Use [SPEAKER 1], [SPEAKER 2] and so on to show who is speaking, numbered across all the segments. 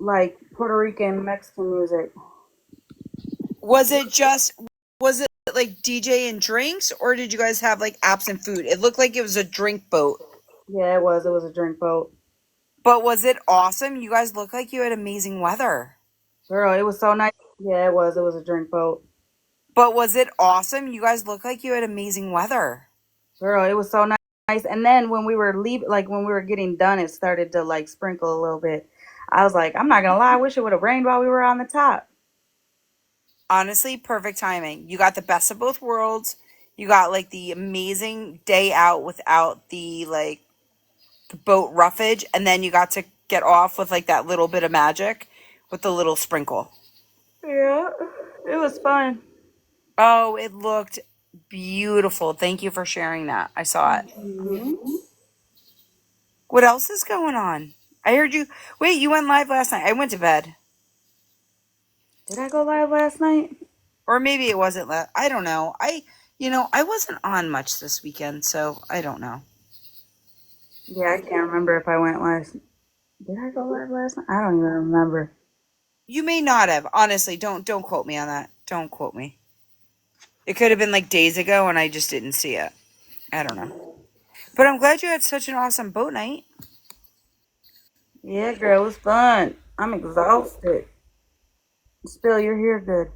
[SPEAKER 1] like Puerto Rican Mexican music.
[SPEAKER 2] Was it just was it like DJ and drinks, or did you guys have like apps and food? It looked like it was a drink boat.
[SPEAKER 1] Yeah, it was. It was a drink boat.
[SPEAKER 2] But was it awesome? You guys look like you had amazing weather.
[SPEAKER 1] Girl, it was so nice. Yeah, it was. It was a drink boat.
[SPEAKER 2] But was it awesome? You guys look like you had amazing weather.
[SPEAKER 1] Girl, it was so nice. And then when we were leaving, like when we were getting done, it started to like sprinkle a little bit. I was like, I'm not gonna lie, I wish it would have rained while we were on the top.
[SPEAKER 2] Honestly, perfect timing. You got the best of both worlds. You got like the amazing day out without the boat roughage, and then you got to get off with like that little bit of magic with the little sprinkle.
[SPEAKER 1] Yeah, it was fun.
[SPEAKER 2] Oh, it looked beautiful. Thank you for sharing that. I saw it.
[SPEAKER 1] Hmm.
[SPEAKER 2] What else is going on? I heard you. Wait, you went live last night. I went to bed.
[SPEAKER 1] Did I go live last night?
[SPEAKER 2] Or maybe it wasn't. I don't know. I wasn't on much this weekend, so I don't know.
[SPEAKER 1] Yeah, I can't remember if I went last. Did I go live last night? I don't even remember.
[SPEAKER 2] You may not have. Honestly, don't quote me on that. Don't quote me. It could have been like days ago and I just didn't see it. I don't know. But I'm glad you had such an awesome boat night.
[SPEAKER 1] Yeah, girl, it was fun. I'm exhausted. Still, you're here good.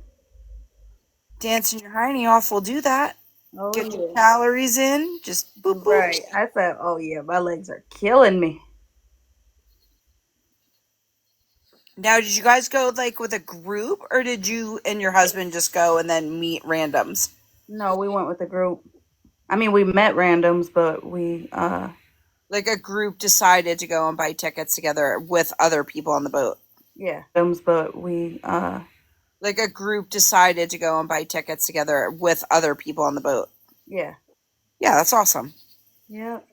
[SPEAKER 2] Dancing your hiney off will do that.
[SPEAKER 1] Oh,
[SPEAKER 2] Get your
[SPEAKER 1] yeah.
[SPEAKER 2] calories in. Just boop boop.
[SPEAKER 1] Right. I said, oh, yeah, my legs are killing me.
[SPEAKER 2] Now, did you guys go like with a group, or did you and your husband just go and then meet randoms?
[SPEAKER 1] No, we went with the group. I mean, we met randoms, but
[SPEAKER 2] Like a group decided to go and buy tickets together with other people on the boat.
[SPEAKER 1] yeah, but we
[SPEAKER 2] Like a group decided to go and buy tickets together with other people on the boat.
[SPEAKER 1] yeah.
[SPEAKER 2] Yeah, that's awesome.
[SPEAKER 1] Yep.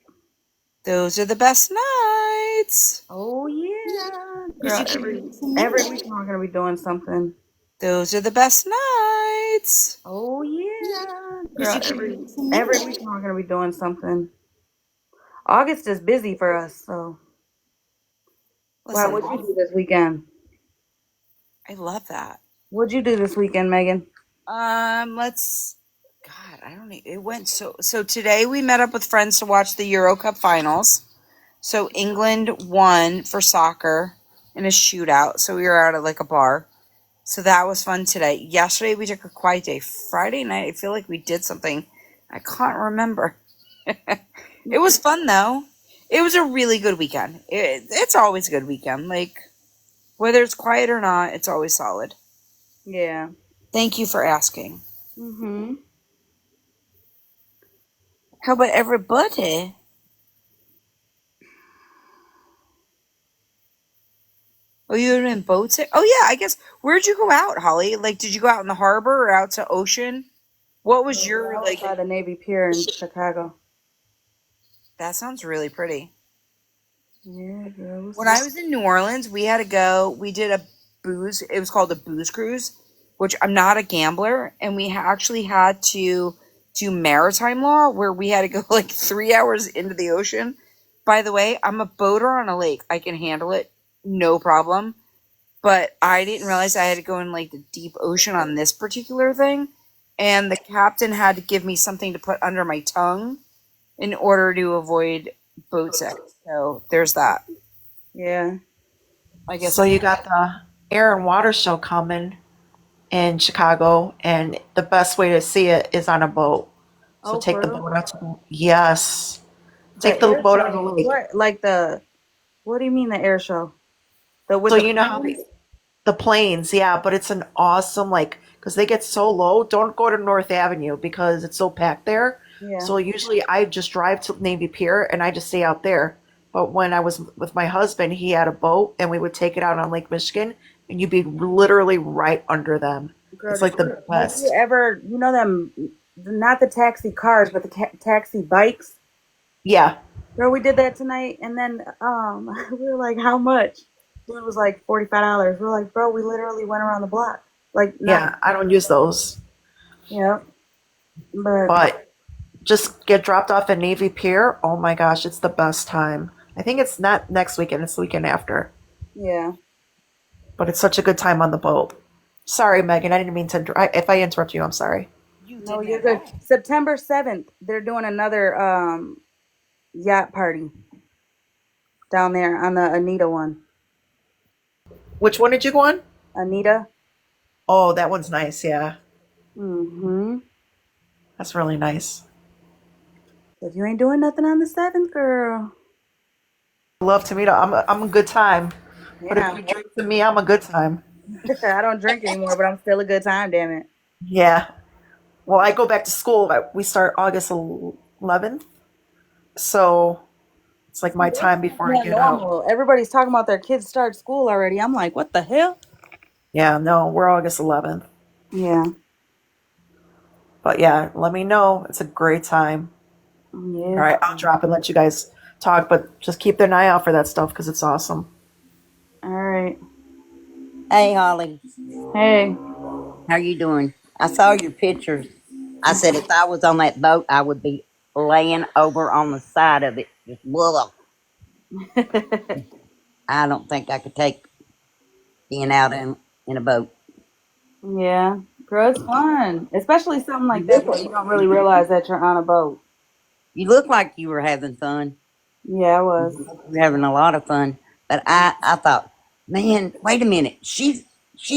[SPEAKER 2] Those are the best nights.
[SPEAKER 1] Oh, yeah.
[SPEAKER 2] Did you
[SPEAKER 1] Girl,
[SPEAKER 2] keep
[SPEAKER 1] every weekend we're going to be doing something.
[SPEAKER 2] Those are the best nights.
[SPEAKER 1] Oh, yeah.
[SPEAKER 2] Did
[SPEAKER 1] Girl,
[SPEAKER 2] you keep
[SPEAKER 1] every weekend we're going to be doing something. August is busy for us, so. Wow,
[SPEAKER 2] Listen,
[SPEAKER 1] what'd you do this weekend?
[SPEAKER 2] I love that.
[SPEAKER 1] What'd you do this weekend, Megan?
[SPEAKER 2] Let's. God, I don't know. It went so. Today we met up with friends to watch the Euro Cup finals. So England won for soccer in a shootout. So we were out at like a bar. So that was fun today. Yesterday we took a quiet day. Friday night, I feel like we did something. I can't remember. It was fun though. It was a really good weekend. It's always a good weekend. Like whether it's quiet or not, it's always solid.
[SPEAKER 1] Yeah.
[SPEAKER 2] Thank you for asking.
[SPEAKER 1] Mm-hmm.
[SPEAKER 2] How about everybody? Oh, you were in boats? Oh, yeah, I guess. Where'd you go out, Holly? Like, did you go out in the harbor or out to ocean? What was your,
[SPEAKER 1] I was by the Navy Pier in Chicago.
[SPEAKER 2] that sounds really pretty.
[SPEAKER 1] Yeah, girl, it was
[SPEAKER 2] When I was in New Orleans, we had to go, we did it was called a booze cruise, which I'm not a gambler, and we actually had to do maritime law where we had to go like 3 hours into the ocean. By the way, I'm a boater on a lake. I can handle it, no problem. But I didn't realize I had to go in like the deep ocean on this particular thing. And the captain had to give me something to put under my tongue in order to avoid boat sick. So there's that.
[SPEAKER 1] yeah.
[SPEAKER 2] I guess
[SPEAKER 3] So you got the air and water show coming in Chicago, and the best way to see it is on a boat. So
[SPEAKER 1] Oh,
[SPEAKER 3] take
[SPEAKER 1] for
[SPEAKER 3] the
[SPEAKER 1] real?
[SPEAKER 3] boat out to the yes,
[SPEAKER 1] The
[SPEAKER 3] take the
[SPEAKER 1] air
[SPEAKER 3] boat out of the
[SPEAKER 1] show.
[SPEAKER 3] lake.
[SPEAKER 1] What? Like the? What do you mean the air show? The with
[SPEAKER 3] So
[SPEAKER 1] the
[SPEAKER 3] you know how
[SPEAKER 1] planes?
[SPEAKER 3] the planes, yeah, but it's an awesome like because they get so low. Don't go to North Avenue because it's so packed there.
[SPEAKER 1] Yeah.
[SPEAKER 3] So usually I just drive to Navy Pier and I just stay out there. But when I was with my husband, he had a boat and we would take it out on Lake Michigan and you'd be literally right under them.
[SPEAKER 1] Girl,
[SPEAKER 3] It's like the
[SPEAKER 1] have you
[SPEAKER 3] best.
[SPEAKER 1] ever? You know them? Not the taxi cars, but the taxi bikes.
[SPEAKER 3] Yeah,
[SPEAKER 1] Girl, we did that tonight, and then we were like, "How much?" Dude was like $45. We're like, "Bro, we literally went around the block." Like, not.
[SPEAKER 3] yeah, I don't use those.
[SPEAKER 1] Yeah, but
[SPEAKER 3] But just get dropped off at Navy Pier. Oh my gosh, it's the best time. I think it's not next weekend, it's the weekend after.
[SPEAKER 1] yeah.
[SPEAKER 3] But it's such a good time on the boat. Sorry, Megan. I didn't mean to. If I interrupt you, I'm sorry.
[SPEAKER 2] You
[SPEAKER 1] No,
[SPEAKER 2] didn't
[SPEAKER 1] you're
[SPEAKER 2] at
[SPEAKER 1] good.
[SPEAKER 2] all.
[SPEAKER 1] September 7th, they're doing another yacht party down there on the Anita one.
[SPEAKER 3] Which one did you go on?
[SPEAKER 1] Anita.
[SPEAKER 3] Oh, that one's nice. Yeah,
[SPEAKER 1] Mm-hmm.
[SPEAKER 3] that's really nice.
[SPEAKER 1] If you ain't doing nothing on the 7th, girl.
[SPEAKER 3] Love to meet up. I'm a good time. But if
[SPEAKER 1] Yeah.
[SPEAKER 3] you drink to me, I'm a good time.
[SPEAKER 1] I don't drink anymore, but I'm still a good time, damn it.
[SPEAKER 3] Yeah. Well, I go back to school. We start August 11th, so it's like my time before I
[SPEAKER 1] Yeah,
[SPEAKER 3] get out.
[SPEAKER 1] normal. Everybody's talking about their kids start school already. I'm like, what the hell?
[SPEAKER 3] Yeah, no, we're August 11th.
[SPEAKER 1] Yeah.
[SPEAKER 3] But yeah, let me know. It's a great time. All
[SPEAKER 1] Yeah.
[SPEAKER 3] right, I'll drop and let you guys talk, but just keep an eye out for that stuff because it's awesome.
[SPEAKER 1] All right.
[SPEAKER 4] Hey, Holly,
[SPEAKER 1] Hey.
[SPEAKER 4] how you doing? I saw your pictures. I said if I was on that boat, I would be laying over on the side of it. Just blah. I don't think I could take being out in a boat.
[SPEAKER 1] Yeah. Girl, it's fun. Especially something like this where you don't really realize that you're on a boat.
[SPEAKER 4] You look like you were having fun.
[SPEAKER 1] Yeah, I
[SPEAKER 4] You
[SPEAKER 1] was.
[SPEAKER 4] look like you were having a lot of fun. But I thought, man, wait a minute. She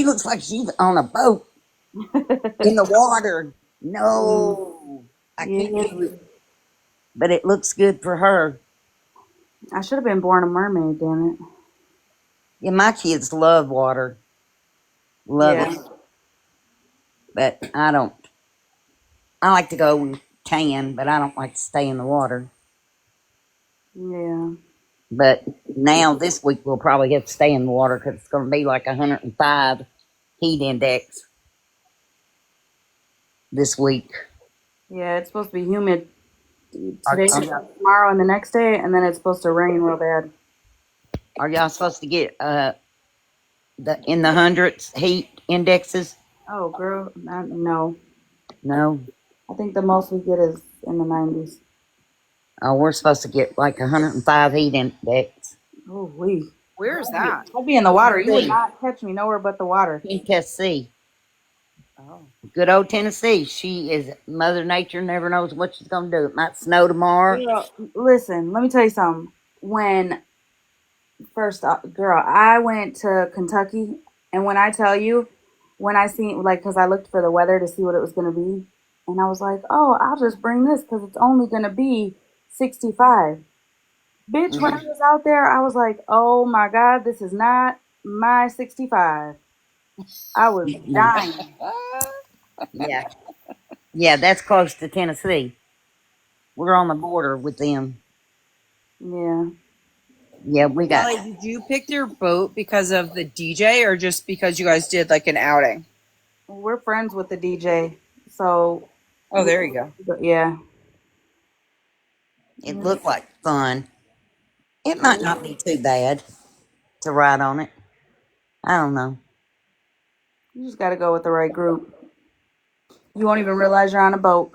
[SPEAKER 4] looks like she's on a boat in the water.
[SPEAKER 1] Mm.
[SPEAKER 4] No, I can't
[SPEAKER 1] Yeah.
[SPEAKER 4] do it. But it looks good for her.
[SPEAKER 1] I should have been born a mermaid, damn it.
[SPEAKER 4] Yeah, my kids love water. Love it.
[SPEAKER 1] Yeah.
[SPEAKER 4] But I don't. I like to go and tan, but I don't like to stay in the water.
[SPEAKER 1] Yeah.
[SPEAKER 4] But now this week we'll probably have to stay in the water because it's going to be like 105 heat index this week.
[SPEAKER 1] Yeah, it's supposed to be humid
[SPEAKER 4] Are,
[SPEAKER 1] today,
[SPEAKER 4] are, y'all,
[SPEAKER 1] tomorrow, and the next day, and then it's supposed to rain real bad.
[SPEAKER 4] are y'all supposed to get in the hundreds heat indexes?
[SPEAKER 1] Oh, girl, no.
[SPEAKER 4] No.
[SPEAKER 1] I think the most we get is in the 90s.
[SPEAKER 4] Oh, we're supposed to get like 105 heat index.
[SPEAKER 1] Oh, we.
[SPEAKER 2] Where is that?
[SPEAKER 1] I'd be in the water. You would
[SPEAKER 4] Tennessee.
[SPEAKER 1] not catch me nowhere but the water.
[SPEAKER 4] Tennessee.
[SPEAKER 2] Oh.
[SPEAKER 4] Good old Tennessee. She is Mother Nature never knows what she's going to do. It might snow tomorrow.
[SPEAKER 1] Girl, listen, let me tell you something. When first, girl, I went to Kentucky, and when I tell you, when I seen like, cause I looked for the weather to see what it was gonna be, and I was like, oh, I'll just bring this because it's only gonna be 65. Bitch, when I
[SPEAKER 4] Mhm.
[SPEAKER 1] was out there, I was like, oh my God, this is not my 65. I was dying.
[SPEAKER 4] Yeah. Yeah, that's close to Tennessee. We're on the border with them.
[SPEAKER 1] Yeah.
[SPEAKER 4] Yeah, we got.
[SPEAKER 2] Holly, did you pick your boat because of the DJ or just because you guys did like an outing?
[SPEAKER 1] We're friends with the DJ. So,
[SPEAKER 2] Oh, there you go.
[SPEAKER 1] yeah.
[SPEAKER 4] It looked like fun. It might not be too bad to ride on it. I don't know.
[SPEAKER 1] You just got to go with the right group. You won't even realize you're on a boat.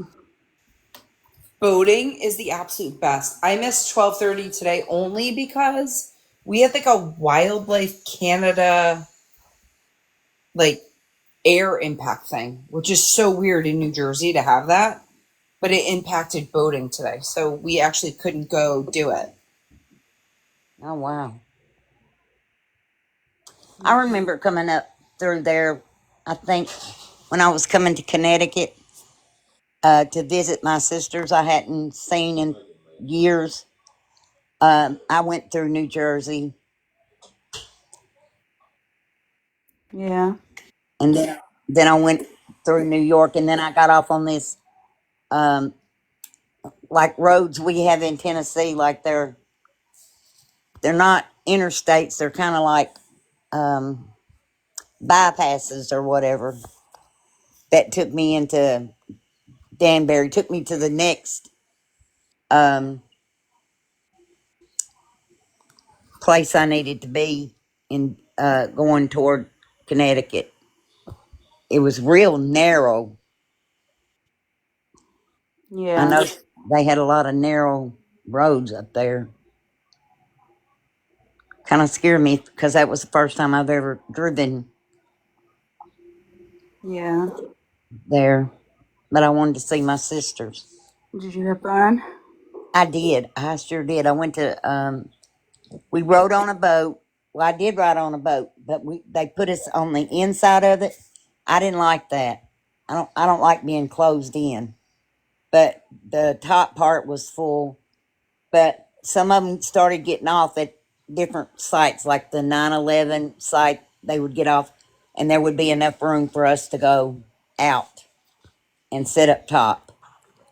[SPEAKER 2] Boating is the absolute best. I missed 12:30 today only because we had like a Wildlife Canada like air impact thing, which is so weird in New Jersey to have that, but it impacted boating today. So we actually couldn't go do it.
[SPEAKER 4] Oh wow! I remember coming up through there. I think when I was coming to Connecticut to visit my sisters, I hadn't seen in years. I went through New Jersey,
[SPEAKER 1] Yeah.
[SPEAKER 4] and then I went through New York, and then I got off on this um, like roads we have in Tennessee. Like they're not interstates. They're kind of like um, bypasses or whatever. That took me into Danbury. Took me to the next um, place I needed to be in going toward Connecticut. It was real narrow. I
[SPEAKER 1] Yeah.
[SPEAKER 4] know they had a lot of narrow roads up there. kind of scared me because that was the first time I've ever driven
[SPEAKER 1] Yeah.
[SPEAKER 4] there. But I wanted to see my sisters.
[SPEAKER 1] Did you have fun?
[SPEAKER 4] I did. I sure did. I went to. We rode on a boat. Well, I did ride on a boat, but they put us on the inside of it. I didn't like that. I don't like being closed in. But the top part was full. But some of them started getting off at different sites, like the 9/11 site. They would get off, and there would be enough room for us to go out and sit up top.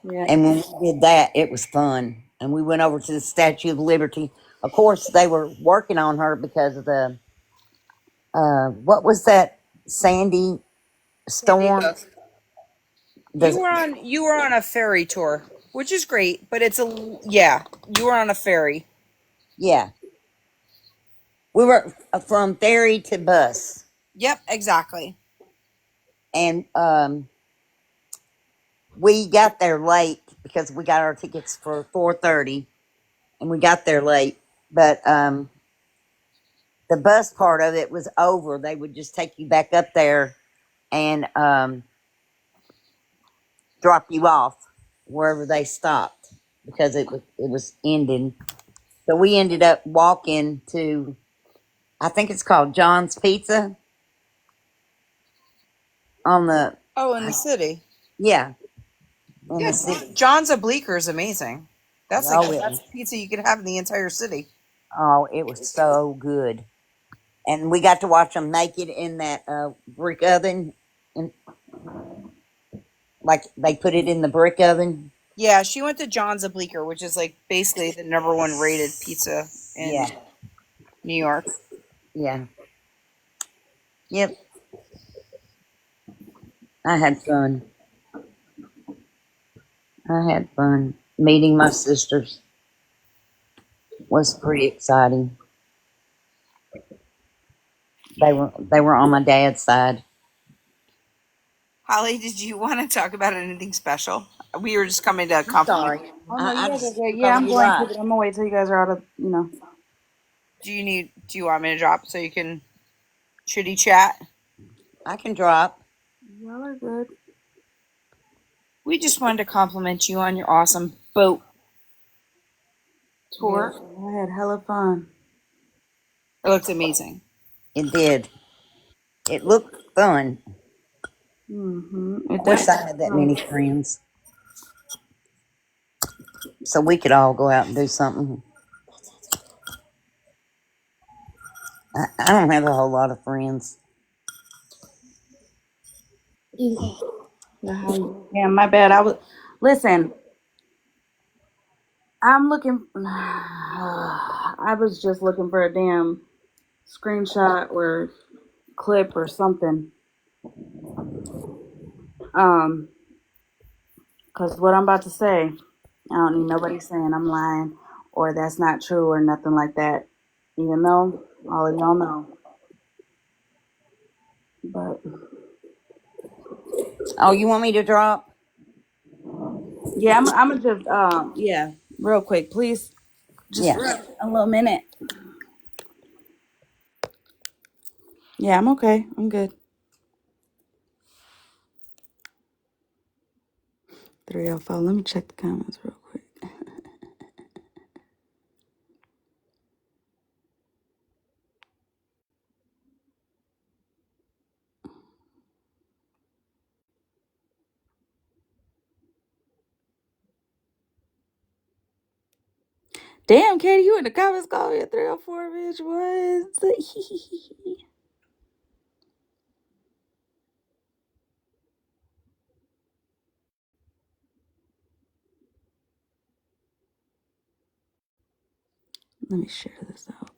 [SPEAKER 1] Yeah.
[SPEAKER 4] And when we did that, it was fun. And we went over to the Statue of Liberty. Of course, they were working on her because of the what was that Sandy
[SPEAKER 2] Sandy
[SPEAKER 4] storm?
[SPEAKER 2] Hook.
[SPEAKER 4] The
[SPEAKER 2] You were on a ferry tour, which is great, but yeah, you were on a ferry.
[SPEAKER 4] yeah, we were from ferry to bus,
[SPEAKER 2] Yep, exactly.
[SPEAKER 4] and we got there late because we got our tickets for 4:30, and we got there late. But the bus part of it was over. They would just take you back up there and drop you off wherever they stopped because it was ending. So we ended up walking to, I think it's called John's Pizza on the
[SPEAKER 2] Oh, in the city.
[SPEAKER 4] yeah, in the
[SPEAKER 2] Yeah,
[SPEAKER 4] city.
[SPEAKER 2] John's Bleecker is amazing. That's like
[SPEAKER 4] Oh,
[SPEAKER 2] the
[SPEAKER 4] it
[SPEAKER 2] best pizza you could have in the entire city.
[SPEAKER 4] it was so good, and we got to watch them make it in that brick oven, and like they put it in the brick oven.
[SPEAKER 2] Yeah, she went to John's Bleecker, which is like basically the number one rated pizza in
[SPEAKER 4] Yeah,
[SPEAKER 2] New York.
[SPEAKER 4] yeah, yep. I had fun. I had fun meeting my sisters. Was pretty exciting. They were on my dad's side.
[SPEAKER 2] Holly, did you want to talk about anything special? We were just coming to
[SPEAKER 4] I'm
[SPEAKER 2] compliment
[SPEAKER 4] sorry.
[SPEAKER 2] you.
[SPEAKER 1] Oh no,
[SPEAKER 4] I
[SPEAKER 1] you guys are
[SPEAKER 4] just
[SPEAKER 1] good.
[SPEAKER 4] took
[SPEAKER 1] Yeah,
[SPEAKER 4] over
[SPEAKER 1] I'm
[SPEAKER 4] your
[SPEAKER 1] going to,
[SPEAKER 4] ride.
[SPEAKER 1] but I'm gonna wait till you guys are out of.
[SPEAKER 2] Do you want me to drop so you can chitty chat?
[SPEAKER 4] I can drop.
[SPEAKER 1] Y'all are good.
[SPEAKER 2] We just wanted to compliment you on your awesome boat
[SPEAKER 1] Yeah,
[SPEAKER 2] tour.
[SPEAKER 1] I had hella fun.
[SPEAKER 2] It looks amazing.
[SPEAKER 4] It did. It looked fun.
[SPEAKER 1] It
[SPEAKER 4] I wish I
[SPEAKER 1] definitely
[SPEAKER 4] had that many
[SPEAKER 1] was.
[SPEAKER 4] friends so we could all go out and do something. I don't have a whole lot of friends.
[SPEAKER 1] Yeah, my bad. Listen. I'm looking. I was just looking for a damn screenshot or clip or something. Um, cause what I'm about to say, I don't need nobody saying I'm lying or that's not true or nothing like that. Even though all of y'all know, but
[SPEAKER 4] Oh, you want me to drop?
[SPEAKER 1] yeah, I'm gonna just yeah, real quick, please, just
[SPEAKER 4] Yeah.
[SPEAKER 1] for a little minute. Yeah, I'm okay. I'm good. 305. Let me check the comments real quick. Damn, Katie, you in the comments call me a 304, bitch. What? Let me share this out.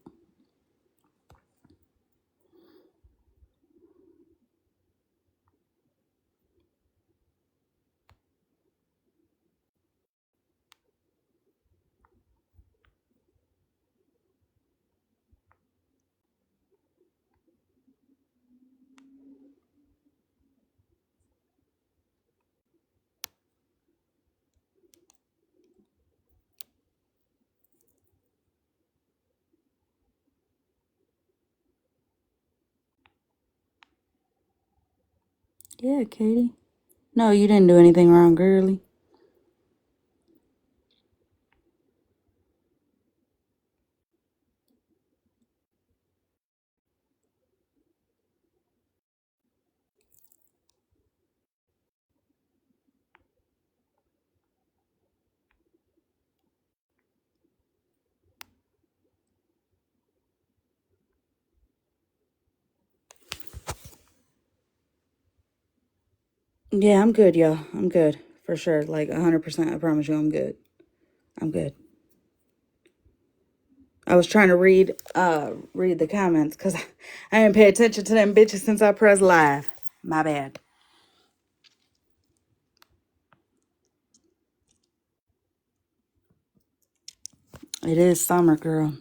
[SPEAKER 1] Yeah, Katie. No, you didn't do anything wrong, girly. Yeah, I'm good, y'all. I'm good. For sure. Like 100%. I promise you I'm good. I'm good. I was trying to read the comments because I didn't pay attention to them bitches since I pressed live. My bad. It is summer, girl.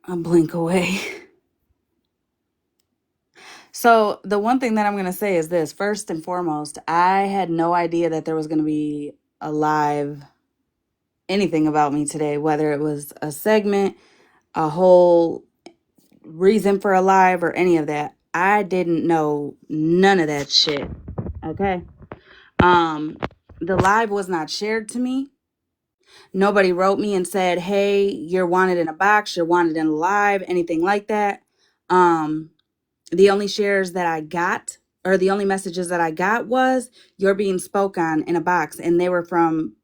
[SPEAKER 1] A blink away. So the one thing that I'm gonna say is this. First and foremost, I had no idea that there was gonna be a live anything about me today, whether it was a segment, a whole reason for a live, or any of that. I didn't know none of that shit. Okay. Um, the live was not shared to me. Nobody wrote me and said, "Hey, you're wanted in a box, you're wanted in a live," anything like that. Um, the only shares that I got, or the only messages that I got, was "You're being spoke on in a box," and they were from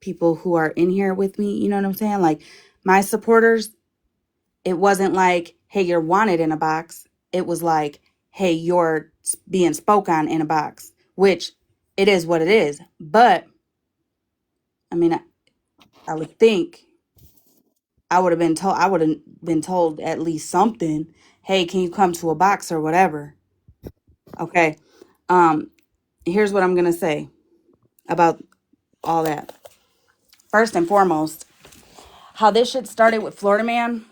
[SPEAKER 1] people who are in here with me. You know what I'm saying? Like my supporters. It wasn't like, "Hey, you're wanted in a box." It was like, "Hey, you're being spoke on in a box," which it is what it is. But I mean, I would think I would have been told at least something. "Hey, can you come to a box or whatever?" Okay. Um, Here's what I'm gonna say about all that. First and foremost, how this shit started with Florida Man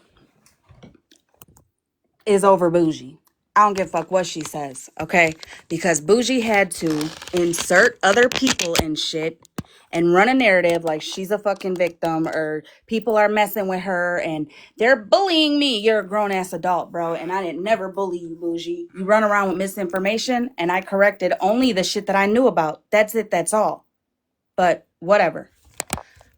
[SPEAKER 1] is over Bougie. I don't give a fuck what she says, okay? Because Bougie had to insert other people and shit and run a narrative like she's a fucking victim, or people are messing with her and they're bullying me. You're a grown ass adult, bro, and I didn't never bully you, Bougie. You run around with misinformation and I corrected only the shit that I knew about. That's it, that's all. But whatever.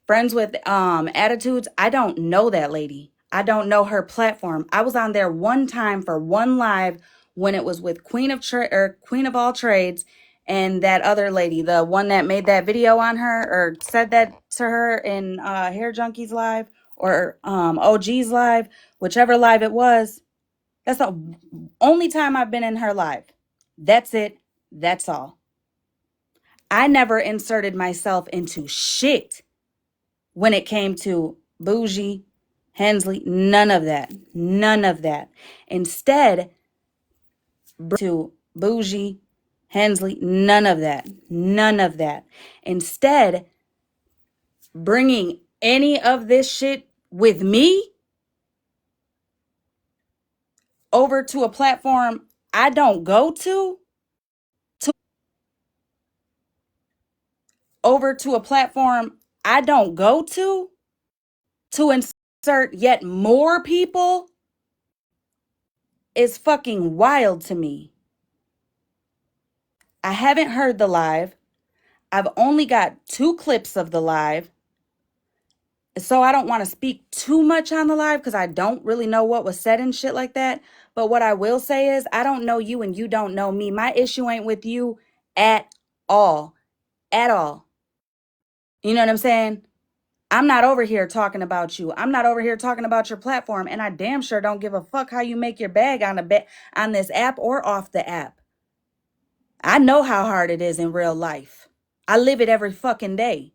[SPEAKER 1] Friends with attitudes, I don't know that lady. I don't know her platform. I was on there one time for one live when it was with Queen of All Trades, and that other lady, the one that made that video on her or said that to her in Hair Junkies live, or OG's live, whichever live it was. That's the only time I've been in her live. That's it. That's all. I never inserted myself into shit when it came to Bougie, Hensley, none of that. None of that. Instead, to Bougie, Hensley, none of that. None of that. Instead, bringing any of this shit with me over to a platform I don't go to over to a platform I don't go to insert yet more people is fucking wild to me. I haven't heard the live. I've only got 2 clips of the live. So I don't want to speak too much on the live because I don't really know what was said and shit like that. But what I will say is I don't know you and you don't know me. My issue ain't with you at all. At all. You know what I'm saying? I'm not over here talking about you. I'm not over here talking about your platform. And I damn sure don't give a fuck how you make your bag on this app or off the app. I know how hard it is in real life. I live it every fucking day.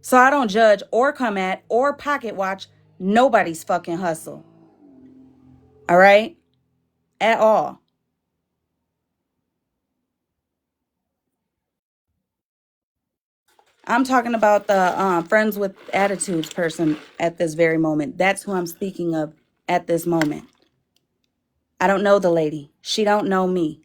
[SPEAKER 1] So I don't judge or come at or pocket watch nobody's fucking hustle. All right? At all. I'm talking about the friends with attitudes person at this very moment. That's who I'm speaking of at this moment. I don't know the lady. She don't know me.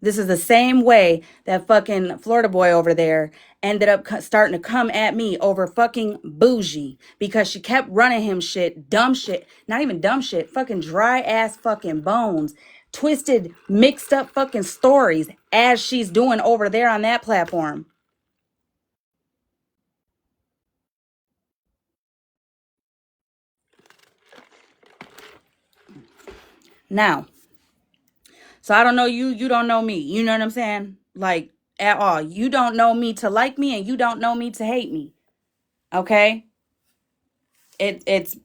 [SPEAKER 1] This is the same way that fucking Florida boy over there ended up starting to come at me over fucking Bougie because she kept running him shit, dumb shit, not even dumb shit, fucking dry ass fucking bones, twisted, mixed up fucking stories as she's doing over there on that platform. Now, so I don't know you, you don't know me. You know what I'm saying? Like, at all. You don't know me to like me, and you don't know me to hate me. Okay? It's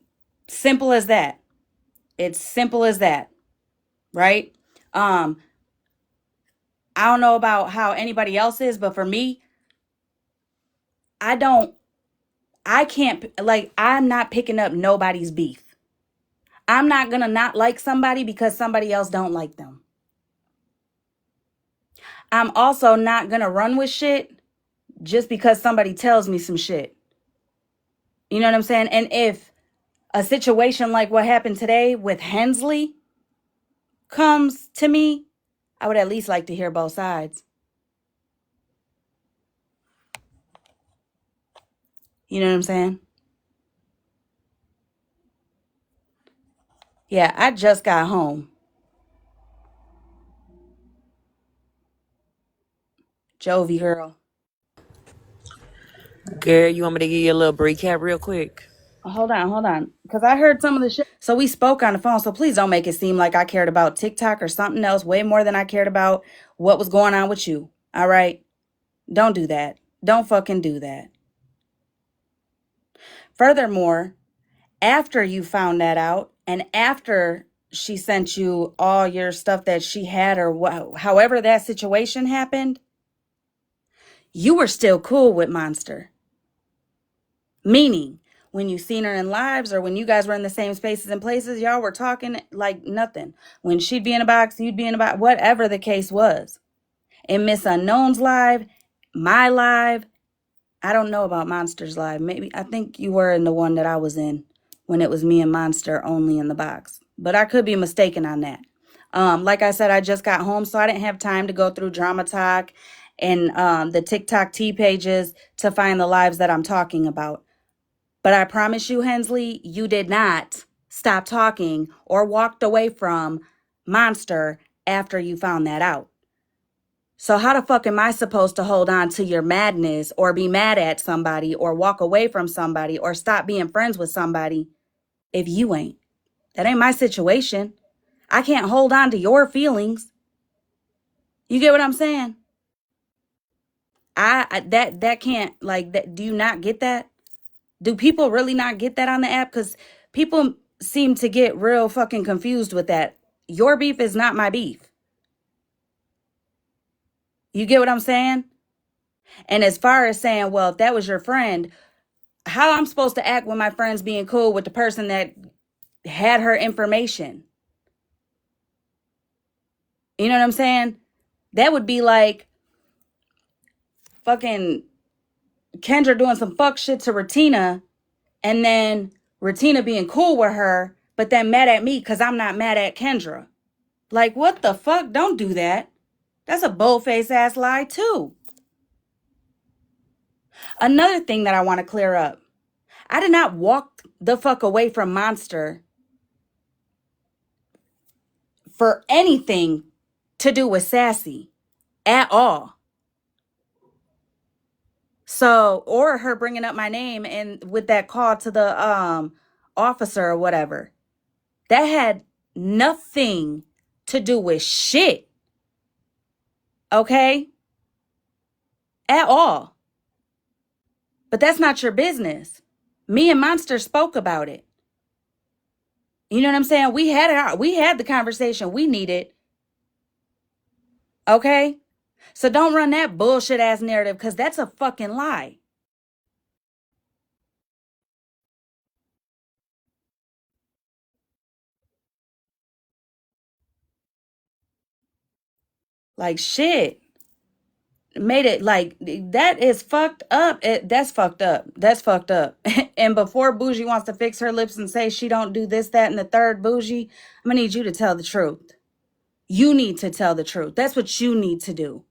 [SPEAKER 1] simple as that. It's simple as that, right? Um, I don't know about how anybody else is, but for me, I don't I can't like I'm not picking up nobody's beef. I'm not going to not like somebody because somebody else don't like them. I'm also not going to run with shit just because somebody tells me some shit. You know what I'm saying? And if a situation like what happened today with Hensley comes to me, I would at least like to hear both sides. You know what I'm saying? Yeah, I just got home. Jovi girl.
[SPEAKER 5] Girl, you want me to give you a little recap real quick?
[SPEAKER 1] Hold on. Because I heard some of the shit. So we spoke on the phone. So please don't make it seem like I cared about TikTok or something else way more than I cared about what was going on with you. All right? Don't do that. Don't fucking do that. Furthermore, after you found that out and after she sent you all your stuff that she had or however that situation happened, you were still cool with Monster. Meaning, when you seen her in lives or when you guys were in the same spaces and places, y'all were talking like nothing. When she'd be in a box, you'd be in a box, whatever the case was. In Miss Unknown's live, my live, I don't know about Monster's live. Maybe, I think you were in the one that I was in when it was me and Monster only in the box. But I could be mistaken on that. Like I said, I just got home, so I didn't have time to go through Drama Talk and the TikTok T pages to find the lives that I'm talking about. But I promise you, Hensley, you did not stop talking or walked away from Monster after you found that out. So how the fuck am I supposed to hold on to your madness or be mad at somebody or walk away from somebody or stop being friends with somebody if you ain't? That ain't my situation. I can't hold on to your feelings. You get what I'm saying? That can't like that. Do you not get that? Do people really not get that on the app? Because people seem to get real fucking confused with that. Your beef is not my beef. You get what I'm saying? And as far as saying, well, if that was your friend, how I'm supposed to act when my friend's being cool with the person that had her information? You know what I'm saying? That would be like fucking Kendra doing some fuck shit to Retina and then Retina being cool with her, but then mad at me because I'm not mad at Kendra. Like, what the fuck? Don't do that. That's a bold-faced ass lie, too. Another thing that I want to clear up. I did not walk the fuck away from Monster for anything to do with Sassy at all. So, or her bringing up my name and with that call to the officer or whatever. That had nothing to do with shit. Okay? At all. But that's not your business. Me and Monster spoke about it. You know what I'm saying? We had the conversation we needed. Okay? So don't run that bullshit ass narrative because that's a fucking lie. Like shit. Made it like that is fucked up. That's fucked up. That's fucked up. And before Bougie wants to fix her lips and say she don't do this, that, and the third, Bougie, I'm gonna need you to tell the truth. You need to tell the truth. That's what you need to do.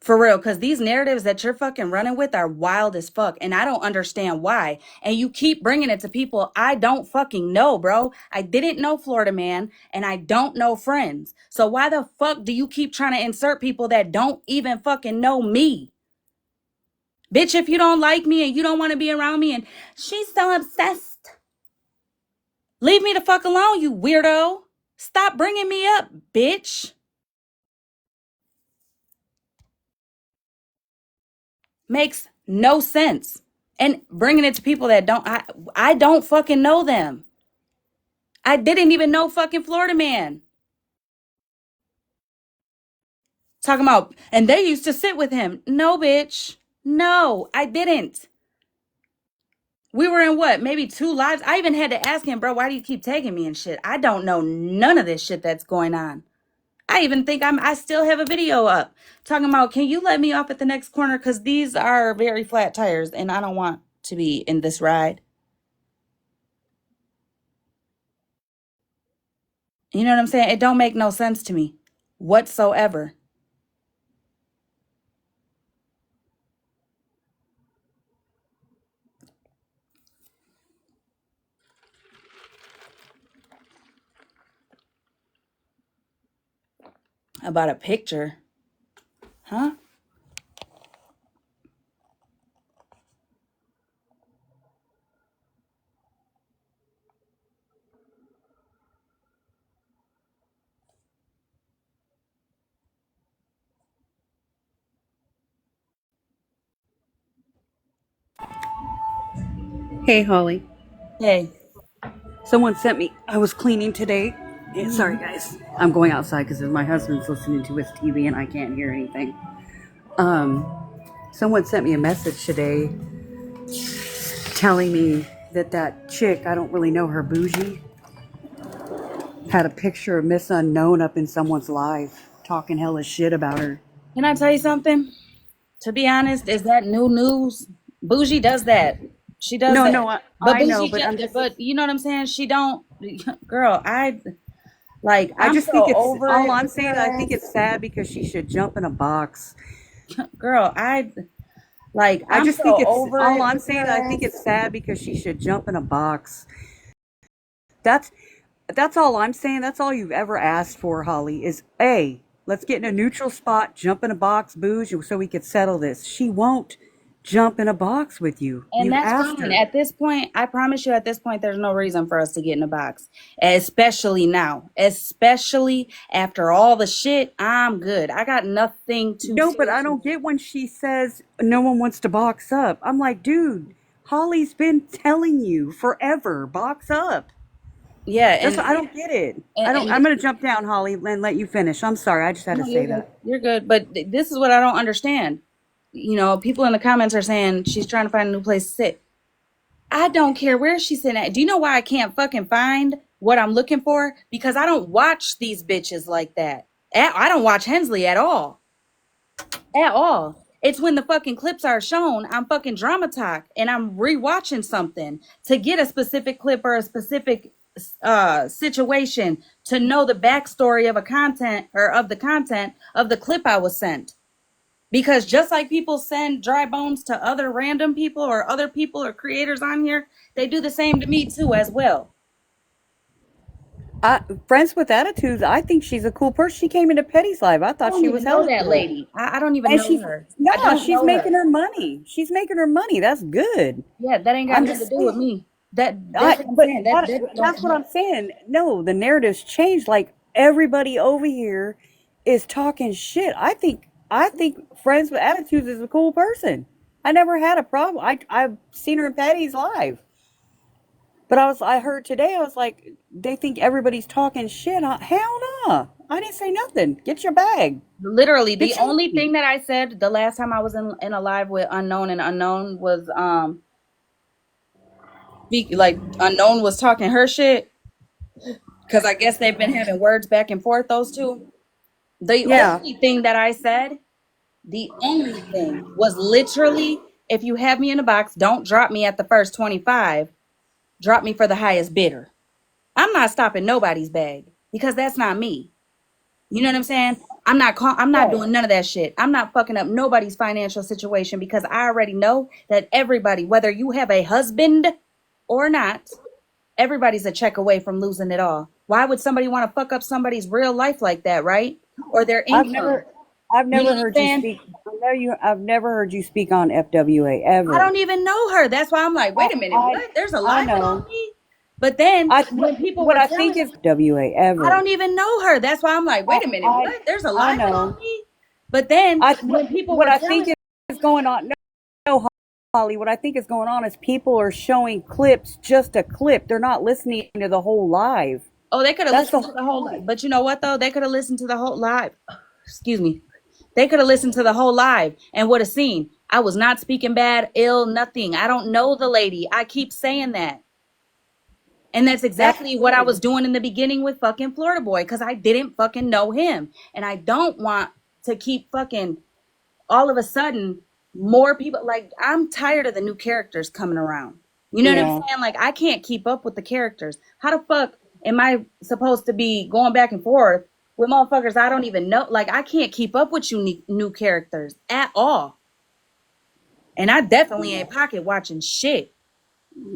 [SPEAKER 1] For real, because these narratives that you're fucking running with are wild as fuck. And I don't understand why. And you keep bringing it to people I don't fucking know, bro. I didn't know Florida Man and I don't know friends. So why the fuck do you keep trying to insert people that don't even fucking know me? Bitch, if you don't like me and you don't want to be around me and she's so obsessed, leave me the fuck alone, you weirdo. Stop bringing me up, bitch. Makes no sense. And bringing it to people that I don't fucking know them. I didn't even know fucking Florida Man. Talking about, and they used to sit with him. No, bitch. No, I didn't. We were in what, maybe 2 lives? I even had to ask him, bro, why do you keep taking me and shit? I don't know none of this shit that's going on. I even think I still have a video up talking about, can you let me off at the next corner? Because these are very flat tires and I don't want to be in this ride. You know what I'm saying? It don't make no sense to me whatsoever. About a picture. Huh?
[SPEAKER 6] Hey, Holly.
[SPEAKER 1] Hey.
[SPEAKER 6] Someone sent me. I was cleaning today. Sorry,
[SPEAKER 1] Mhm.
[SPEAKER 6] guys. I'm going outside because my husband's listening to his TV and I can't hear anything. Um, Someone sent me a message today telling me that chick, I don't really know her, Bougie, had a picture of Miss Unknown up in someone's live, talking hella shit about her.
[SPEAKER 1] Can I tell you something? To be honest, is that new news? Bougie does that. She does
[SPEAKER 6] No,
[SPEAKER 1] that.
[SPEAKER 6] no, I,
[SPEAKER 1] But
[SPEAKER 6] I know,
[SPEAKER 1] Bougie,
[SPEAKER 6] but I'm just.
[SPEAKER 1] but you know what I'm saying? She don't, girl,
[SPEAKER 6] I
[SPEAKER 1] I'm
[SPEAKER 6] just
[SPEAKER 1] so
[SPEAKER 6] think it's
[SPEAKER 1] over
[SPEAKER 6] all
[SPEAKER 1] it
[SPEAKER 6] I'm
[SPEAKER 1] with
[SPEAKER 6] saying. I
[SPEAKER 1] her
[SPEAKER 6] think
[SPEAKER 1] ass.
[SPEAKER 6] it's sad because she should jump in a box.
[SPEAKER 1] Girl,
[SPEAKER 6] I
[SPEAKER 1] I'm
[SPEAKER 6] just think
[SPEAKER 1] so
[SPEAKER 6] it's
[SPEAKER 1] over
[SPEAKER 6] all
[SPEAKER 1] it
[SPEAKER 6] I'm
[SPEAKER 1] with
[SPEAKER 6] saying. I
[SPEAKER 1] her
[SPEAKER 6] think
[SPEAKER 1] ass.
[SPEAKER 6] it's sad because she should jump in a box. That's that's all I'm saying. That's all you've ever asked for, Holly, is A, let's get in a neutral spot, jump in a box, booze, so we could settle this. She won't jump in a box with you.
[SPEAKER 1] And
[SPEAKER 6] You've
[SPEAKER 1] that's
[SPEAKER 6] asked
[SPEAKER 1] fine.
[SPEAKER 6] her.
[SPEAKER 1] At this point, I promise you, at this point, there's no reason for us to get in a box. Especially now. Especially after all the shit, I'm good. I got nothing to
[SPEAKER 6] No, but
[SPEAKER 1] say
[SPEAKER 6] I
[SPEAKER 1] to
[SPEAKER 6] don't
[SPEAKER 1] you.
[SPEAKER 6] get when she says no one wants to box up. I'm like, dude, Holly's been telling you forever, box up.
[SPEAKER 1] Yeah,
[SPEAKER 6] That's what I don't get it. I don't.
[SPEAKER 1] and
[SPEAKER 6] I'm gonna jump down, Holly, and let you finish. I'm sorry. I just had to
[SPEAKER 1] no, you're
[SPEAKER 6] say
[SPEAKER 1] good.
[SPEAKER 6] that.
[SPEAKER 1] You're good. But this is what I don't understand. You know, people in the comments are saying she's trying to find a new place to sit. I don't care where she's sitting at. Do you know why I can't fucking find what I'm looking for? Because I don't watch these bitches like that. I don't watch Hensley at all. At all. It's when the fucking clips are shown, I'm fucking dramatized and I'm rewatching something to get a specific clip or a specific situation to know the backstory of a content or of the content of the clip I was sent. Because just like people send dry bones to other random people or other people or creators on here, they do the same to me too as well.
[SPEAKER 6] Friends with attitudes. I think she's a cool person. She came into Petty's live. I
[SPEAKER 1] I
[SPEAKER 6] thought
[SPEAKER 1] don't
[SPEAKER 6] she
[SPEAKER 1] even
[SPEAKER 6] was
[SPEAKER 1] know
[SPEAKER 6] hella
[SPEAKER 1] that
[SPEAKER 6] cool.
[SPEAKER 1] lady. I don't even
[SPEAKER 6] And
[SPEAKER 1] know
[SPEAKER 6] she's
[SPEAKER 1] her. I
[SPEAKER 6] no,
[SPEAKER 1] don't
[SPEAKER 6] she's
[SPEAKER 1] know
[SPEAKER 6] making
[SPEAKER 1] her.
[SPEAKER 6] her money. She's making her money. That's good.
[SPEAKER 1] Yeah, that ain't got
[SPEAKER 6] I'm
[SPEAKER 1] nothing to
[SPEAKER 6] just
[SPEAKER 1] do with
[SPEAKER 6] saying.
[SPEAKER 1] me. That's what I'm
[SPEAKER 6] But
[SPEAKER 1] saying. That don't
[SPEAKER 6] that's what I'm saying. No, the narrative's changed. Like everybody over here is talking shit. I think friends with attitudes is a cool person. I never had a problem. I've seen her in Patty's live. But I heard today, I was like, they think everybody's talking shit. Hell no. I didn't say nothing. Get your bag.
[SPEAKER 1] literally the
[SPEAKER 6] Get your
[SPEAKER 1] only
[SPEAKER 6] money.
[SPEAKER 1] thing that I said the last time I was in a live with Unknown and Unknown was like Unknown was talking her shit because I guess they've been having words back and forth, those two. The
[SPEAKER 6] Yeah.
[SPEAKER 1] only thing that I said, the only thing was literally, if you have me in a box, don't drop me at the first 25. Drop me for the highest bidder. I'm not stopping nobody's bag. because that's not me. You know what I'm saying? I'm not
[SPEAKER 6] Right.
[SPEAKER 1] doing none of that shit. I'm not fucking up nobody's financial situation because I already know that everybody, whether you have a husband or not, everybody's a check away from losing it all. Why would somebody want to fuck up somebody's real life like that, right? Or their
[SPEAKER 6] I've
[SPEAKER 1] income.
[SPEAKER 6] never I've
[SPEAKER 1] You know
[SPEAKER 6] never
[SPEAKER 1] what I'm
[SPEAKER 6] heard you
[SPEAKER 1] saying?
[SPEAKER 6] speak. I've never heard you speak on FWA
[SPEAKER 1] I
[SPEAKER 6] ever.
[SPEAKER 1] don't even know her. That's why I'm like,
[SPEAKER 6] I
[SPEAKER 1] wait a minute,
[SPEAKER 6] I
[SPEAKER 1] what? There's a
[SPEAKER 6] I
[SPEAKER 1] live
[SPEAKER 6] know.
[SPEAKER 1] about me? But then
[SPEAKER 6] I
[SPEAKER 1] when people
[SPEAKER 6] what
[SPEAKER 1] were
[SPEAKER 6] I think
[SPEAKER 1] telling
[SPEAKER 6] is FWA
[SPEAKER 1] I
[SPEAKER 6] ever.
[SPEAKER 1] don't even know her. That's why I'm like,
[SPEAKER 6] I
[SPEAKER 1] wait a minute,
[SPEAKER 6] I
[SPEAKER 1] what? There's a
[SPEAKER 6] I
[SPEAKER 1] live
[SPEAKER 6] know.
[SPEAKER 1] about me? But then
[SPEAKER 6] I
[SPEAKER 1] when people
[SPEAKER 6] what
[SPEAKER 1] were
[SPEAKER 6] I think
[SPEAKER 1] telling
[SPEAKER 6] is going on. No, Holly. What I think is going on is people are showing clips, just a clip. They're not listening to the whole live.
[SPEAKER 1] oh, they could have
[SPEAKER 6] That's the
[SPEAKER 1] listened to
[SPEAKER 6] whole
[SPEAKER 1] the whole
[SPEAKER 6] point.
[SPEAKER 1] but you know what though? They could have listened to the whole live. Excuse me. They could have listened to the whole live and would have seen. I was not speaking bad, ill, nothing. I don't know the lady. I keep saying that. And that's
[SPEAKER 6] That's
[SPEAKER 1] exactly what I
[SPEAKER 6] true.
[SPEAKER 1] was doing in the beginning with fucking Florida Boy because I didn't fucking know him. And I don't want to keep fucking all of a sudden more people like I'm tired of the new characters coming around. You know what I'm
[SPEAKER 6] Yeah.
[SPEAKER 1] saying? Like I can't keep up with the characters. How the fuck am I supposed to be going back and forth with motherfuckers I don't even know? Like I can't keep up with you new characters at all. And I definitely ain't pocket watching shit.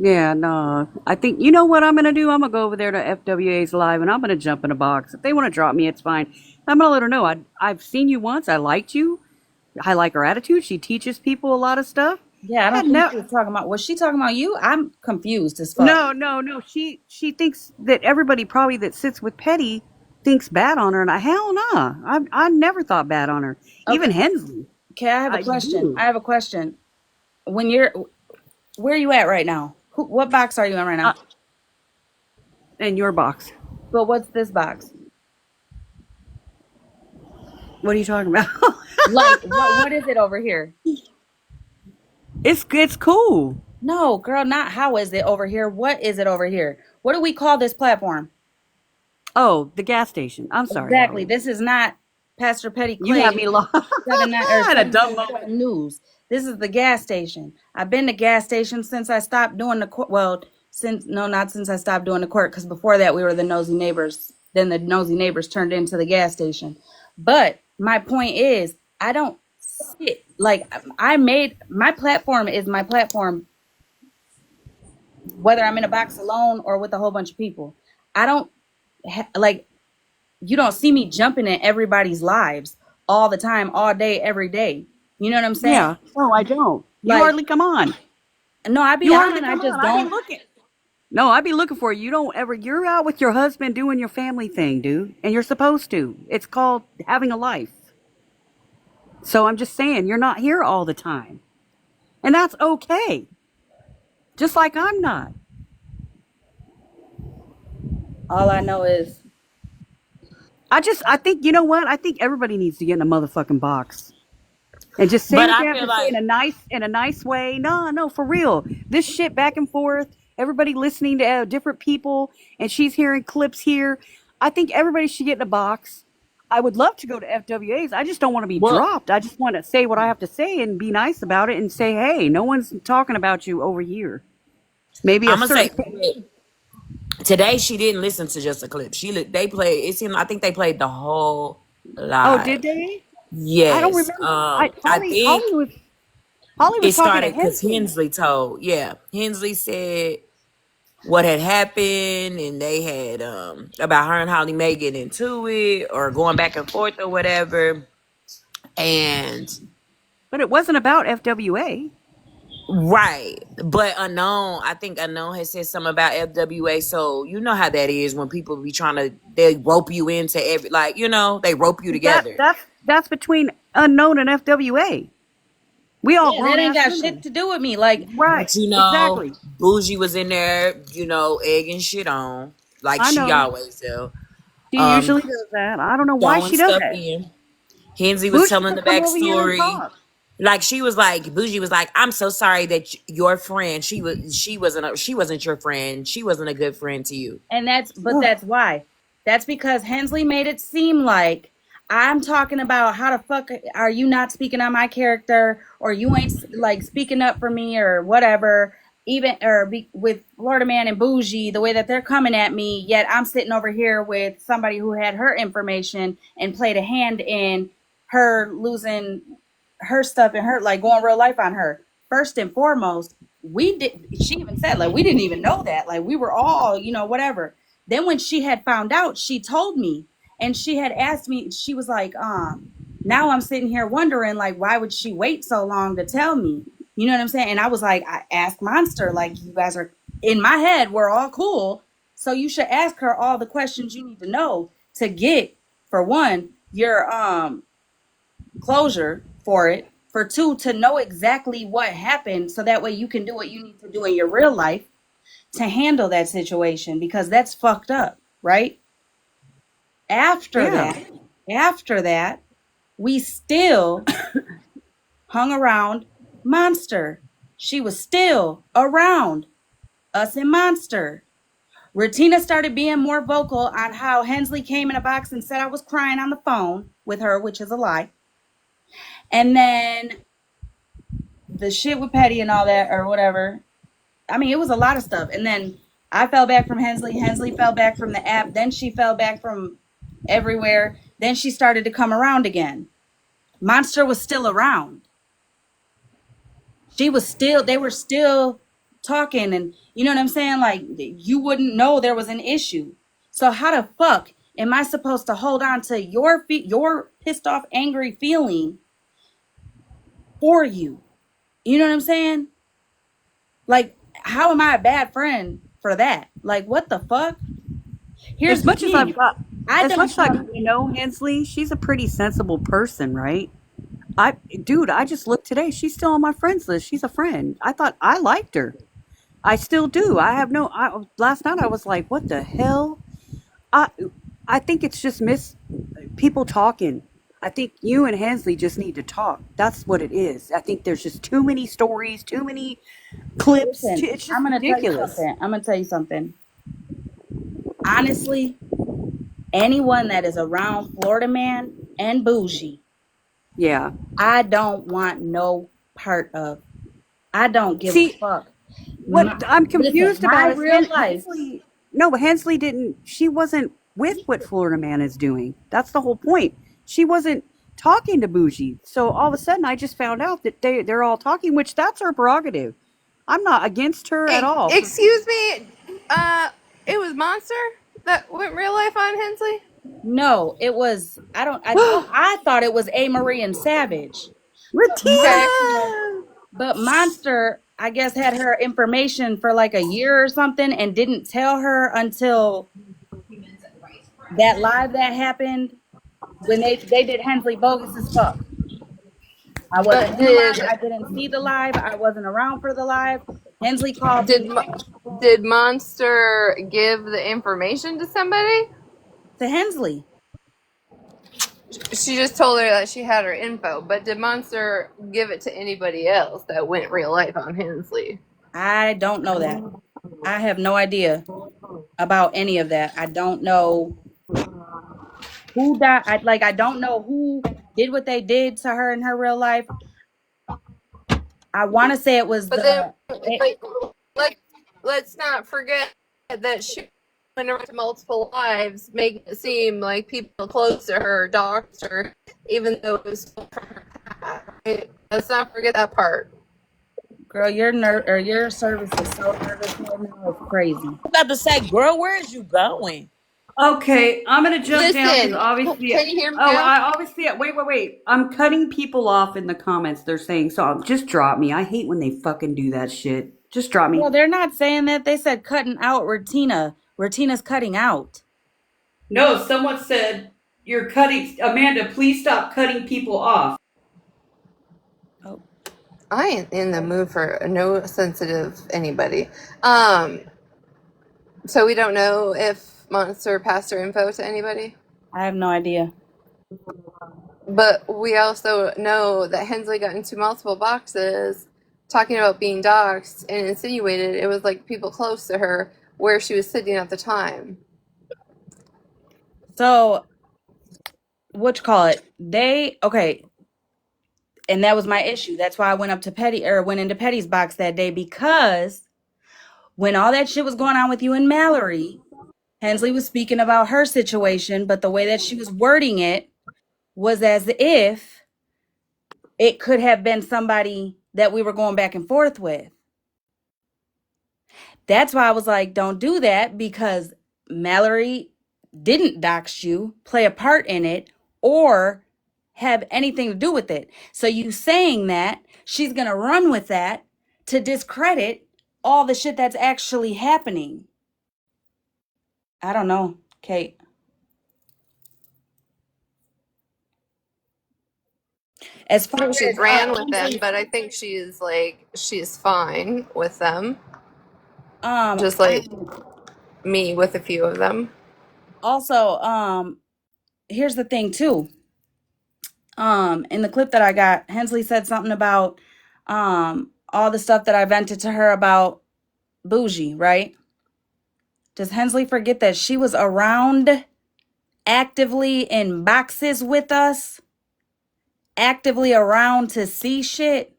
[SPEAKER 6] Yeah, no. I think you know what I'm gonna do. I'm gonna go over there to FWA's live, and I'm gonna jump in a box. If they want to drop me, it's fine. I'm gonna let her know. I've seen you once. I liked you. I like her attitude. She teaches people a lot of stuff.
[SPEAKER 1] Yeah, I
[SPEAKER 6] I
[SPEAKER 1] don't
[SPEAKER 6] had
[SPEAKER 1] think
[SPEAKER 6] no,
[SPEAKER 1] she was talking about was she talking about you? I'm confused as fuck.
[SPEAKER 6] no. She thinks that everybody probably that sits with Petty thinks bad on her, and hell no. I never thought bad on her.
[SPEAKER 1] Okay,
[SPEAKER 6] Even Hensley.
[SPEAKER 1] okay, I have a
[SPEAKER 6] I
[SPEAKER 1] question.
[SPEAKER 6] do.
[SPEAKER 1] I have a question. When you're where are you at right now? What box are you in right
[SPEAKER 6] Uh,
[SPEAKER 1] now?
[SPEAKER 6] in your box.
[SPEAKER 1] But what's this box?
[SPEAKER 6] What are you talking about?
[SPEAKER 1] Like what is it over here?
[SPEAKER 6] It's cool.
[SPEAKER 1] No, girl, not how is it over here? What is it over here? What do we call this platform?
[SPEAKER 6] Oh, the gas station. I'm sorry,
[SPEAKER 1] Exactly.
[SPEAKER 6] Holly.
[SPEAKER 1] This is not Pastor Petty
[SPEAKER 6] You have
[SPEAKER 1] Clay
[SPEAKER 6] me lost.
[SPEAKER 1] 79 or
[SPEAKER 6] I had a dumb
[SPEAKER 1] 777
[SPEAKER 6] moment.
[SPEAKER 1] news. This is the gas station. I've been to gas stations since I stopped doing the court. Well, since no, not since I stopped doing the court, because before that we were the nosy neighbors. Then the nosy neighbors turned into the gas station. But my point is, I don't sit like I made my platform is my platform, whether I'm in a box alone or with a whole bunch of people. I don't like you don't see me jumping in everybody's lives all the time, all day, every day. You know what I'm saying?
[SPEAKER 6] Yeah. No, I don't. You
[SPEAKER 1] Like,
[SPEAKER 6] hardly come on.
[SPEAKER 1] no, I be
[SPEAKER 6] You hardly
[SPEAKER 1] on. I
[SPEAKER 6] come
[SPEAKER 1] just
[SPEAKER 6] on. I be
[SPEAKER 1] don't.
[SPEAKER 6] looking. No, I be looking for you. You don't ever. You're out with your husband doing your family thing, dude, and you're supposed to. It's called having a life. So I'm just saying, you're not here all the time, and that's okay. Just like I'm not.
[SPEAKER 1] All I know is,
[SPEAKER 6] I think, you know what? I think everybody needs to get in a motherfucking box and just say
[SPEAKER 5] But
[SPEAKER 6] what
[SPEAKER 5] I
[SPEAKER 6] you have
[SPEAKER 5] feel
[SPEAKER 6] to say
[SPEAKER 5] like,
[SPEAKER 6] in a nice way. No, no, for real. This shit back and forth. Everybody listening to different people, and she's hearing clips here. I think everybody should get in a box. I would love to go to FWA's. I just don't want to be
[SPEAKER 5] well,
[SPEAKER 6] dropped. I just want to say what I have to say and be nice about it and say, hey, no one's talking about you over here. Maybe a
[SPEAKER 5] I'm gonna
[SPEAKER 6] certain.
[SPEAKER 5] say today she didn't listen to just a clip. They played. It seemed I think they played the whole
[SPEAKER 6] Oh,
[SPEAKER 5] live.
[SPEAKER 6] did they? I don't
[SPEAKER 5] Yes.
[SPEAKER 6] remember. I
[SPEAKER 5] I
[SPEAKER 6] Holly
[SPEAKER 5] think
[SPEAKER 6] Holly
[SPEAKER 5] it
[SPEAKER 6] was talking to
[SPEAKER 5] started because
[SPEAKER 6] Hensley.
[SPEAKER 5] Hensley told. Yeah, Hensley said what had happened, and they had about her and Holly Mae getting into it or going back and forth or whatever. And
[SPEAKER 6] But it wasn't about FWA.
[SPEAKER 5] right. But Unknown, I think Unknown has said something about FWA. So you know how that is when people be trying to they rope you into every like, they rope you together.
[SPEAKER 6] That's between Unknown and FWA. We all
[SPEAKER 1] yeah, that
[SPEAKER 6] grown
[SPEAKER 1] ain't
[SPEAKER 6] ass
[SPEAKER 1] got shit
[SPEAKER 6] women.
[SPEAKER 1] to do with me. Like,
[SPEAKER 6] Right.
[SPEAKER 5] But
[SPEAKER 6] Exactly.
[SPEAKER 5] Bougie was in there, egging shit on. Like
[SPEAKER 6] I
[SPEAKER 5] she
[SPEAKER 6] know.
[SPEAKER 5] always do.
[SPEAKER 6] She
[SPEAKER 5] Um,
[SPEAKER 6] usually does that. I don't know why
[SPEAKER 5] throwing
[SPEAKER 6] she does
[SPEAKER 5] stuff
[SPEAKER 6] that.
[SPEAKER 5] in. Hensley was
[SPEAKER 6] Bush
[SPEAKER 5] telling
[SPEAKER 6] should
[SPEAKER 5] the
[SPEAKER 6] come over here and
[SPEAKER 5] backstory.
[SPEAKER 6] talk.
[SPEAKER 5] Like she was like Bougie was like, I'm so sorry that your friend, she wasn't your friend. She wasn't a good friend to you.
[SPEAKER 1] but that's why. That's because Hensley made it seem like I'm talking about how the fuck are you not speaking on my character or you ain't like speaking up for me or whatever. even with Florida Man and Bougie, the way that they're coming at me, yet I'm sitting over here with somebody who had her information and played a hand in her losing her stuff and her like going real life on her. First and foremost, we did. She even said like we didn't even know that. Like we were all whatever. Then when she had found out, she told me, and she had asked me. She was like, now I'm sitting here wondering like why would she wait so long to tell me? You know what I'm saying? And I was like, I asked Monster, like, you guys are in my head, we're all cool. So you should ask her all the questions you need to know to get, for one, your closure for it. For two, to know exactly what happened so that way you can do what you need to do in your real life to handle that situation because that's fucked up, right? After
[SPEAKER 6] Yeah.
[SPEAKER 1] that, after that, we still hung around Monster. She was still around us and Monster. Retina started being more vocal on how Hensley came in a box and said I was crying on the phone with her, which is a lie. And then the shit with Petty and all that, or whatever. I mean, it was a lot of stuff. And then I fell back from Hensley. Hensley fell back from the app. Then she fell back from everywhere. Then she started to come around again. Monster was still around. They were still talking, and you know what I'm saying? Like, you wouldn't know there was an issue. So how the fuck am I supposed to hold on to your pissed off, angry feeling for you? You know what I'm saying? Like, how am I a bad friend for that? Like, what the fuck? Here's
[SPEAKER 6] As
[SPEAKER 1] the
[SPEAKER 6] much as I've
[SPEAKER 1] thing.
[SPEAKER 6] got,
[SPEAKER 1] I
[SPEAKER 6] as much
[SPEAKER 1] don't
[SPEAKER 6] as I
[SPEAKER 1] want
[SPEAKER 6] know Hensley, she's a pretty sensible person, right? I just looked today. She's still on my friends list. She's a friend. I thought I liked her. I still do. Last night I was like, what the hell? I, I think it's just people talking. I think you and Hensley just need to talk. That's what it is. I think there's just too many stories, too many clips.
[SPEAKER 1] listen,
[SPEAKER 6] It's
[SPEAKER 1] I'm
[SPEAKER 6] just
[SPEAKER 1] gonna tell you
[SPEAKER 6] ridiculous.
[SPEAKER 1] something. I'm gonna tell you something. Honestly, anyone that is around Florida Man and Bougie,
[SPEAKER 6] Yeah.
[SPEAKER 1] I don't want no part of. I don't give a
[SPEAKER 6] See,
[SPEAKER 1] fuck.
[SPEAKER 6] what I'm
[SPEAKER 1] Listen,
[SPEAKER 6] confused
[SPEAKER 1] my
[SPEAKER 6] about is
[SPEAKER 1] real life.
[SPEAKER 6] Hensley. No, but Hensley didn't. She wasn't with what Florida Man is doing. That's the whole point. She wasn't talking to Bougie. So all of a sudden, I just found out that they're all talking, which that's her prerogative. I'm not against her at all.
[SPEAKER 7] Excuse me. It was Monster that went real life on Hensley.
[SPEAKER 1] No, it was. I thought it was A. Marie and Savage, but
[SPEAKER 7] Okay.
[SPEAKER 1] Monster. But Monster, I guess, had her information for like a year or something, and didn't tell her until that live that happened when they did Hensley bogus as fuck. I wasn't in the live.
[SPEAKER 7] Did
[SPEAKER 1] I didn't see the live. I wasn't around for the live. Hensley called
[SPEAKER 7] did
[SPEAKER 1] me
[SPEAKER 7] did Monster give the information to somebody?
[SPEAKER 1] to Hensley.
[SPEAKER 7] She just told her that she had her info, but did Monster give it to anybody else that went real life on Hensley?
[SPEAKER 1] I don't know that. I have no idea about any of that. I don't know who died. I don't know who did what they did to her in her real life. I want to say it was
[SPEAKER 7] But then,
[SPEAKER 1] it,
[SPEAKER 7] like, let's not forget that she went around to multiple lives, making it seem like people close to her doxed her, even though it was from her past, right? Let's not forget that part.
[SPEAKER 1] girl, your service is so nervous right now. It's crazy.
[SPEAKER 5] I'm about to say, girl, where is you going?
[SPEAKER 6] Okay, I'm gonna jump down because
[SPEAKER 7] Listen,
[SPEAKER 6] obviously,
[SPEAKER 7] can you hear me
[SPEAKER 6] oh,
[SPEAKER 7] now?
[SPEAKER 6] I obviously wait. I'm cutting people off in the comments. They're saying so. Just drop me. I hate when they fucking do that shit. Just drop me.
[SPEAKER 1] Well, they're not saying that. They said cutting out Retina. Retina's cutting out.
[SPEAKER 6] No, someone said you're cutting. Amanda, please stop cutting people off.
[SPEAKER 1] Oh,
[SPEAKER 7] I ain't in the mood for no sensitive anybody. So we don't know if Monster passed her info to anybody.
[SPEAKER 1] I have no idea.
[SPEAKER 7] But we also know that Hensley got into multiple boxes talking about being doxxed and insinuated it was like people close to her where she was sitting at the time.
[SPEAKER 1] So, what you call it? Okay, and that was my issue. That's why I went into Petty's box that day because When all that shit was going on with you and Mallory, Hensley was speaking about her situation, but the way that she was wording it was as if it could have been somebody that we were going back and forth with. That's why I was like, don't do that, because Mallory didn't dox you, play a part in it, or have anything to do with it. So you saying that, she's going to run with that to discredit all the shit that's actually happening. I don't know, Kate. As
[SPEAKER 7] I
[SPEAKER 1] far
[SPEAKER 7] think she
[SPEAKER 1] as
[SPEAKER 7] ran with them,
[SPEAKER 1] Hensley,
[SPEAKER 7] but I think she's fine with them. Just like me with a few of them.
[SPEAKER 1] also, here's the thing too. In the clip that I got, Hensley said something about all the stuff that I vented to her about Bougie, right? Does Hensley forget that she was around actively in boxes with us, actively around to see shit?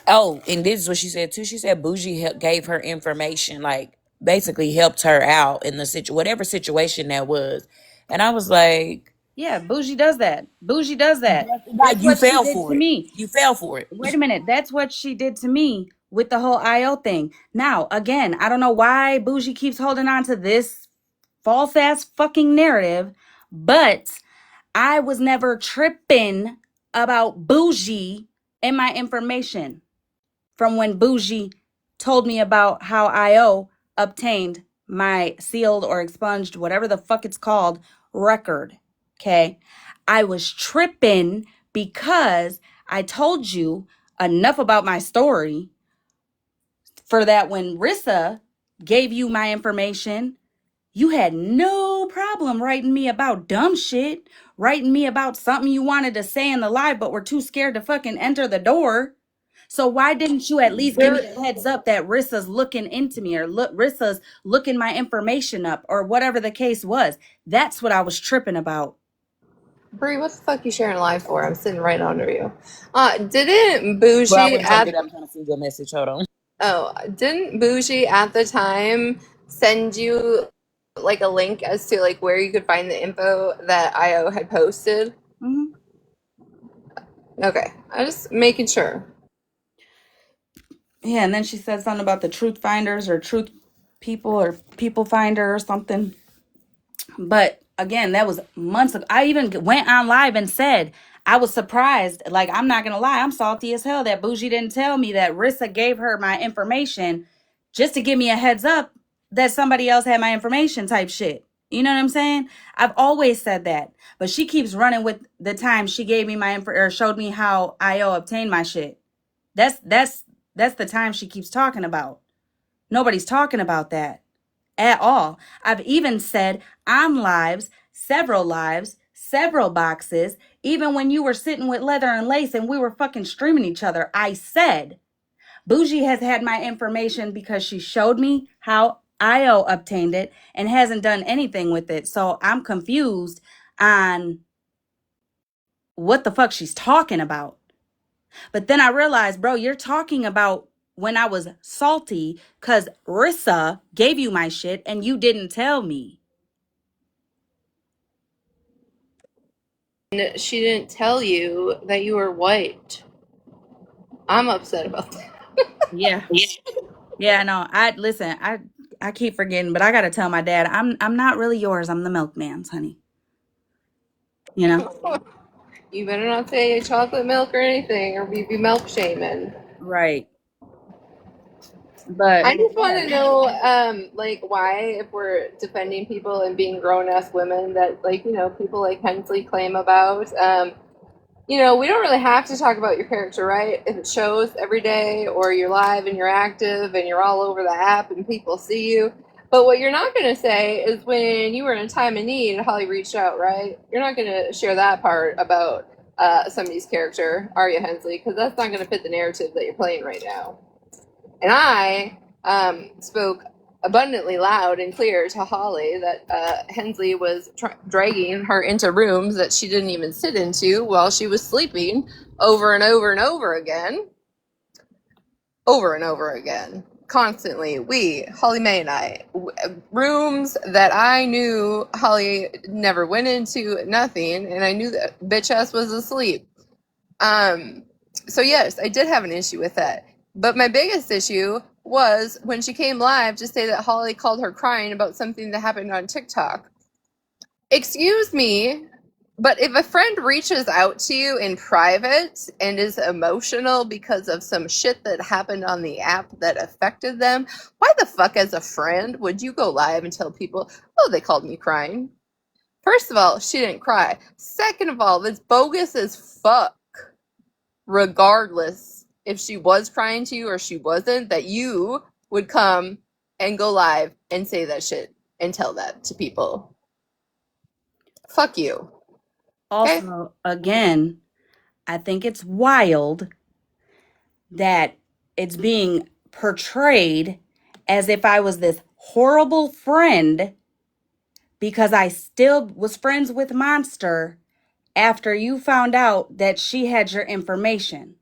[SPEAKER 5] Oh, and this is what she said too. She said Bougie gave her information, like basically helped her out in the whatever situation that was. And I was like,
[SPEAKER 1] Yeah, Bougie does that. Bougie does that.
[SPEAKER 5] like
[SPEAKER 1] That's
[SPEAKER 5] you
[SPEAKER 1] what she
[SPEAKER 5] fell
[SPEAKER 1] did to
[SPEAKER 5] for it.
[SPEAKER 1] me.
[SPEAKER 5] You fell for it.
[SPEAKER 1] Wait a minute. That's what she did to me with the whole IO thing. Now, again, I don't know why Bougie keeps holding on to this false ass fucking narrative, but I was never tripping about Bougie and my information from when Bougie told me about how IO obtained my sealed or expunged, whatever the fuck it's called, record. Okay. I was tripping because I told you enough about my story for that when Rissa gave you my information, you had no problem writing me about dumb shit, writing me about something you wanted to say in the live, but were too scared to fucking enter the door. So why didn't you at least give me a heads up that Rissa's looking into me, or Rissa's looking my information up, or whatever the case was? That's what I was tripping about.
[SPEAKER 7] Bree, what the fuck you sharing live for? I'm sitting right under you. Didn't
[SPEAKER 5] Well, I
[SPEAKER 7] Bougie
[SPEAKER 5] wasn't trying to
[SPEAKER 7] at
[SPEAKER 5] do that. I'm trying to send you a message. Hold on.
[SPEAKER 7] didn't Bougie at the time send you like a link as to like where you could find the info that IO had posted?
[SPEAKER 1] Hmm.
[SPEAKER 7] Okay, I'm just making sure.
[SPEAKER 1] Yeah, and then she said something about the truth finders or truth people or people finder or something. But again, that was months ago. I even went on live and said I was surprised. Like, I'm not gonna lie, I'm salty as hell that Bougie didn't tell me that Rissa gave her my information just to give me a heads up that somebody else had my information type shit. You know what I'm saying? I've always said that. But she keeps running with the time she gave me my info or showed me how IO obtained my shit. That's the time she keeps talking about. Nobody's talking about that at all. I've even said on lives, several boxes, even when you were sitting with Leather and Lace and we were fucking streaming each other, I said Bougie has had my information because she showed me how IO obtained it and hasn't done anything with it. So I'm confused on what the fuck she's talking about. But then I realized, bro, you're talking about when I was salty because Rissa gave you my shit and you didn't tell me.
[SPEAKER 7] And she didn't tell you that you were white. I'm upset about that.
[SPEAKER 1] Yeah. Yeah, no. I listen, I keep forgetting, but I gotta tell my dad, I'm not really yours. I'm the milkman's, honey. You know?
[SPEAKER 7] You better not say chocolate milk or anything, or we be milk shaming.
[SPEAKER 1] Right. But
[SPEAKER 7] I just want
[SPEAKER 1] yeah.
[SPEAKER 7] to know, like, why, if we're defending people and being grown ass women that, like, people like Hensley claim about, we don't really have to talk about your character, right? If it shows every day, or you're live and you're active and you're all over the app and people see you. But what you're not going to say is when you were in a time of need, Holly reached out, right? You're not going to share that part about somebody's character, are you, Hensley? Because that's not going to fit the narrative that you're playing right now. And I spoke abundantly loud and clear to Holly that Hensley was dragging her into rooms that she didn't even sit into while she was sleeping over and over and over again. over and over again. Constantly. We, Holly Mae and I, rooms that I knew Holly never went into, nothing, and I knew that bitch ass was asleep. Um, so yes, I did have an issue with that. But my biggest issue was when she came live to say that Holly called her crying about something that happened on TikTok. Excuse me, but if a friend reaches out to you in private and is emotional because of some shit that happened on the app that affected them, why the fuck, as a friend, would you go live and tell people, oh, they called me crying? First of all, she didn't cry. Second of all, that's bogus as fuck. Regardless if she was crying to you or she wasn't, that you would come and go live and say that shit and tell that to people. Fuck you. Okay?
[SPEAKER 1] Also, again, I think it's wild that it's being portrayed as if I was this horrible friend because I still was friends with Monster after you found out that she had your information.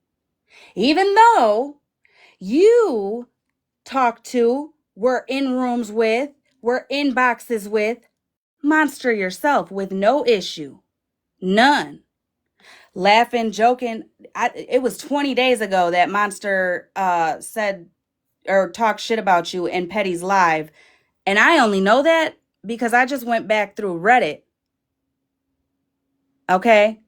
[SPEAKER 1] Even though you talked to, were in rooms with, were in boxes with Monster yourself with no issue. None. Laughing, joking. It was 20 days ago that Monster said or talked shit about you in Petty's live. And I only know that because I just went back through Reddit. Okay?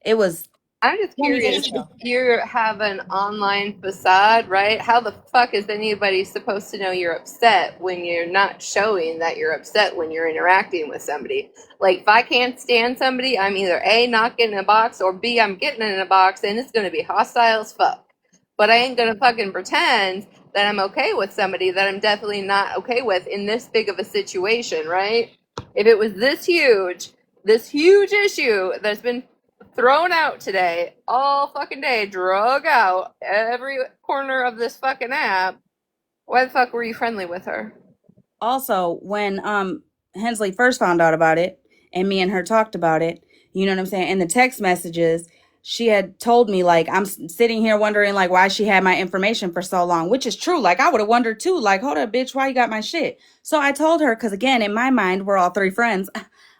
[SPEAKER 1] It was
[SPEAKER 7] I'm just
[SPEAKER 1] 20
[SPEAKER 7] curious.
[SPEAKER 1] days ago.
[SPEAKER 7] You have an online facade, right? How the fuck is anybody supposed to know you're upset when you're not showing that you're upset when you're interacting with somebody? Like, if I can't stand somebody, I'm either A, not getting in a box, or B, I'm getting in a box and it's going to be hostile as fuck. But I ain't going to fucking pretend that I'm okay with somebody that I'm definitely not okay with in this big of a situation, right? If it was this huge issue that's been thrown out today, all fucking day, drug out every corner of this fucking app. Why the fuck were you friendly with her?
[SPEAKER 1] Also, when Hensley first found out about it and me and her talked about it, you know what I'm saying? In the text messages, she had told me like I'm sitting here wondering like why she had my information for so long, which is true. Like I would have wondered too, like, hold up, bitch, why you got my shit? So I told her, because again, in my mind, we're all three friends.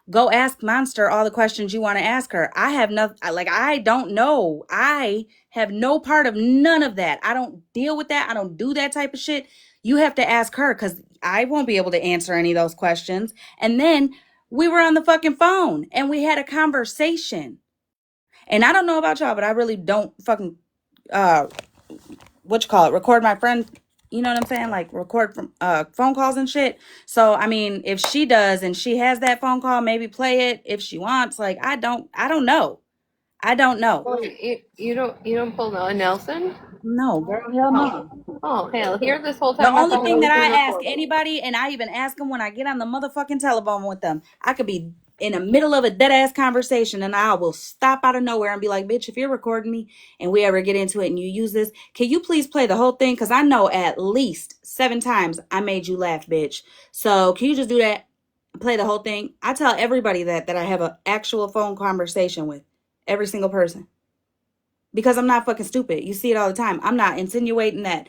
[SPEAKER 1] Go ask Monster all the questions you want to ask her. I have nothing, like, I don't know. I have no part of none of that. I don't deal with that. I don't do that type of shit. You have to ask her because I won't be able to answer any of those questions. And then we were on the fucking phone and we had a conversation. And I don't know about y'all, but I really don't fucking uh what you call it, record my friend, you know what I'm saying? Like record from phone calls and shit. So I mean, if she does and she has that phone call, maybe play it if she wants. Like I don't know. I don't know.
[SPEAKER 7] Well, you don't pull a Nelson?
[SPEAKER 1] No, girl, hell no.
[SPEAKER 7] Oh hell! Here this whole
[SPEAKER 1] The
[SPEAKER 7] time I
[SPEAKER 1] only
[SPEAKER 7] thought it
[SPEAKER 1] thing
[SPEAKER 7] was
[SPEAKER 1] that
[SPEAKER 7] being
[SPEAKER 1] I ask
[SPEAKER 7] recorded.
[SPEAKER 1] anybody, and I even ask them when I get on the motherfucking telephone with them, I could be in the middle of a dead ass conversation and I will stop out of nowhere and be like, bitch, if you're recording me and we ever get into it and you use this, can you please play the whole thing? Because I know at least 7 times I made you laugh, bitch. So can you just do that? Play the whole thing. I tell everybody that I have an actual phone conversation with every single person because I'm not fucking stupid. You see it all the time. I'm not insinuating that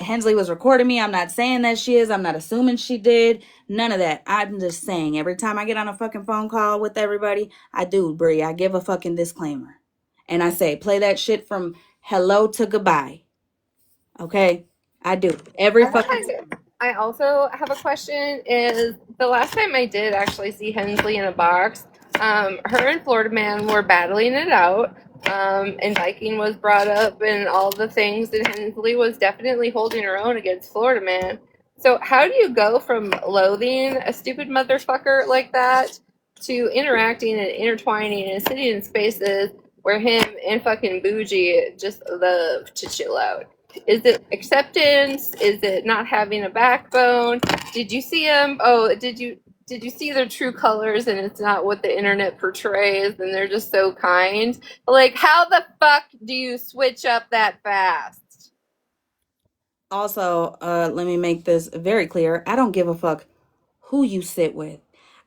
[SPEAKER 1] Hensley was recording me. I'm not saying that she is. I'm not assuming she did. None of that. I'm just saying every time I get on a fucking phone call with everybody, I do, Brie. I give a fucking disclaimer. And I say, play that shit from hello to goodbye. Okay? I do. Every fucking time.
[SPEAKER 7] I also have a question. Is the last time I did actually see Hensley in a box, her and Florida Man were battling it out, and Viking was brought up, and all the things, and Hensley was definitely holding her own against Florida Man. So how do you go from loathing a stupid motherfucker like that to interacting and intertwining and sitting in spaces where him and fucking Bougie just love to chill out? Is it acceptance? Is it not having a backbone? Did you see him? Oh, did you see their true colors and it's not what the internet portrays and they're just so kind? Like, how the fuck do you switch up that fast?
[SPEAKER 1] Also, let me make this very clear. I don't give a fuck who you sit with.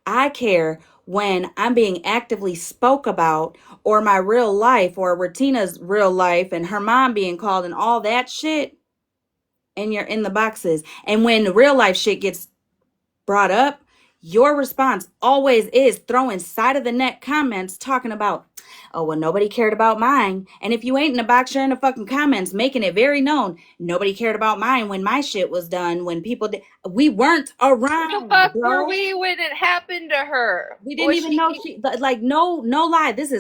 [SPEAKER 1] I care when I'm being actively spoke about or my real life or Retina's real life and her mom being called and all that shit. and you're in the boxes. And when real life shit gets brought up, your response always is throwing side of the net comments talking about, oh, well, nobody cared about mine. And if you ain't in the box, you're in the fucking comments, making it very known. Nobody cared about mine when my shit was done, when people did. We weren't
[SPEAKER 7] Where the
[SPEAKER 1] around,
[SPEAKER 7] fuck were
[SPEAKER 1] bro.
[SPEAKER 7] we when it happened to her?
[SPEAKER 1] We didn't
[SPEAKER 7] Was
[SPEAKER 1] even
[SPEAKER 7] she?
[SPEAKER 1] know she, like, no lie. This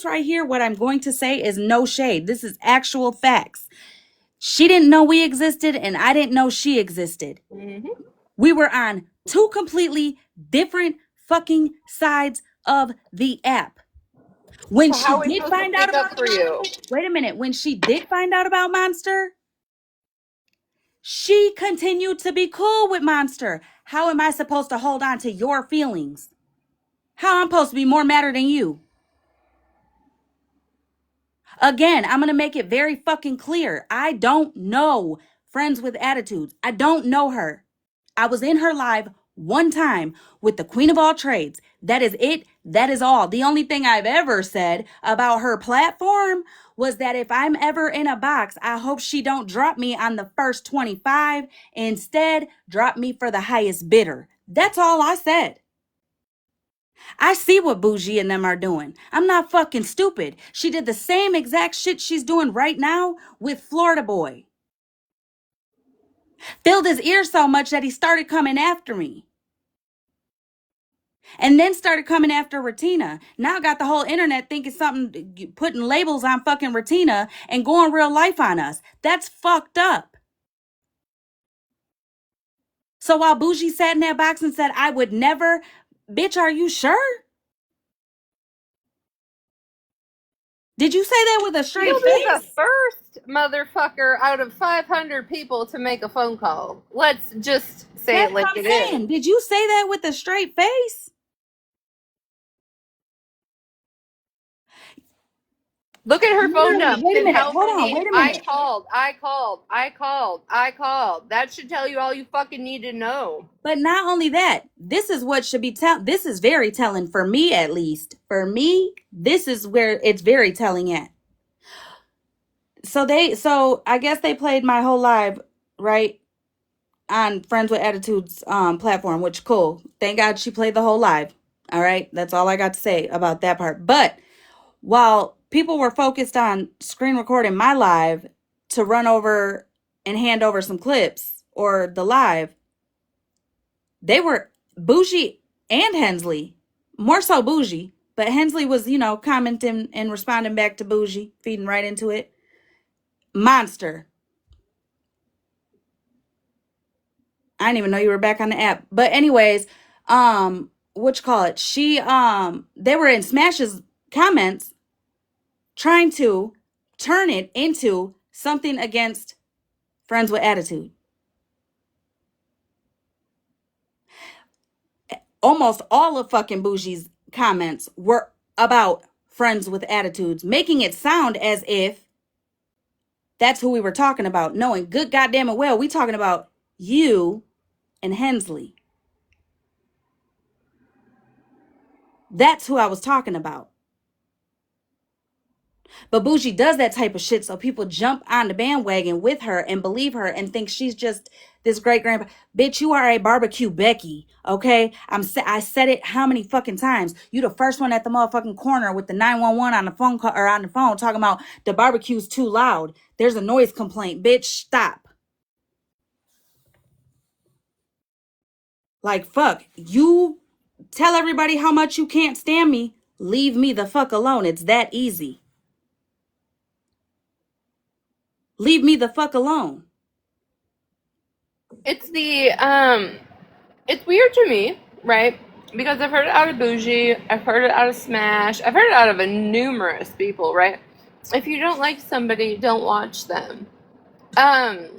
[SPEAKER 1] right here, what I'm going to say is no shade. This is actual facts. She didn't know we existed, and I didn't know she existed.
[SPEAKER 7] Mhm.
[SPEAKER 1] We were on two completely different fucking sides of the app. When
[SPEAKER 7] So how
[SPEAKER 1] she
[SPEAKER 7] are we
[SPEAKER 1] did
[SPEAKER 7] supposed to
[SPEAKER 1] find out
[SPEAKER 7] stick
[SPEAKER 1] about
[SPEAKER 7] up for you?
[SPEAKER 1] wait a minute, when she did find out about Monster, she continued to be cool with Monster. How am I supposed to hold on to your feelings? How I'm supposed to be more madder than you? Again, I'm going to make it very fucking clear. I don't know Friends with Attitudes. I don't know her. I was in her live one time with the queen of all trades. That is it. That is all. The only thing I've ever said about her platform was that if I'm ever in a box, I hope she don't drop me on the first 25. Instead, drop me for the highest bidder. That's all I said. I see what Bougie and them are doing. I'm not fucking stupid. She did the same exact shit she's doing right now with Florida Boy. Filled his ear so much that he started coming after me. And then started coming after Retina. Now got the whole internet thinking something, putting labels on fucking Retina and going real life on us. That's fucked up. So while Bougie sat in that box and said, I would never, bitch, are you sure? Did you say that with a straight
[SPEAKER 7] You'll be the
[SPEAKER 1] face?
[SPEAKER 7] first motherfucker out of 500 people to make a phone call. Let's just say
[SPEAKER 1] That's
[SPEAKER 7] it
[SPEAKER 1] what
[SPEAKER 7] like
[SPEAKER 1] I'm
[SPEAKER 7] it is.
[SPEAKER 1] saying. Did you say that with a straight face?
[SPEAKER 7] Look at her phone
[SPEAKER 1] Literally,
[SPEAKER 7] dumps
[SPEAKER 1] wait a
[SPEAKER 7] and
[SPEAKER 1] minute.
[SPEAKER 7] how
[SPEAKER 1] Hold on.
[SPEAKER 7] many
[SPEAKER 1] Wait a minute.
[SPEAKER 7] I called. That should tell you all you fucking need to know.
[SPEAKER 1] But not only that, this is what should be this is very telling for me, at least. For me, this is where it's very telling at. So I guess they played my whole live, right? On Friends with Attitudes platform, which cool. Thank God she played the whole live. All right. That's all I got to say about that part. But while people were focused on screen recording my live to run over and hand over some clips or the live, they were Bougie and Hensley, more so Bougie, but Hensley was, commenting and responding back to Bougie, feeding right into it. Monster. I didn't even know you were back on the app. But anyways, what you call it? They were in Smash's comments trying to turn it into something against Friends with Attitude. Almost all of fucking Bougie's comments were about Friends with Attitudes, making it sound as if that's who we were talking about, knowing good goddamn it well we talking about you and Hensley. That's who I was talking about. But Bougie does that type of shit so people jump on the bandwagon with her and believe her and think she's just this great grandpa. Bitch, you are a barbecue Becky, okay? I said it how many fucking times? You the first one at the motherfucking corner with the 911 on the phone call or on the phone talking about the barbecue's too loud. There's a noise complaint. Bitch, stop. Like, fuck. You tell everybody how much you can't stand me. Leave me the fuck alone. It's that easy. Leave me the fuck alone.
[SPEAKER 7] It's the it's weird to me, right? Because I've heard it out of Bougie, I've heard it out of Smash, I've heard it out of a numerous people, right? If you don't like somebody, don't watch them. Um,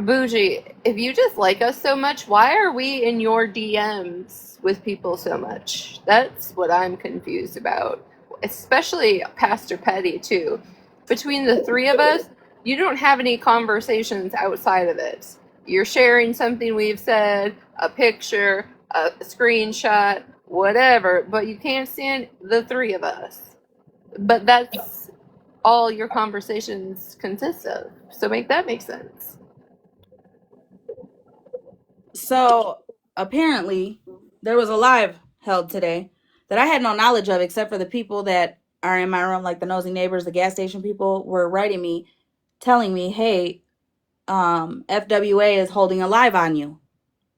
[SPEAKER 7] Bougie, if you just like us so much, why are we in your DMs with people so much? That's what I'm confused about. Especially Pastor Petty, too. Between the three of us, you don't have any conversations outside of it. You're sharing something we've said, a picture, a screenshot, whatever, but you can't stand the three of us. But that's all your conversations consist of. So make that make sense.
[SPEAKER 1] So apparently, there was a live held today that I had no knowledge of, except for the people that are in my room, like the nosy neighbors, the gas station people, were writing me, telling me, "Hey, FWA is holding a live on you."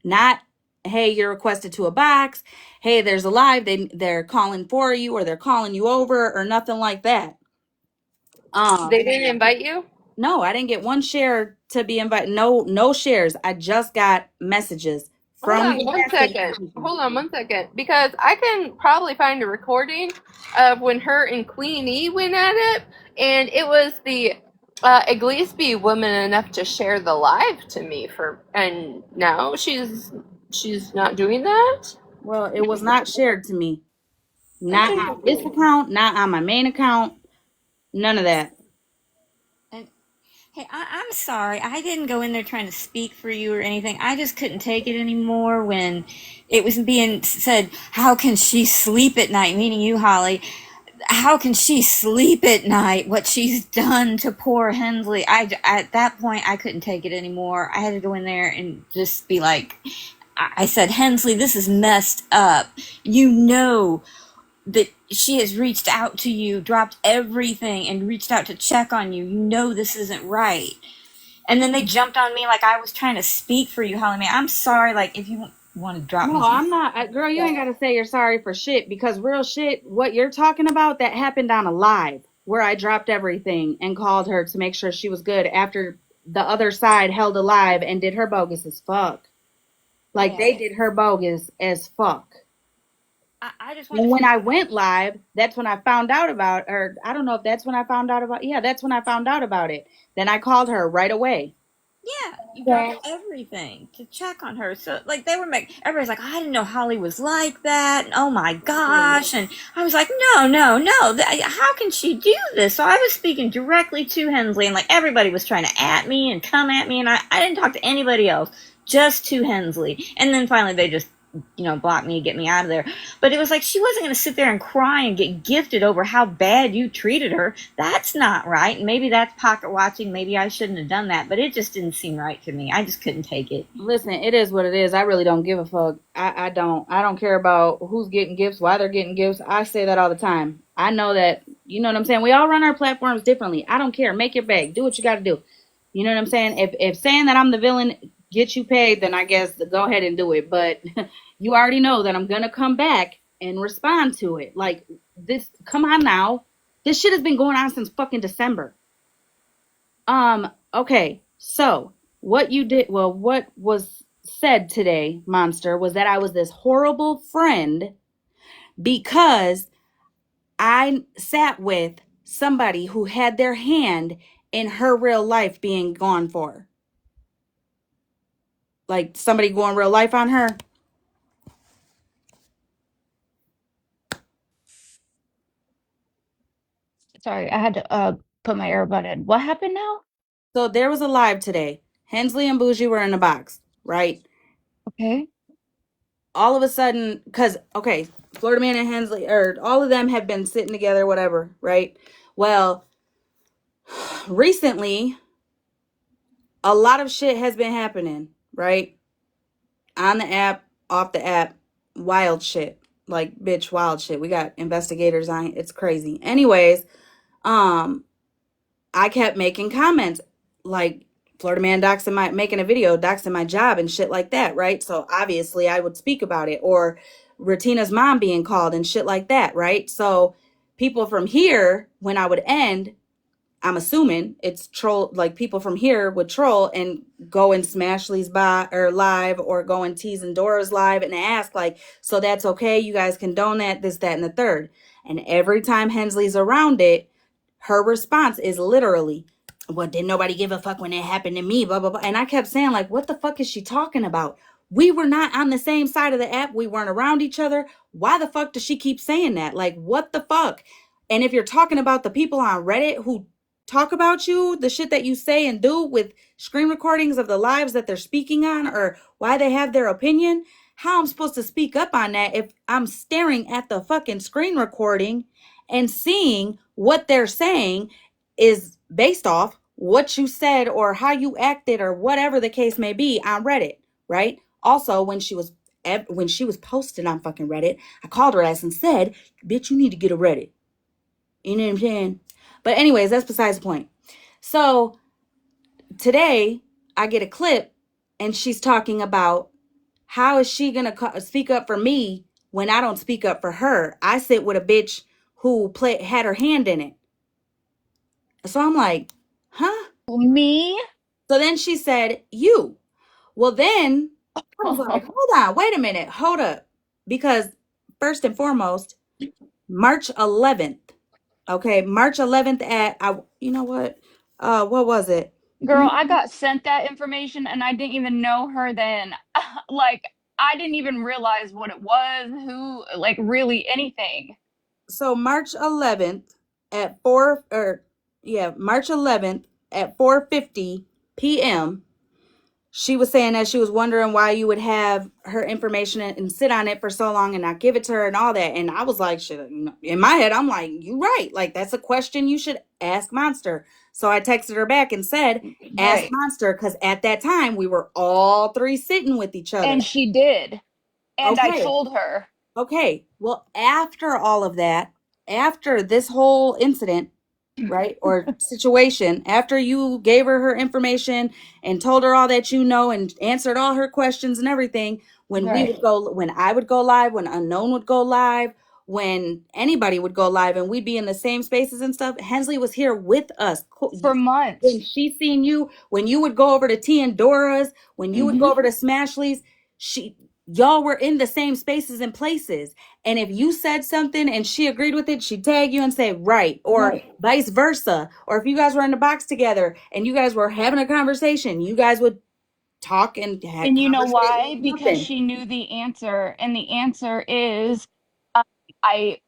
[SPEAKER 1] Not, "Hey, you're requested to a box. Hey, there's a live. They're calling for you, or they're calling you over, or nothing like that."
[SPEAKER 7] They didn't invite you?
[SPEAKER 1] No, I didn't get one share to be invited. No, no shares. I just got messages
[SPEAKER 7] Hold
[SPEAKER 1] from
[SPEAKER 7] on
[SPEAKER 1] the
[SPEAKER 7] one
[SPEAKER 1] gas station
[SPEAKER 7] second.
[SPEAKER 1] people.
[SPEAKER 7] Hold on one second. Because I can probably find a recording of when her and Queenie went at it, and it was the Iglesby woman enough to share the live to me for, and now she's not doing that.
[SPEAKER 1] Well, it was not shared to me.
[SPEAKER 7] That's
[SPEAKER 1] Not on this
[SPEAKER 7] interesting.
[SPEAKER 1] account, not on my main account, none of that.
[SPEAKER 8] And hey, I'm sorry. I didn't go in there trying to speak for you or anything. I just couldn't take it anymore when it was being said, how can she sleep at night? Meaning you, Holly. How can she sleep at night? What she's done to poor Hensley. At that point, I couldn't take it anymore. I had to go in there and just be like, I said, Hensley, this is messed up. You know that she has reached out to you, dropped everything, and reached out to check on you. You know this isn't right. And then they jumped on me like I was trying to speak for you, Holly Mae. I'm sorry. Like, if you want to drop
[SPEAKER 1] No,
[SPEAKER 8] me some.
[SPEAKER 1] I'm not. Girl, you ain't got to say you're sorry for shit, because real shit, what you're talking about, that happened on a live where I dropped everything and called her to make sure she was good after the other side held a live and did her bogus as fuck. Like,
[SPEAKER 8] Yeah,
[SPEAKER 1] they did her bogus as fuck.
[SPEAKER 8] I just wanted
[SPEAKER 1] And
[SPEAKER 8] to
[SPEAKER 1] when
[SPEAKER 8] finish.
[SPEAKER 1] I went live, that's when I found out about, or I don't know if that's when I found out about, yeah, that's when I found out about it. Then I called her right away.
[SPEAKER 8] Yeah, you dropped
[SPEAKER 1] So,
[SPEAKER 8] everything to check on her. So, like, they were making, everybody's like, I didn't know Holly was like that. And, oh my gosh. And I was like, no, no, no. How can she do this? So I was speaking directly to Hensley, and like everybody was trying to at me and come at me. And I didn't talk to anybody else, just to Hensley. And then finally they just, blocked me to get me out of there. But it was like she wasn't going to sit there and cry and get gifted over how bad you treated her. That's not right. Maybe that's pocket watching. Maybe I shouldn't have done that. But it just didn't seem right to me. I just couldn't take it.
[SPEAKER 1] listen, it is what it is. I really don't give a fuck. I don't. I don't care about who's getting gifts, why they're getting gifts. I say that all the time. I know that, you know what I'm saying? We all run our platforms differently. I don't care. Make your bag. Do what you got to do. You know what I'm saying? If saying that I'm the villain gets you paid, then I guess go ahead and do it. But you already know that I'm going to come back and respond to it. Like, this, come on now. This shit has been going on since fucking December. Okay. So, what you did, well, what was said today, Monster, was that I was this horrible friend because I sat with somebody who had their hand in her real life being gone for. Like, somebody going real life on her.
[SPEAKER 8] Sorry, I had to put my earbud in. What happened now?
[SPEAKER 1] So there was a live today. Hensley and Bougie were in a box, right?
[SPEAKER 8] Okay.
[SPEAKER 1] All of a sudden, because, okay, Florida Man and Hensley, or all of them have been sitting together, whatever, right? Well, recently, a lot of shit has been happening, right? On the app, off the app, wild shit. Like, bitch, wild shit. We got investigators on. It's crazy. Anyways, um, I kept making comments like, Florida Man doxing my, making a video doxing my job and shit like that, right? So obviously I would speak about it, or Retina's mom being called and shit like that, right? So people from here, when I would end, I'm assuming it's troll, like people from here would troll and go and smash Lee's or live, or go and tease and Dora's live and ask, like, so that's okay, you guys condone that, this, that, and the third. And every time Hensley's around it, her response is literally, well, didn't nobody give a fuck when it happened to me, blah, blah, blah. And I kept saying, like, what the fuck is she talking about? We were not on the same side of the app. We weren't around each other. Why the fuck does she keep saying that? Like, what the fuck? And if you're talking about the people on Reddit who talk about you, the shit that you say and do with screen recordings of the lives that they're speaking on, or why they have their opinion, how I'm supposed to speak up on that if I'm staring at the fucking screen recording and seeing what they're saying is based off what you said or how you acted or whatever the case may be on Reddit, right? Also, when she was posted on fucking Reddit, I called her ass and said, "Bitch, you need to get a Reddit." You know what I'm saying? But anyways, that's besides the point. So today I get a clip, and she's talking about how is she gonna speak up for me when I don't speak up for her? I sit with a bitch who had her hand in it. So I'm like, huh?
[SPEAKER 9] Me?
[SPEAKER 1] So then she said, you. Well, then I was like, hold on, wait a minute, hold up. Because first and foremost, March 11th, okay, March 11th you know what was it?
[SPEAKER 9] Girl, I got sent that information and I didn't even know her then. Like, I didn't even realize what it was, who, like, really anything.
[SPEAKER 1] So March 11th at 4 or yeah, March 11th at 4:50 p.m. She was saying that she was wondering why you would have her information and sit on it for so long and not give it to her and all that. And I was like, shit, in my head, I'm like, you right. Like, that's a question you should ask Monster. So I texted her back and said, ask
[SPEAKER 9] Right.
[SPEAKER 1] Monster, because at that time we were all three sitting with each other.
[SPEAKER 9] And she did. And I
[SPEAKER 1] Okay.
[SPEAKER 9] told her.
[SPEAKER 1] Okay. Well, after all of that, after this whole incident, right, or situation, after you gave her information and told her all that you know and answered all her questions and everything,
[SPEAKER 9] Right.
[SPEAKER 1] when I would go live, when Unknown would go live, when anybody would go live, and we'd be in the same spaces and stuff, Hensley was here with us.
[SPEAKER 9] For
[SPEAKER 1] When
[SPEAKER 9] months.
[SPEAKER 1] she seen you, when you would go over to T and Dora's, when you would
[SPEAKER 9] Mm-hmm.
[SPEAKER 1] go over to Smashley's, she y'all were in the same spaces and places. And if you said something and she agreed with it, she'd tag you and say, right, or
[SPEAKER 9] Right.
[SPEAKER 1] vice versa. Or if you guys were in the box together and you guys were having a conversation, you guys would talk and have
[SPEAKER 9] And you know
[SPEAKER 1] conversate
[SPEAKER 9] why?
[SPEAKER 1] and
[SPEAKER 9] Because
[SPEAKER 1] nothing.
[SPEAKER 9] she knew the answer. And the answer is I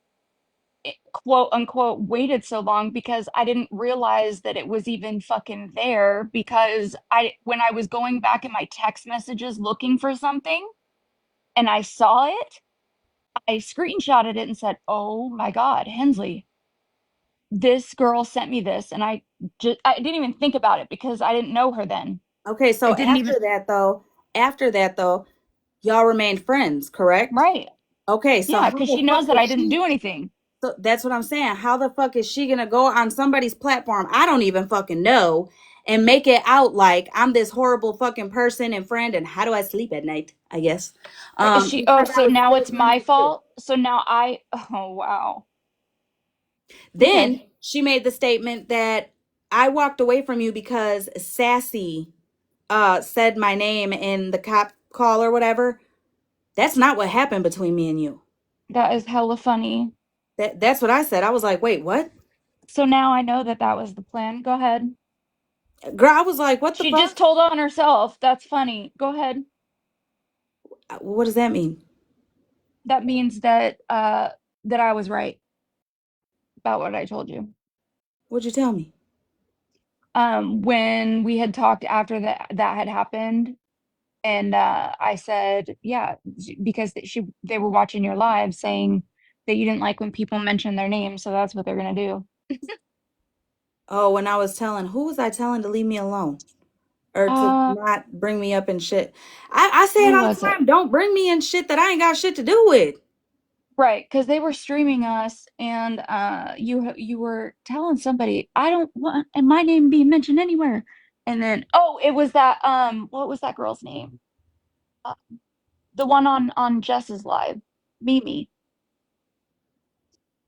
[SPEAKER 9] quote unquote waited so long because I didn't realize that it was even fucking there because when I was going back in my text messages looking for something and I saw it, I screenshotted it and said, "Oh my God, Hensley, this girl sent me this." And I didn't even think about it because I didn't know her then.
[SPEAKER 1] Okay,
[SPEAKER 9] I
[SPEAKER 1] so
[SPEAKER 9] didn't even
[SPEAKER 1] after that though, y'all remained friends, correct?
[SPEAKER 9] right.
[SPEAKER 1] Okay, so
[SPEAKER 9] Yeah,
[SPEAKER 1] how
[SPEAKER 9] because
[SPEAKER 1] the
[SPEAKER 9] she knows
[SPEAKER 1] fuck
[SPEAKER 9] that I
[SPEAKER 1] is
[SPEAKER 9] didn't
[SPEAKER 1] she
[SPEAKER 9] do anything.
[SPEAKER 1] So that's what I'm saying. How the fuck is she gonna go on somebody's platform I don't even fucking know and make it out like I'm this horrible fucking person and friend, and how do I sleep at night? I guess.
[SPEAKER 9] Right. She oh,
[SPEAKER 1] Because I
[SPEAKER 9] so
[SPEAKER 1] was
[SPEAKER 9] now
[SPEAKER 1] still
[SPEAKER 9] it's
[SPEAKER 1] friends
[SPEAKER 9] my
[SPEAKER 1] with you.
[SPEAKER 9] fault. So now oh wow. Okay.
[SPEAKER 1] Then she made the statement that I walked away from you because Sassy said my name in the cop call or whatever. That's not what happened between me and you.
[SPEAKER 9] That is hella funny.
[SPEAKER 1] That's what I said. I was like, wait, what?
[SPEAKER 9] So now I know that that was the plan. Go ahead.
[SPEAKER 1] Girl, I was like, what the
[SPEAKER 9] She just
[SPEAKER 1] fuck?
[SPEAKER 9] told on herself. That's funny. Go ahead.
[SPEAKER 1] What does that mean?
[SPEAKER 9] That means that I was right about what I told you.
[SPEAKER 1] What'd you tell me?
[SPEAKER 9] When we had talked after that had happened, and I said, yeah, because they were watching your live saying that you didn't like when people mention their name, so that's what they're gonna do.
[SPEAKER 1] Oh, when I was telling, who was I telling to leave me alone or to
[SPEAKER 9] Uh,
[SPEAKER 1] not bring me up in shit? I say it
[SPEAKER 9] who
[SPEAKER 1] all the
[SPEAKER 9] was it?
[SPEAKER 1] time. Don't bring me in shit that I ain't got shit to do with.
[SPEAKER 9] Right, because they were streaming us, and you were telling somebody, I don't want and my name being mentioned anywhere. And then oh, it was that what was that girl's name? Uh, the one on Jess's live, Mimi.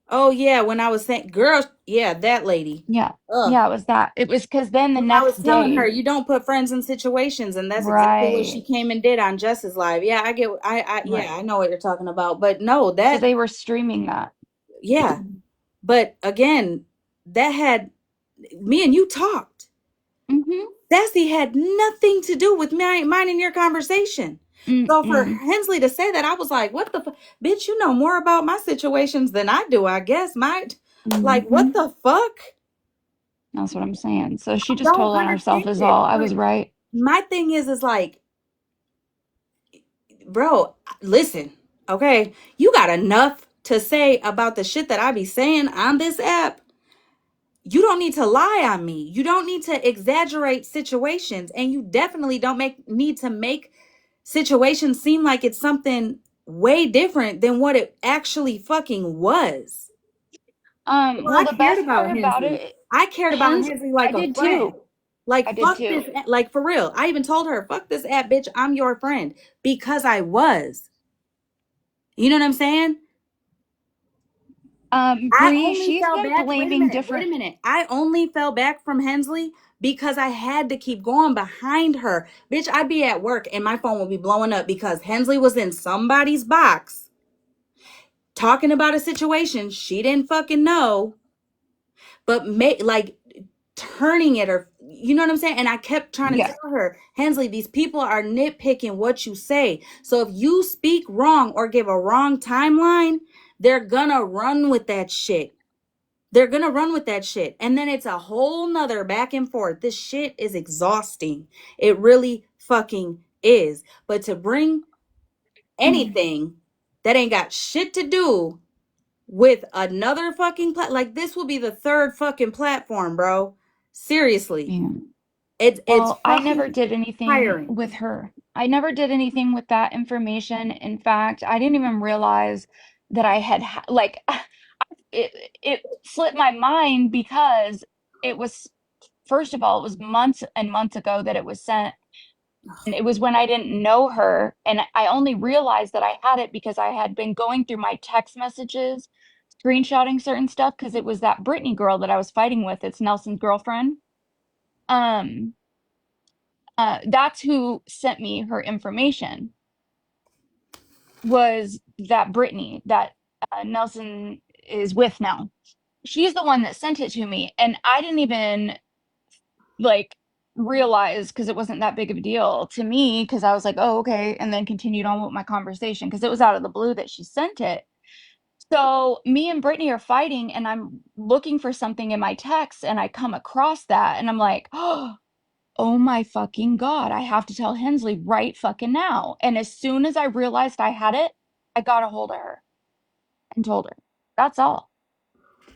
[SPEAKER 1] Oh yeah, when I was saying, girl, yeah, that lady.
[SPEAKER 9] Yeah,
[SPEAKER 1] Ugh.
[SPEAKER 9] yeah, it was that. It was because then the
[SPEAKER 1] When I was
[SPEAKER 9] next
[SPEAKER 1] telling her,
[SPEAKER 9] day,
[SPEAKER 1] you don't put friends in situations, and that's exactly what she
[SPEAKER 9] right,
[SPEAKER 1] came and did on Justice Live. Yeah, yeah,
[SPEAKER 9] right.
[SPEAKER 1] I know what you're talking about. But no,
[SPEAKER 9] So they were streaming that.
[SPEAKER 1] yeah. But again, that had me and you talked.
[SPEAKER 9] Mm-hmm.
[SPEAKER 1] Sassy had nothing to do with mine and your conversation. So for
[SPEAKER 9] Mm-mm.
[SPEAKER 1] Hensley to say that, I was like, what the bitch, you know more about my situations than I do, I guess. Like, what
[SPEAKER 9] Mm-hmm.
[SPEAKER 1] the fuck?
[SPEAKER 9] That's what I'm saying. So she
[SPEAKER 1] I
[SPEAKER 9] just
[SPEAKER 1] don't
[SPEAKER 9] told on herself
[SPEAKER 1] understand
[SPEAKER 9] is
[SPEAKER 1] it.
[SPEAKER 9] all. I was
[SPEAKER 1] Like,
[SPEAKER 9] right.
[SPEAKER 1] my thing is like, bro, listen, okay? You got enough to say about the shit that I be saying on this app. You don't need to lie on me. You don't need to exaggerate situations. And you definitely don't need to make situation seem like it's something way different than what it actually fucking was. Well,
[SPEAKER 9] Well,
[SPEAKER 1] I
[SPEAKER 9] the
[SPEAKER 1] cared
[SPEAKER 9] best
[SPEAKER 1] about
[SPEAKER 9] part about
[SPEAKER 1] Hensley.
[SPEAKER 9] it,
[SPEAKER 1] I cared about Hensley
[SPEAKER 9] I
[SPEAKER 1] like a
[SPEAKER 9] did
[SPEAKER 1] friend.
[SPEAKER 9] too. I
[SPEAKER 1] Like,
[SPEAKER 9] did
[SPEAKER 1] fuck this,
[SPEAKER 9] too.
[SPEAKER 1] like, for real. I even told her, fuck this app, bitch. I'm your friend. Because I was. You know what I'm saying? I
[SPEAKER 9] Bree,
[SPEAKER 1] only
[SPEAKER 9] she's
[SPEAKER 1] fell
[SPEAKER 9] been
[SPEAKER 1] back. Wait a
[SPEAKER 9] blaming
[SPEAKER 1] minute. Wait a
[SPEAKER 9] different.
[SPEAKER 1] minute. I only fell back from Hensley because I had to keep going behind her. Bitch, I'd be at work and my phone would be blowing up because Hensley was in somebody's box talking about a situation she didn't fucking know, but like turning it, or you know what I'm saying? And I kept trying to
[SPEAKER 9] Yeah.
[SPEAKER 1] tell her, Hensley, these people are nitpicking what you say. So if you speak wrong or give a wrong timeline, they're gonna run with that shit. They're gonna run with that shit. And then it's a whole nother back and forth. This shit is exhausting. It really fucking is. But to bring anything that ain't got shit to do with another fucking like this will be the third fucking platform, bro. Seriously.
[SPEAKER 9] Yeah.
[SPEAKER 1] It's
[SPEAKER 9] Well, I never
[SPEAKER 1] fucking
[SPEAKER 9] did anything
[SPEAKER 1] tiring.
[SPEAKER 9] with her. I never did anything with that information. In fact, I didn't even realize that I had like it slipped my mind because it was, first of all, it was months and months ago that it was sent. And it was when I didn't know her. And I only realized that I had it because I had been going through my text messages, screenshotting certain stuff, because it was that Brittany girl that I was fighting with. It's Nelson's girlfriend. Um, that's who sent me her information, was that Brittany that Nelson is with now. She's the one that sent it to me. And I didn't even like realize, because it wasn't that big of a deal to me, because I was like, oh, okay, and then continued on with my conversation because it was out of the blue that she sent it. So me and Brittany are fighting, and I'm looking for something in my text, and I come across that, and I'm like, oh my fucking God, I have to tell Hensley right fucking now. And as soon as I realized I had it, I got a hold of her and told her. That's all.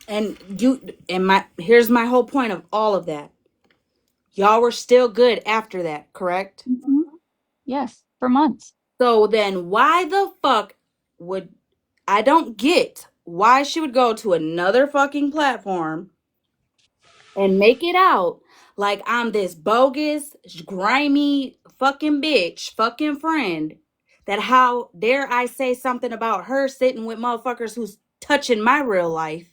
[SPEAKER 1] And my here's my whole point of all of that. Y'all were still good after that, correct?
[SPEAKER 9] Mhm. Yes, for months.
[SPEAKER 1] So then why the fuck would I don't get why she would go to another fucking platform and make it out like I'm this bogus, grimy fucking bitch, fucking friend. That how dare I say something about her sitting with motherfuckers who's touching my real life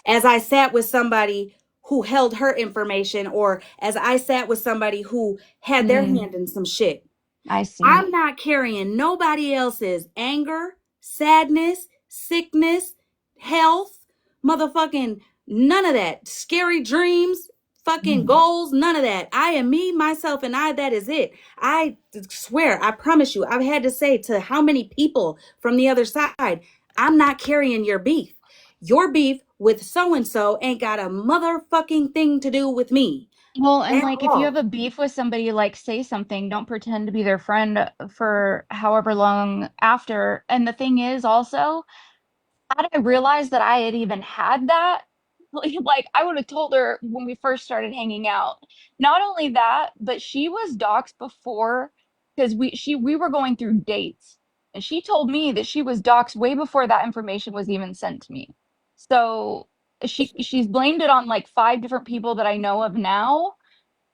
[SPEAKER 1] as I sat with somebody who held her information, or as I sat with somebody who had their
[SPEAKER 9] Mm,
[SPEAKER 1] hand in some shit.
[SPEAKER 9] I see.
[SPEAKER 1] I'm not carrying nobody else's anger, sadness, sickness, health, motherfucking none of that. Scary dreams, fucking goals, none of that. I am me, myself, and I. That is it. I swear, I promise you, I've had to say to how many people from the other side, I'm not carrying your beef. Your beef with so and so ain't got a motherfucking thing to do with me
[SPEAKER 9] Well, and
[SPEAKER 1] at
[SPEAKER 9] like if you have
[SPEAKER 1] all.
[SPEAKER 9] a beef with somebody, like say something, don't pretend to be their friend for however long after. And the thing is also, had I realized that I had even had that, like I would have told her when we first started hanging out. Not only that, but she was doxxed before, because we were going through dates. And she told me that she was doxxed way before that information was even sent to me. So she's blamed it on like five different people that I know of now.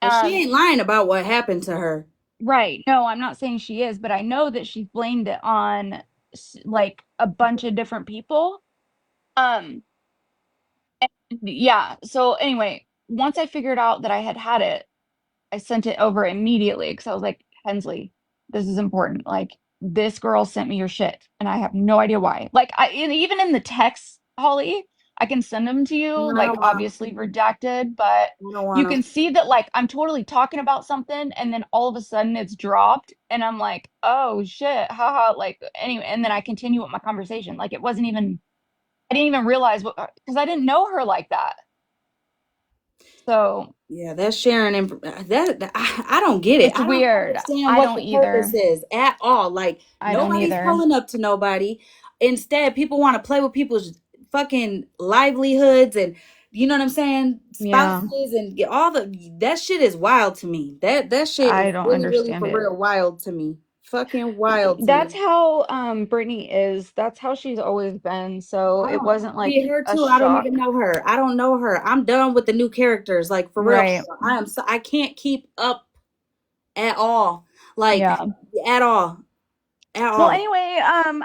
[SPEAKER 1] Well, she
[SPEAKER 9] Um,
[SPEAKER 1] ain't lying about what happened to her.
[SPEAKER 9] right. No, I'm not saying she is, but I know that she's blamed it on like a bunch of different people. Um, yeah. So anyway, once I figured out that I had had it, I sent it over immediately because I was like, Hensley, this is important. Like, this girl sent me your shit, and I have no idea why. Like, even in the text, Holly, I can send them to you,
[SPEAKER 1] No, I
[SPEAKER 9] like
[SPEAKER 1] don't want.
[SPEAKER 9] obviously redacted, but
[SPEAKER 1] I don't
[SPEAKER 9] you
[SPEAKER 1] want
[SPEAKER 9] can
[SPEAKER 1] to.
[SPEAKER 9] see that like I'm totally talking about something, and then all of a sudden it's dropped, and I'm like, oh shit, haha. Like anyway, and then I continue with my conversation. Like it wasn't even. I didn't even realize what, because I didn't know her like that. So
[SPEAKER 1] Yeah, that's sharing I don't get it.
[SPEAKER 9] it's
[SPEAKER 1] I don't
[SPEAKER 9] weird.
[SPEAKER 1] understand
[SPEAKER 9] I
[SPEAKER 1] what
[SPEAKER 9] don't
[SPEAKER 1] the purpose
[SPEAKER 9] either.
[SPEAKER 1] is at all. Like
[SPEAKER 9] I don't
[SPEAKER 1] nobody's
[SPEAKER 9] either.
[SPEAKER 1] pulling up to nobody. Instead, people want to play with people's fucking livelihoods and you know what I'm saying,
[SPEAKER 9] Yeah,
[SPEAKER 1] spouses and get all the that shit is wild to me. That shit
[SPEAKER 9] I
[SPEAKER 1] is
[SPEAKER 9] don't
[SPEAKER 1] really really
[SPEAKER 9] understand
[SPEAKER 1] for
[SPEAKER 9] it.
[SPEAKER 1] real wild to me. Fucking wild to
[SPEAKER 9] That's
[SPEAKER 1] me.
[SPEAKER 9] how Brittany is. That's how she's always been. So
[SPEAKER 1] I
[SPEAKER 9] it
[SPEAKER 1] don't
[SPEAKER 9] wasn't
[SPEAKER 1] see
[SPEAKER 9] like
[SPEAKER 1] her
[SPEAKER 9] a
[SPEAKER 1] too. I don't even
[SPEAKER 9] shock.
[SPEAKER 1] know her. I don't know her. I'm done with the new characters. Like for real.
[SPEAKER 9] Right.
[SPEAKER 1] I am so I can't keep up at all. Like
[SPEAKER 9] Yeah.
[SPEAKER 1] at all. At
[SPEAKER 9] Well,
[SPEAKER 1] all.
[SPEAKER 9] anyway,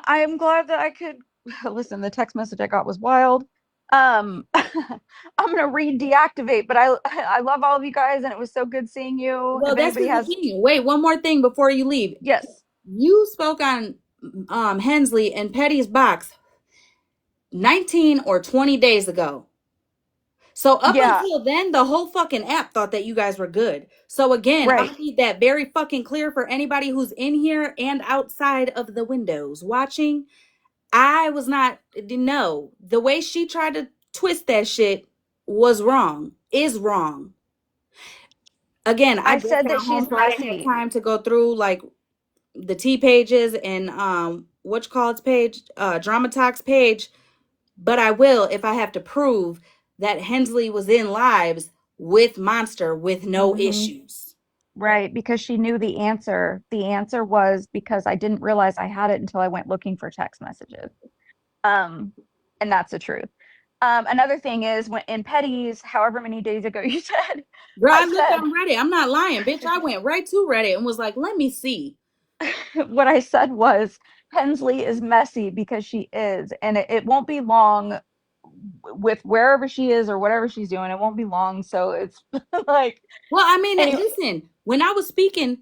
[SPEAKER 9] I'm glad that I could listen. The text message I got was wild. I'm gonna deactivate, but I love all of you guys, and it was so good seeing you.
[SPEAKER 1] Well,
[SPEAKER 9] If
[SPEAKER 1] that's
[SPEAKER 9] anybody
[SPEAKER 1] just the
[SPEAKER 9] has,
[SPEAKER 1] thing. Wait, one more thing before you leave.
[SPEAKER 9] yes,
[SPEAKER 1] You spoke on Hensley and Petty's box 19 or 20 days ago. So up
[SPEAKER 9] yeah,
[SPEAKER 1] until then, the whole fucking app thought that you guys were good. So again, I
[SPEAKER 9] right.
[SPEAKER 1] need that very fucking clear for anybody who's in here and outside of the windows watching. I was not, no. The way she tried to twist that shit was wrong, is wrong. Again, I
[SPEAKER 9] I
[SPEAKER 1] just
[SPEAKER 9] said that
[SPEAKER 1] got home,
[SPEAKER 9] she's
[SPEAKER 1] so I didn't have
[SPEAKER 9] messy.
[SPEAKER 1] time to go through like the T pages and what you call its page, Dramatox page. But I will if I have to prove that Hensley was in lives with Monster with no
[SPEAKER 9] Hmm.
[SPEAKER 1] issues.
[SPEAKER 9] Right, because she knew the answer. The answer was because I didn't realize I had it until I went looking for text messages. Um, and that's the truth. Another thing is when in Petty's, however many days ago you said,
[SPEAKER 1] Girl,
[SPEAKER 9] I
[SPEAKER 1] I looked
[SPEAKER 9] said
[SPEAKER 1] on Reddit. I'm not lying, bitch. I went right to Reddit and was like, let me see.
[SPEAKER 9] what I said was Hensley is messy because she is, and it won't be long with wherever she is or whatever she's doing. It won't be long, so it's like
[SPEAKER 1] Well, I mean,
[SPEAKER 9] anyway.
[SPEAKER 1] listen, when I was speaking,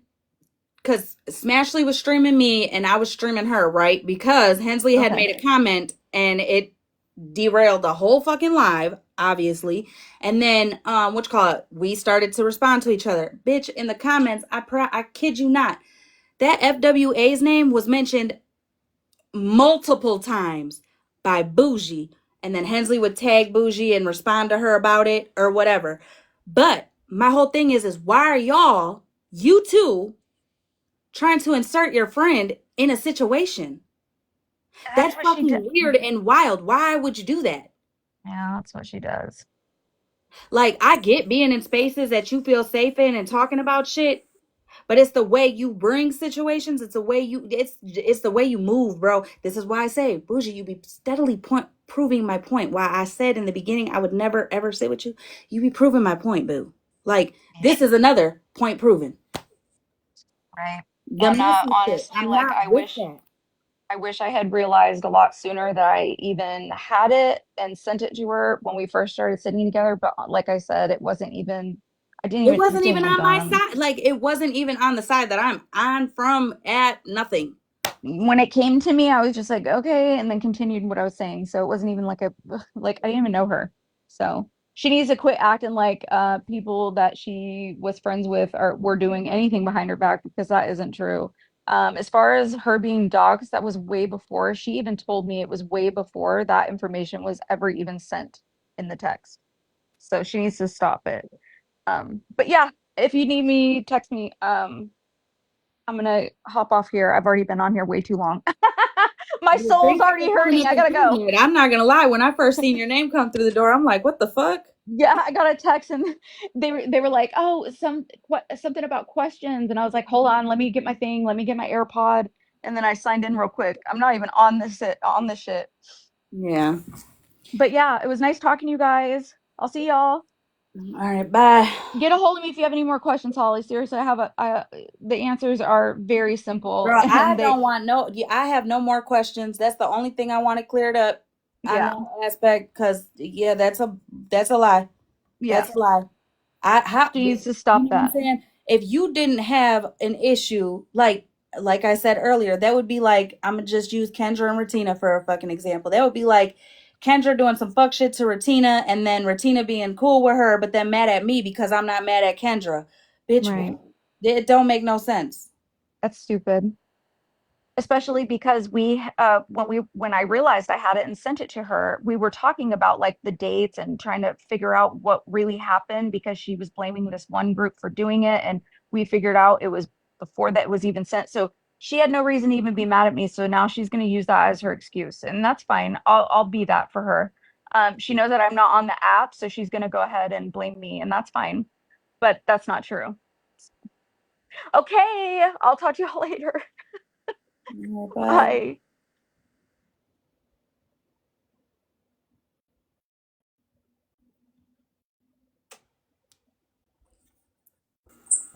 [SPEAKER 1] because Smashley was streaming me and I was streaming her, right? Because Hensley had
[SPEAKER 9] Okay,
[SPEAKER 1] made a comment and it derailed the whole fucking live, obviously. And then what you call it? We started to respond to each other. Bitch, in the comments, I kid you not. That FWA's name was mentioned multiple times by Bougie. And then Hensley would tag Bougie and respond to her about it or whatever. But my whole thing is why are y'all, you two, trying to insert your friend in a situation?
[SPEAKER 9] that's
[SPEAKER 1] That's
[SPEAKER 9] what she did.
[SPEAKER 1] fucking weird and wild. Why would you do that?
[SPEAKER 9] Yeah, that's what she does.
[SPEAKER 1] Like, I get being in spaces that you feel safe in and talking about shit, but it's the way you bring situations. It's the way it's the way you move, bro. This is why I say, Bougie, you be steadily proving my point. Why I said in the beginning I would never ever sit with you. You be proving my point, boo. Like,
[SPEAKER 9] Yeah,
[SPEAKER 1] this is another point proven.
[SPEAKER 9] right.
[SPEAKER 1] The
[SPEAKER 9] And
[SPEAKER 1] messy shit.
[SPEAKER 9] honestly,
[SPEAKER 1] I'm
[SPEAKER 9] like
[SPEAKER 1] not with that.
[SPEAKER 9] I wish I had realized a lot sooner that I even had it and sent it to her when we first started sitting together. But like I said, it wasn't even,
[SPEAKER 1] It
[SPEAKER 9] it
[SPEAKER 1] wasn't
[SPEAKER 9] didn't
[SPEAKER 1] even
[SPEAKER 9] even
[SPEAKER 1] on
[SPEAKER 9] dawn
[SPEAKER 1] my
[SPEAKER 9] on me.
[SPEAKER 1] side. Like, it wasn't even on the side that I'm on from at nothing.
[SPEAKER 9] When it came to me, I was just like, okay, and then continued what I was saying. So it wasn't even like a, like I didn't even know her. So she needs to quit acting like people that she was friends with are were doing anything behind her back because that isn't true. As far as her being doxxed, that was way before. She even told me it was way before that information was ever even sent in the text. So she needs to stop it. But yeah, if you need me, text me. I'm gonna hop off here. I've already been on here way too long. My
[SPEAKER 1] Well,
[SPEAKER 9] soul's
[SPEAKER 1] thank you
[SPEAKER 9] already
[SPEAKER 1] for coming
[SPEAKER 9] hurting.
[SPEAKER 1] up
[SPEAKER 9] I
[SPEAKER 1] and
[SPEAKER 9] gotta
[SPEAKER 1] saying
[SPEAKER 9] go.
[SPEAKER 1] that. I'm not gonna lie. When I first seen your name come through the door, I'm like, what the fuck?
[SPEAKER 9] Yeah, I got a text and they were like, "Oh, something about questions." And I was like, "Hold on, let me get my thing. Let me get my AirPod." And then I signed in real quick. I'm not even on this shit.
[SPEAKER 1] Yeah.
[SPEAKER 9] But yeah, it was nice talking to you guys. I'll see y'all.
[SPEAKER 1] All right. Bye.
[SPEAKER 9] Get a hold of me if you have any more questions, Holly. Seriously, the answers are very simple
[SPEAKER 1] Girl, I
[SPEAKER 9] and they
[SPEAKER 1] don't want no. I have no more questions. That's the only thing I want to cleared up on
[SPEAKER 9] yeah,
[SPEAKER 1] that aspect. Cause yeah, that's a lie.
[SPEAKER 9] yeah.
[SPEAKER 1] That's a lie. I how
[SPEAKER 9] She needs
[SPEAKER 1] you
[SPEAKER 9] to
[SPEAKER 1] know
[SPEAKER 9] stop
[SPEAKER 1] what I'm
[SPEAKER 9] that.
[SPEAKER 1] saying? If you didn't have an issue, like I said earlier, that would be like I'm gonna just use Kendra and Ratina for a fucking example. That would be like Kendra doing some fuck shit to Ratina, and then Ratina being cool with her, but then mad at me because I'm not mad at Kendra. Bitch,
[SPEAKER 9] Right.
[SPEAKER 1] it don't make no sense.
[SPEAKER 9] That's stupid. Especially because when I realized I had it and sent it to her, we were talking about like the dates and trying to figure out what really happened because she was blaming this one group for doing it, and we figured out it was before that was even sent. So she had no reason to even be mad at me. So now she's going to use that as her excuse, and that's fine. I'll be that for her. She knows that I'm not on the app, so she's going to go ahead and blame me, and that's fine. But that's not true. Okay, I'll talk to you all later.
[SPEAKER 1] Bye.
[SPEAKER 9] Bye.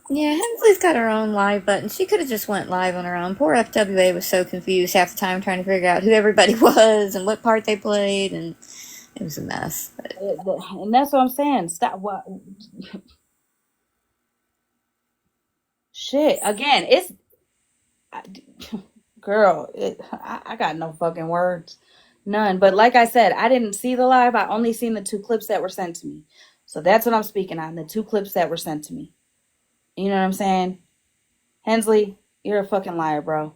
[SPEAKER 8] Yeah, Hensley's got her own live button. She could have just went live on her own. Poor FWA was so confused half the time trying to figure out who everybody was and what part they played, and it was a mess. But
[SPEAKER 1] And that's what I'm saying. Stop. What? Shit. Again, it's girl. I got no fucking words, none. But like I said, I didn't see the live. I only seen the two clips that were sent to me. So that's what I'm speaking on. The two clips that were sent to me. You know what I'm saying? Hensley, you're a fucking liar, bro.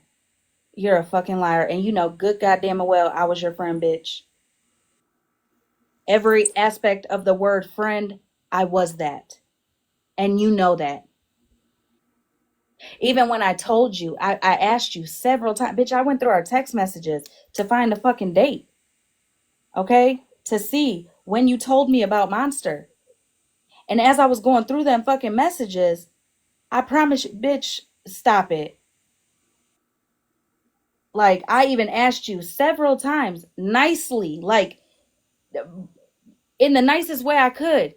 [SPEAKER 1] You're a fucking liar, and you know good goddamn well I was your friend, bitch. Every aspect of the word friend, I was that. And you know that. Even when I told you, I asked you several times, bitch, I went through our text messages to find the fucking date, okay? To see when you told me about Monster. And as I was going through them fucking messages, I promise you, bitch, stop it. Like, I even asked you several times, nicely, like, in the nicest way I could,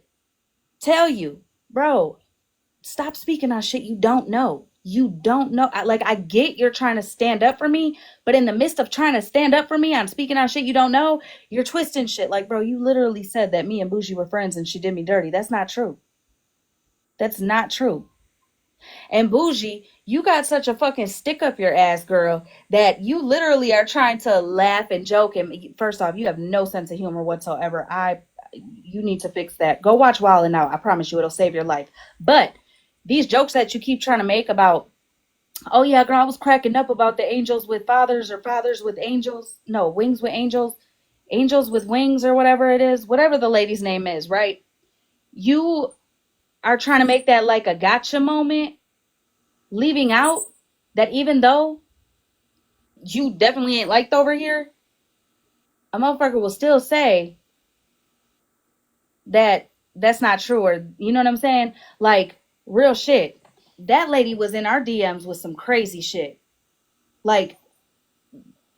[SPEAKER 1] tell you, bro, stop speaking on shit you don't know. You don't know. I get you're trying to stand up for me, but in the midst of trying to stand up for me on speaking on shit you don't know, you're twisting shit. Like, bro, you literally said that me and Bougie were friends and she did me dirty. That's not true. That's not true. And Bougie, you got such a fucking stick up your ass, girl, that you literally are trying to laugh and joke. And first off, you have no sense of humor whatsoever. You need to fix that. Go watch Wild and Out. I promise you, it'll save your life. But these jokes that you keep trying to make about, oh yeah, girl, I was cracking up about the angels with fathers or fathers with angels. No, wings with angels, angels with wings or whatever it is, whatever the lady's name is, right? You are trying to make that like a gotcha moment, leaving out that even though you definitely ain't liked over here, a motherfucker will still say that that's not true, or you know what I'm saying? Like, real shit. That lady was in our DMs with some crazy shit. Like,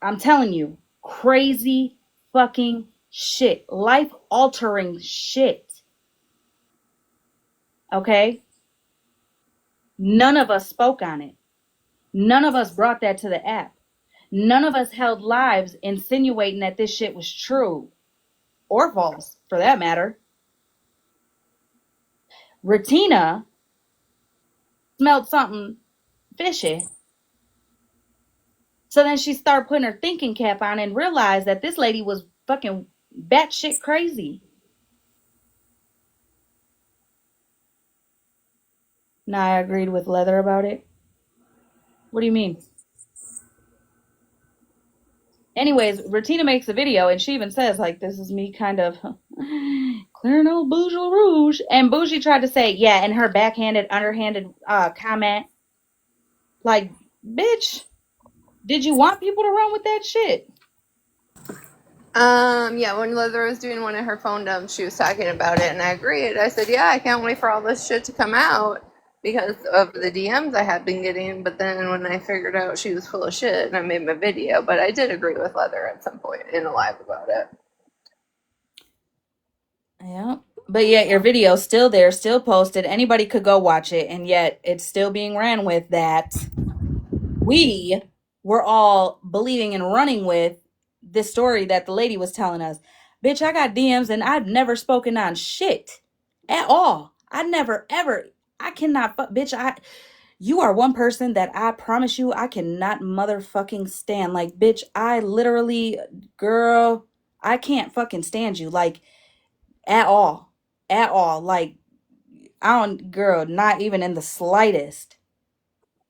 [SPEAKER 1] I'm telling you, crazy fucking shit. Life altering shit. Okay? None of us spoke on it. None of us brought that to the app. None of us held lives insinuating that this shit was true or false, for that matter. Retina smelled something fishy. So then she started putting her thinking cap on and realized that this lady was fucking batshit crazy. Now I agreed with Leather about it. What do you mean? Anyways, Retina makes a video and she even says, like, this is me kind of clearing old Bougie Rouge. And Bougie tried to say, yeah, in her backhanded, underhanded comment, like, bitch, did you want people to run with that shit?
[SPEAKER 7] Yeah, when Leather was doing one of her phone dumps, she was talking about it, and I agreed. I said, yeah, I can't wait for all this shit to come out because of the DMs I had been getting. But then when I figured out she was full of shit, and I made my video, but I did agree with Leather at some point in a live about it.
[SPEAKER 1] Yeah. But yet your video's still there, still posted. Anybody could go watch it, and yet it's still being ran with that we were all believing and running with this story that the lady was telling us. Bitch, I got DMs and I've never spoken on shit at all. I never ever. I cannot. Bitch, you are one person that I promise you I cannot motherfucking stand. Like, bitch, I literally, girl, I can't fucking stand you. Like, at all. At all. Like, I don't, girl, not even in the slightest.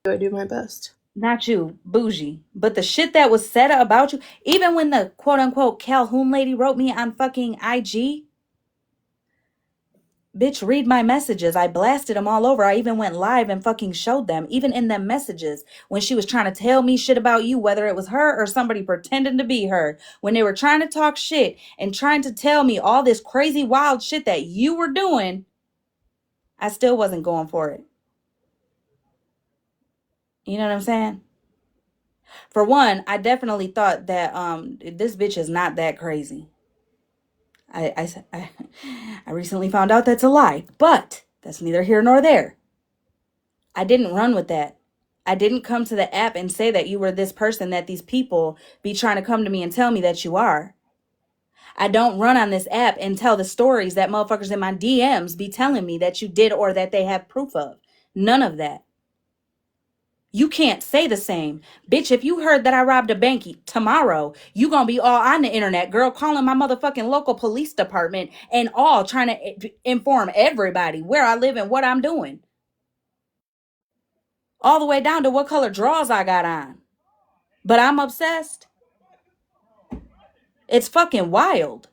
[SPEAKER 7] I do my best.
[SPEAKER 1] Not you, Bougie. But the shit that was said about you, even when the quote unquote Calhoun lady wrote me on fucking IG, bitch, read my messages. I blasted them all over. I even went live and fucking showed them, even in them messages, when she was trying to tell me shit about you, whether it was her or somebody pretending to be her, when they were trying to talk shit and trying to tell me all this crazy, wild shit that you were doing, I still wasn't going for it. You know what I'm saying? For one, I definitely thought that this bitch is not that crazy. I recently found out that's a lie, but that's neither here nor there. I didn't run with that. I didn't come to the app and say that you were this person that these people be trying to come to me and tell me that you are. I don't run on this app and tell the stories that motherfuckers in my DMs be telling me that you did or that they have proof of. None of that. You can't say the same. Bitch, if you heard that I robbed a bank tomorrow, you gonna be all on the internet, girl, calling my motherfucking local police department and all trying to inform everybody where I live and what I'm doing. All the way down to what color drawers I got on. But I'm obsessed. It's fucking wild.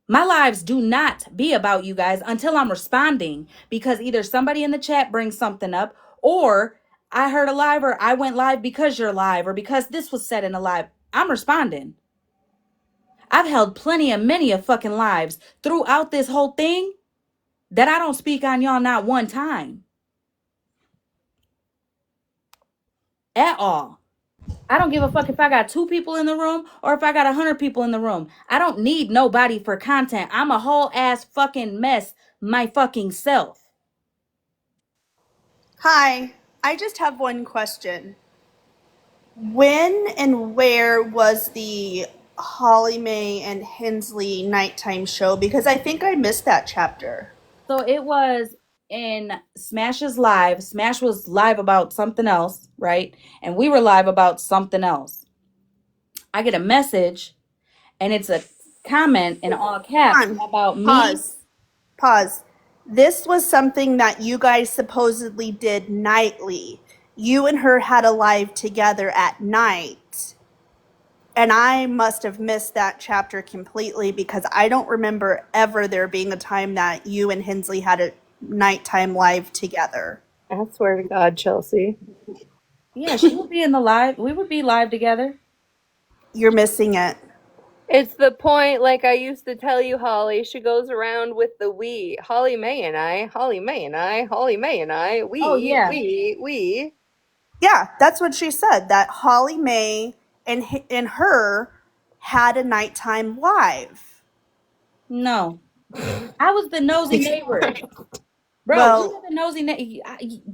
[SPEAKER 1] My lives do not be about you guys until I'm responding because either somebody in the chat brings something up or I heard a live or I went live because you're live or because this was said in a live. I'm responding. I've held many of fucking lives throughout this whole thing that I don't speak on y'all not one time. At all. I don't give a fuck if I got 2 people in the room or if I got 100 people in the room. I don't need nobody for content. I'm a whole ass fucking mess my fucking self.
[SPEAKER 10] Hi, I just have one question. When and where was the Holly Mae and Hensley nighttime show? Because I think I missed that chapter.
[SPEAKER 1] So it was in Smash's live. Smash was live about something else, right? And we were live about something else. I get a message and it's a comment in all caps
[SPEAKER 10] Hold on.
[SPEAKER 1] about me.
[SPEAKER 10] Pause. Pause. This was something that you guys supposedly did nightly. You and her had a live together at night. And I must have missed that chapter completely because I don't remember ever there being a time that you and Hensley had a nighttime live together.
[SPEAKER 7] I swear to God, Chelsea.
[SPEAKER 1] Yeah, she would be in the live. We would be live together.
[SPEAKER 10] You're missing it.
[SPEAKER 7] It's the point, like I used to tell you, Holly. She goes around with the we. Holly Mae and I, Holly Mae and I, Holly Mae and I,
[SPEAKER 1] Oh yeah.
[SPEAKER 7] we.
[SPEAKER 10] Yeah, that's what she said, that Holly Mae and her had a nighttime live.
[SPEAKER 1] No. I was the nosy neighbor. Bro, we
[SPEAKER 10] Well,
[SPEAKER 1] were the nosy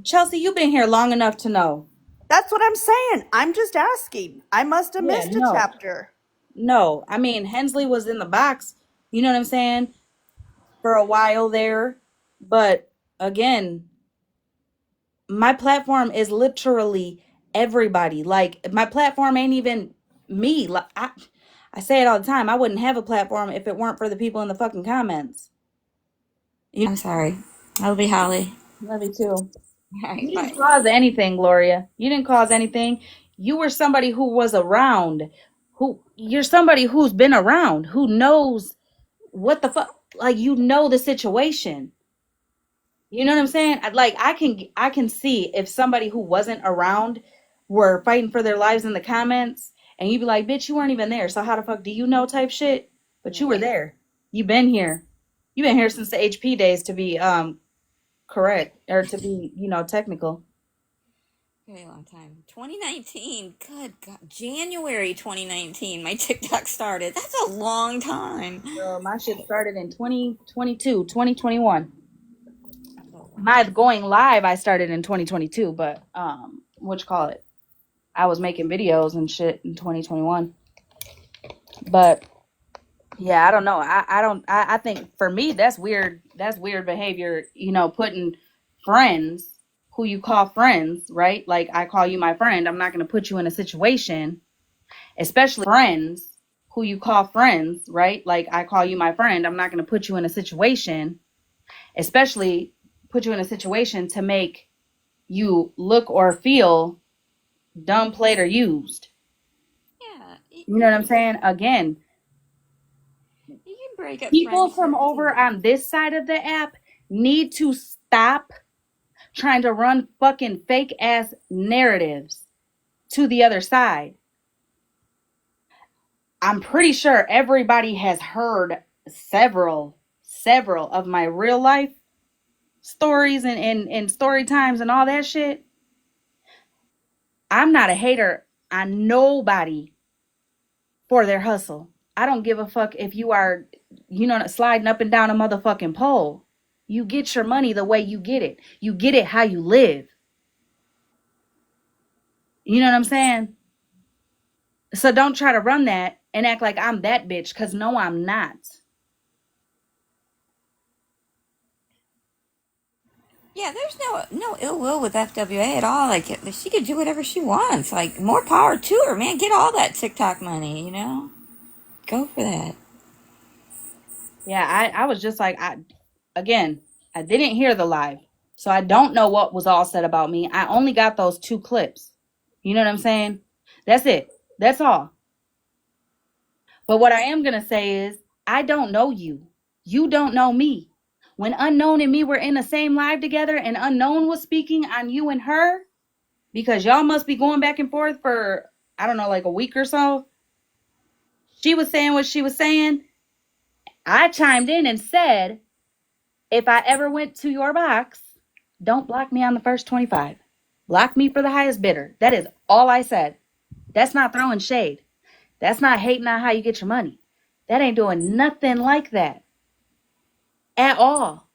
[SPEAKER 1] Chelsea, you've been here long enough to know.
[SPEAKER 10] that's what I'm saying. I'm just asking. I must have
[SPEAKER 1] Yeah,
[SPEAKER 10] missed a
[SPEAKER 1] no.
[SPEAKER 10] chapter.
[SPEAKER 1] No. I mean, Hensley was in the box, you know what I'm saying, for a while there. But again, my platform is literally everybody. Like my platform ain't even me. Like I say it all the time. I wouldn't have a platform if it weren't for the people in the fucking comments.
[SPEAKER 8] I'm sorry. I'll be Holly.
[SPEAKER 1] Love you too.
[SPEAKER 8] All right,
[SPEAKER 1] You didn't
[SPEAKER 8] bye.
[SPEAKER 1] cause anything, Gloria. You didn't cause anything. You were somebody who was around. You're somebody who's been around, who knows what the fuck, like you know the situation. You know what I'm saying? Like I can see if somebody who wasn't around were fighting for their lives in the comments, and you'd be like, "Bitch, you weren't even there. So how the fuck do you know?" Type shit. But you were
[SPEAKER 8] Right.
[SPEAKER 1] there. You've been here. You've been here since the HP days to be correct or to be technical.
[SPEAKER 8] Very long time. 2019. Good God. January 2019. My TikTok started. That's a long time.
[SPEAKER 1] Girl, my shit started in 2022, 2021.
[SPEAKER 8] That's a long
[SPEAKER 1] My
[SPEAKER 8] time.
[SPEAKER 1] going live I started in 2022, but what you call it? I was making videos and shit in 2021. But yeah, I don't know. I think for me that's weird. That's weird behavior, putting friends who you call friends, right? Like I call you my friend. I'm not going to put you in a situation, especially friends who you call friends, right? Like I call you my friend. I'm not going to put you in a situation, especially put you in a situation to make you look or feel dumb, played, or used.
[SPEAKER 8] Yeah.
[SPEAKER 1] You know what I'm saying? Again,
[SPEAKER 8] You can break up
[SPEAKER 1] people from
[SPEAKER 8] friendships
[SPEAKER 1] over
[SPEAKER 8] and
[SPEAKER 1] on this side of the app need to stop trying to run fucking fake ass narratives to the other side. I'm pretty sure everybody has heard several of my real life stories and story times and all that shit. I'm not a hater on nobody for their hustle. I don't give a fuck if you are, sliding up and down a motherfucking pole. You get your money the way you get it. You get it how you live. You know what I'm saying? So don't try to run that and act like I'm that bitch, because no, I'm not.
[SPEAKER 8] Yeah, there's no ill will with FWA at all. Like she could do whatever she wants. Like more power to her, man. Get all that TikTok money, Go for that.
[SPEAKER 1] Yeah, I was just like, again, I didn't hear the live. So I don't know what was all said about me. I only got those 2 clips. You know what I'm saying? That's it. That's all. But what I am going to say is, I don't know you. You don't know me. When Unknown and me were in the same live together and Unknown was speaking on you and her, because y'all must be going back and forth for, I don't know, like a week or so. She was saying what she was saying. I chimed in and said, if I ever went to your box, don't block me on the first 25. Block me for the highest bidder. That is all I said. That's not throwing shade. That's not hating on how you get your money. That ain't doing nothing like that. At all.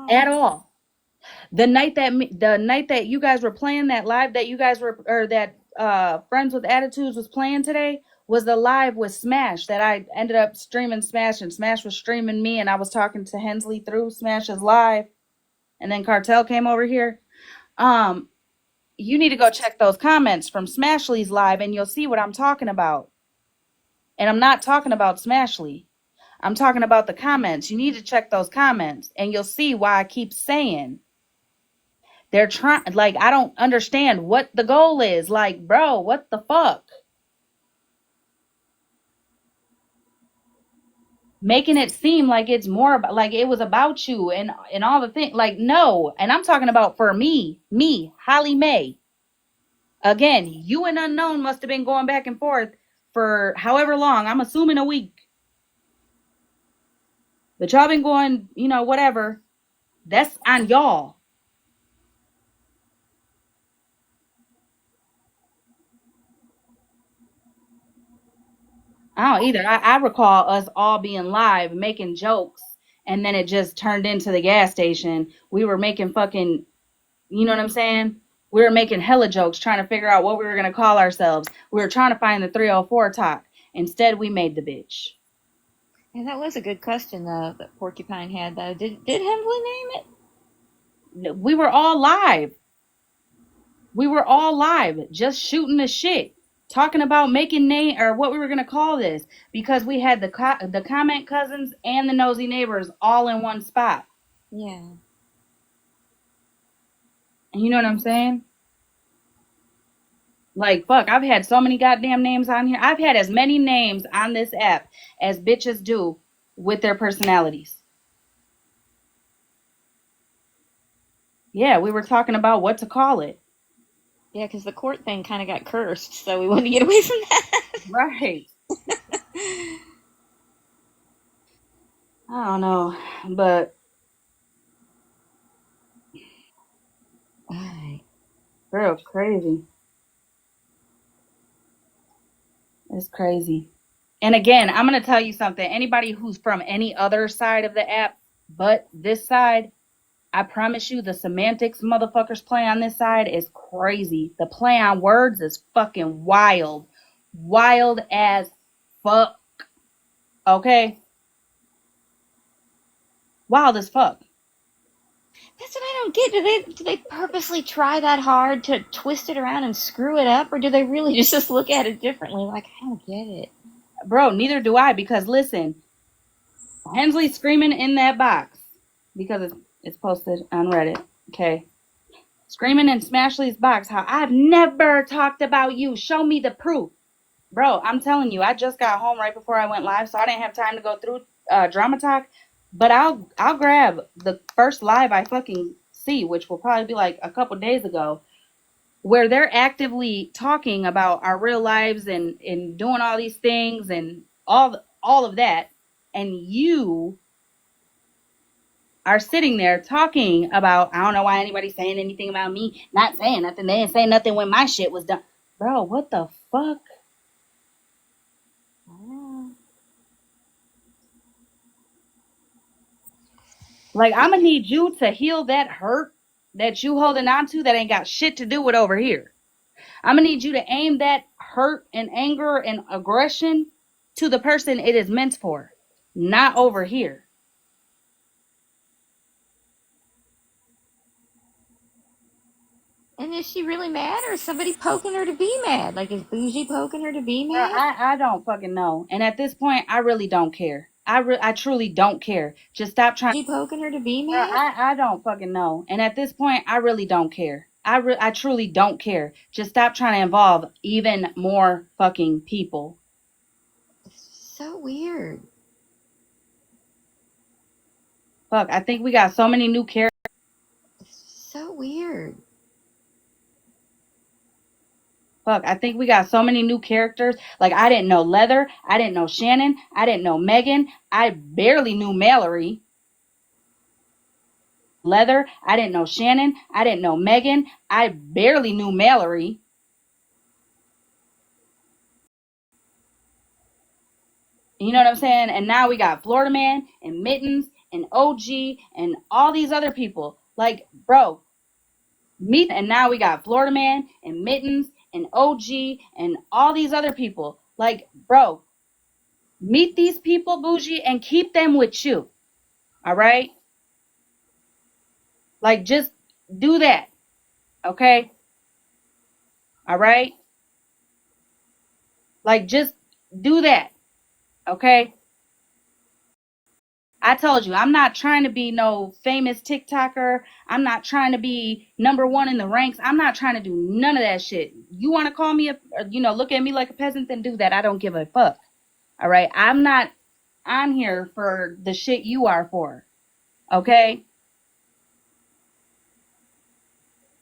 [SPEAKER 1] At all. The night that you guys were playing that live that you guys were, or that Friends with Attitudes was playing today, was the live with Smash that I ended up streaming Smash, and Smash was streaming me, and I was talking to Hensley through Smash's live, and then Cartel came over here. Um, you need to go check those comments from Smashly's live, and you'll see what I'm talking about. And I'm not talking about Smashly. I'm talking about the comments. You need to check those comments, and you'll see why I keep saying they're trying. Like, I don't understand what the goal is. Like, bro, what the fuck? Making it seem like it's more about, like it was about you and all the things. Like, no. And I'm talking about for me, Holly Mae. Again, you and Unknown must have been going back and forth for however long. I'm assuming a week. But y'all been going, whatever. That's on y'all. I don't either. I recall us all being live making jokes, and then it just turned into the gas station. We were making fucking, you know what I'm saying? We were making hella jokes trying to figure out what we were going to call ourselves. We were trying to find the 304 talk. Instead, we made the bitch.
[SPEAKER 8] Yeah, that was a good question though that Porcupine had though. Did Hemsley name it?
[SPEAKER 1] We were all live. We were all live, just shooting the shit, talking about making name or what we were gonna call this, because we had the comment cousins and the nosy neighbors all in one spot.
[SPEAKER 8] Yeah.
[SPEAKER 1] And you know what I'm saying? Like, fuck, I've had so many goddamn names on here. I've had as many names on this app as bitches do with their personalities. Yeah, we were talking about what to call it.
[SPEAKER 8] Yeah, because the court thing kind of got cursed, so we wanted to get away from that.
[SPEAKER 1] Right. I don't know, but
[SPEAKER 8] Right.
[SPEAKER 1] real crazy. It's crazy. And again, I'm going to tell you something. Anybody who's from any other side of the app but this side, I promise you the semantics motherfuckers play on this side is crazy. The play on words is fucking wild. Wild as fuck. Okay? Wild as fuck.
[SPEAKER 8] That's what I don't get. Do they purposely try that hard to twist it around and screw it up, or do they really just look at it differently? Like, I don't get it.
[SPEAKER 1] Bro, neither do I, because listen, Hensley's screaming in that box because it's posted on Reddit. Okay? Screaming in Smashley's box how I've never talked about you. Show me the proof. Bro, I'm telling you, I just got home right before I went live, so I didn't have time to go through Drama Talk. But I'll grab the first live I fucking see, which will probably be like a couple days ago, where they're actively talking about our real lives and doing all these things and all of that. And you are sitting there talking about, I don't know why anybody's saying anything about me not saying nothing. They didn't say nothing when my shit was done. Bro, what the fuck? Like, I'm gonna need you to heal that hurt that you holding on to that ain't got shit to do with over here. I'm gonna need you to aim that hurt and anger and aggression to the person it is meant for, not over here.
[SPEAKER 8] And is she really mad, or is somebody poking her to be mad? Like, is Bougie poking her to be mad?
[SPEAKER 1] I don't fucking know. And at this point, I really don't care. I truly don't care. Just stop trying.
[SPEAKER 8] Is she poking her to be mad?
[SPEAKER 1] I don't fucking know. And at this point, I really don't care. I truly don't care. Just stop trying to involve even more fucking people.
[SPEAKER 8] It's so weird.
[SPEAKER 1] Fuck, I think we got so many new characters.
[SPEAKER 8] It's so weird.
[SPEAKER 1] Fuck, I think we got so many new characters. Like, I didn't know Leather. I didn't know Shannon. I didn't know Megan. I barely knew Mallory. Leather. I didn't know Shannon. I didn't know Megan. I barely knew Mallory. You know what I'm saying? And now we got Florida Man and Mittens and OG and all these other people. Like, bro, meet. And now we got Florida Man and Mittens and OG and all these other people. Like, bro, meet these people, Bougie, and keep them with you. All right? Like, just do that. Okay? All right? Like, just do that. Okay? I told you, I'm not trying to be no famous TikToker. I'm not trying to be number one in the ranks. I'm not trying to do none of that shit. You want to call me look at me like a peasant, then do that. I don't give a fuck. All right? I'm not on here for the shit you are for. Okay?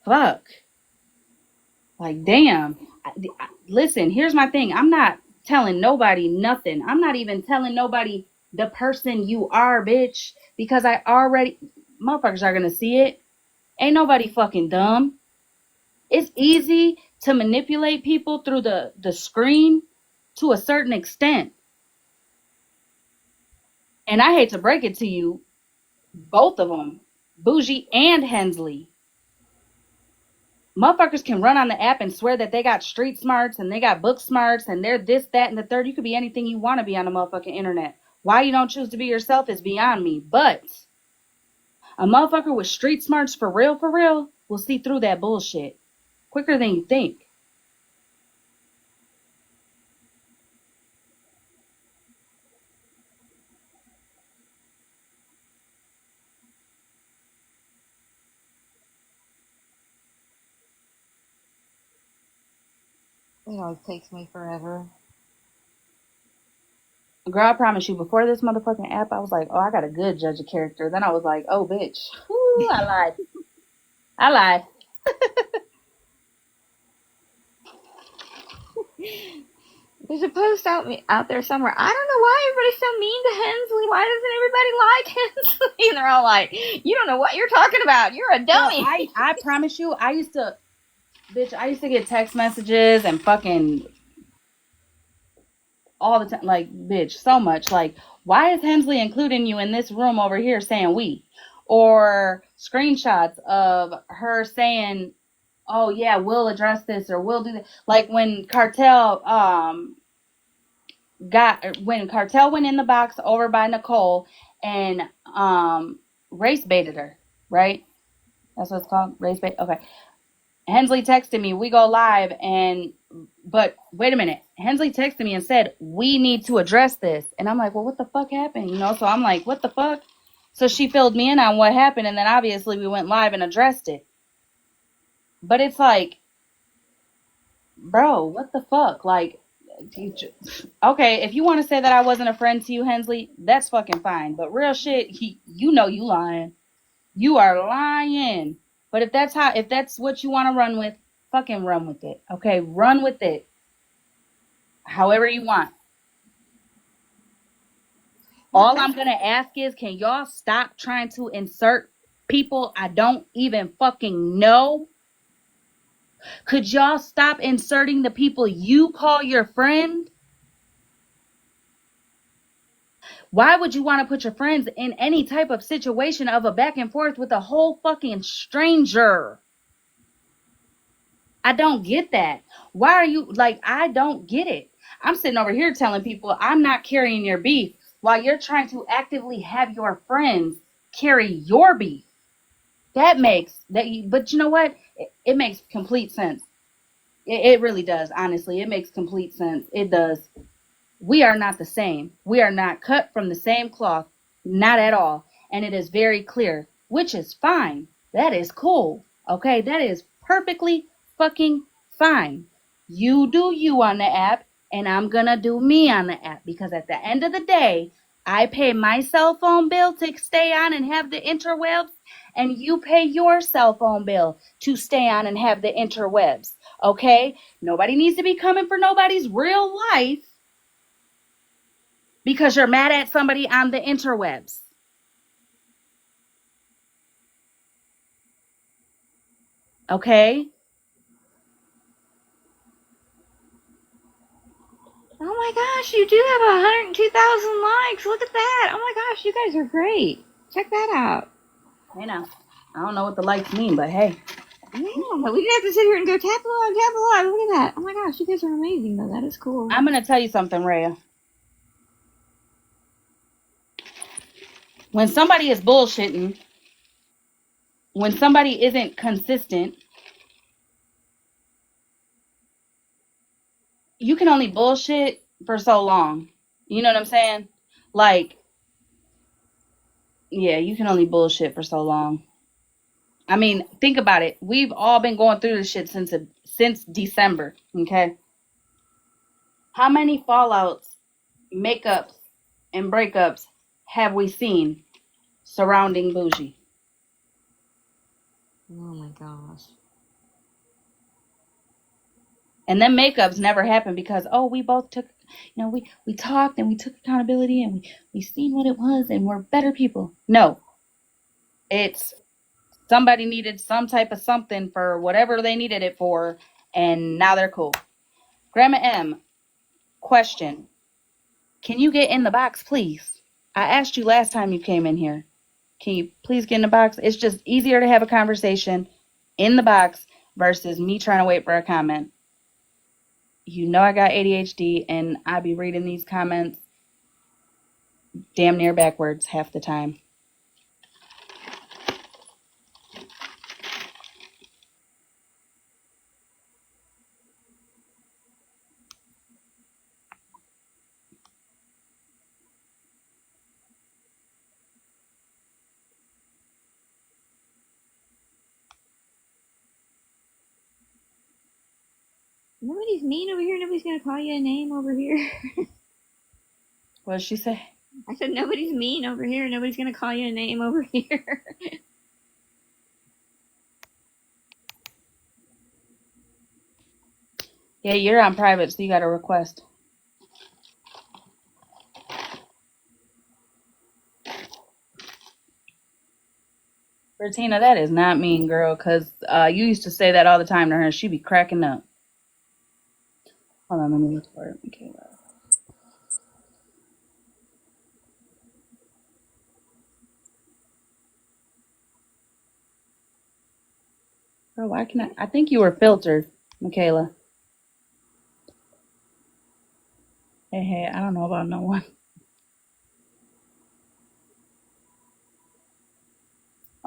[SPEAKER 1] Fuck. Like, damn. Listen, here's my thing. I'm not telling nobody nothing. I'm not even telling nobody the person you are, bitch, because I already, motherfuckers are gonna see it. Ain't nobody fucking dumb. It's easy to manipulate people through the screen to a certain extent. And I hate to break it to you, both of them, Bougie and Hensley, motherfuckers can run on the app and swear that they got street smarts and they got book smarts and they're this, that, and the third. You could be anything you want to be on the motherfucking internet. Why you don't choose to be yourself is beyond me. But a motherfucker with street smarts for real, will see through that bullshit quicker than you think.
[SPEAKER 8] It always takes me forever.
[SPEAKER 1] Girl, I promise you, before this motherfucking app, I was like, oh, I got a good judge of character. Then I was like, oh, bitch. Ooh, I lied. I lied.
[SPEAKER 8] There's a post out there somewhere. I don't know why everybody's so mean to Hensley. Why doesn't everybody like Hensley? And they're all like, you don't know what you're talking about. You're a dummy.
[SPEAKER 1] Well, I promise you, I used to get text messages and fucking all the time. Like, bitch, so much. Like, why is Hensley including you in this room over here saying we? Or screenshots of her saying, oh, yeah, we'll address this or we'll do that. Like, when Cartel went in the box over by Nicole and race baited her, right? That's what it's called? Race bait? Okay. Hensley texted me, we go live, but wait a minute. Hensley texted me and said, we need to address this. And I'm like, well, what the fuck happened? So I'm like, what the fuck? So she filled me in on what happened, and then obviously we went live and addressed it. But it's like, bro, what the fuck? Like, okay, if you want to say that I wasn't a friend to you, Hensley, that's fucking fine. But real shit, you lying. You are lying. But if that's what you want to run with, fucking run with it. Okay, run with it. However you want. All I'm gonna ask is, can y'all stop trying to insert people I don't even fucking know? Could y'all stop inserting the people you call your friend? Why would you want to put your friends in any type of situation of a back and forth with a whole fucking stranger? I don't get that. Why are you like, I don't get it. I'm sitting over here telling people I'm not carrying your beef while you're trying to actively have your friends carry your beef. That makes that, but you know what? It makes complete sense. It really does. Honestly, it makes complete sense. It does. We are not the same. We are not cut from the same cloth, not at all. And it is very clear, which is fine. That is cool. Okay, that is perfectly fucking fine. You do you on the app, and I'm gonna do me on the app because at the end of the day, I pay my cell phone bill to stay on and have the interwebs, and you pay your cell phone bill to stay on and have the interwebs. Okay? Nobody needs to be coming for nobody's real life because you're mad at somebody on the interwebs. Okay?
[SPEAKER 8] Oh my gosh, you do have 102,000 likes. Look at that. Oh my gosh, you guys are great. Check that out.
[SPEAKER 1] Hey now. I don't know what the likes mean, but hey.
[SPEAKER 8] Yeah, we didn't have to sit here and go tap along, tap along. Look at that. Oh my gosh, you guys are amazing though. That is cool.
[SPEAKER 1] I'm going to tell you something, Rhea. When somebody is bullshitting, when somebody isn't consistent, you can only bullshit for so long. You know what I'm saying? Like, yeah, you can only bullshit for so long. I mean, think about it. We've all been going through this shit since December, okay? How many fallouts, makeups, and breakups have we seen surrounding Bougie?
[SPEAKER 8] Oh my gosh.
[SPEAKER 1] And then makeups never happened because, oh, we both took, we talked and we took accountability and we seen what it was and we're better people. No, it's somebody needed some type of something for whatever they needed it for, and now they're cool. Grandma M, question. Can you get in the box, please? I asked you last time you came in here. Can you please get in the box? It's just easier to have a conversation in the box versus me trying to wait for a comment. You know I got ADHD and I be reading these comments damn near backwards half the time.
[SPEAKER 8] Nobody's mean over here. Nobody's gonna call you a name over here.
[SPEAKER 1] What did she say?
[SPEAKER 8] I said nobody's mean over here. Nobody's gonna call you a name over here.
[SPEAKER 1] Yeah, you're on private, so you got a request. Bertina, that is not mean, girl, because you used to say that all the time to her, and she'd be cracking up. Hold on, let me look for it. Okay, girl, why can I think you were filtered, Michaela. Hey, I don't know about no one.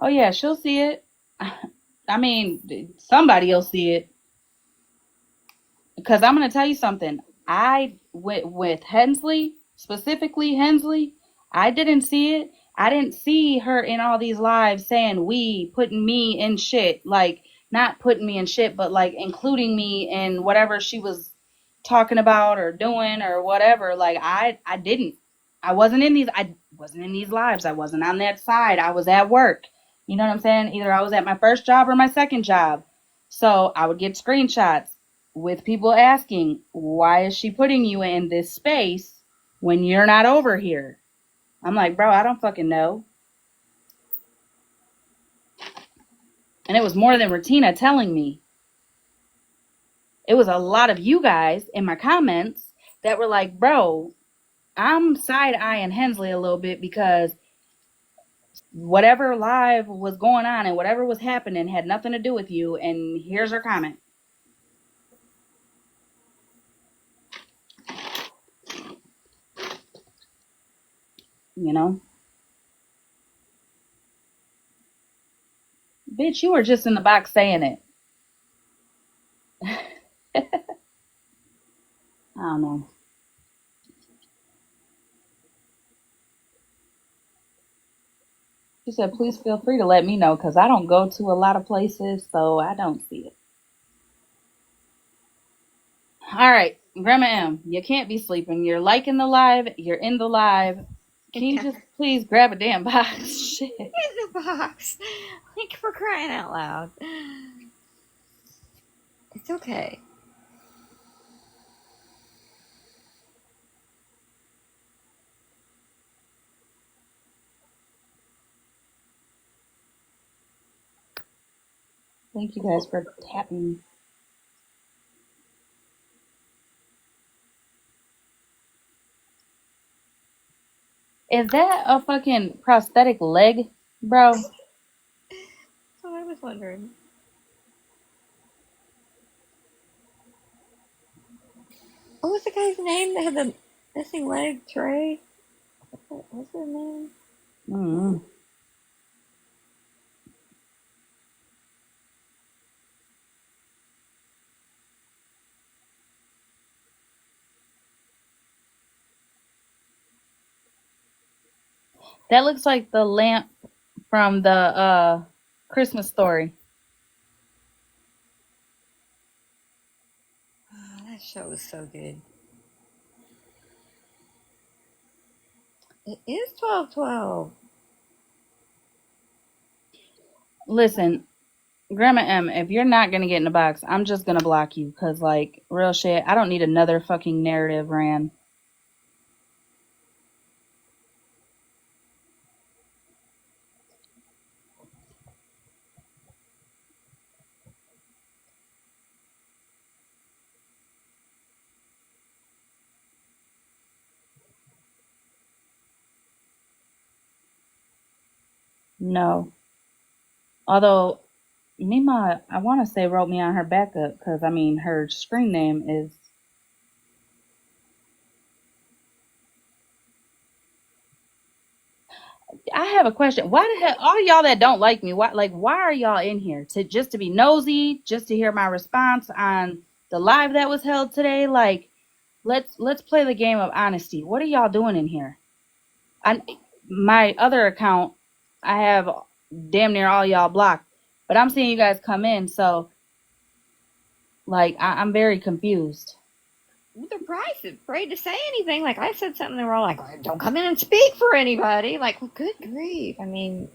[SPEAKER 1] Oh, yeah, she'll see it. I mean, somebody will see it. Because I'm going to tell you something. I went with Hensley, specifically Hensley. I didn't see it. I didn't see her in all these lives saying we, putting me in shit. Like, not putting me in shit, but like including me in whatever she was talking about or doing or whatever. Like, I didn't. I wasn't in these lives. I wasn't on that side. I was at work. You know what I'm saying? Either I was at my first job or my second job. So I would get screenshots with people asking, why is she putting you in this space when you're not over here? I'm like, bro, I don't fucking know. And it was more than Retina telling me. It was a lot of you guys in my comments that were like, bro, I'm side eyeing Hensley a little bit because whatever live was going on and whatever was happening had nothing to do with you. And here's her comment. You know, bitch, you were just in the box saying it. I don't know. She said, please feel free to let me know because I don't go to a lot of places, so I don't see it. All right, Grandma M, you can't be sleeping. You're liking the live. You're in the live. Can you just please grab a damn box? Shit.
[SPEAKER 8] In the box. Like, for crying out loud. It's okay.
[SPEAKER 1] Thank you guys for tapping. Is that a fucking prosthetic leg, bro?
[SPEAKER 8] That's what I was wondering. What was the guy's name that had the missing leg? Trey? What's his name?
[SPEAKER 1] Mm. That looks like the lamp from the Christmas Story.
[SPEAKER 8] Oh, that show was so good. It is 12/12.
[SPEAKER 1] Listen, Grandma M, if you're not gonna get in the box, I'm just gonna block you because, like, real shit, I don't need another fucking narrative ran. No. Although Mima, I want to say wrote me on her backup because I mean her screen name is. I have a question. Why the hell all y'all that don't like me? Why are y'all in here to just to be nosy, just to hear my response on the live that was held today? Like, let's play the game of honesty. What are y'all doing in here? I my other account, I have damn near all y'all blocked, but I'm seeing you guys come in, so like I'm very confused.
[SPEAKER 8] They're probably afraid to say anything. Like, I said something, they were all like, don't come in and speak for anybody. Like, well, good grief. I mean,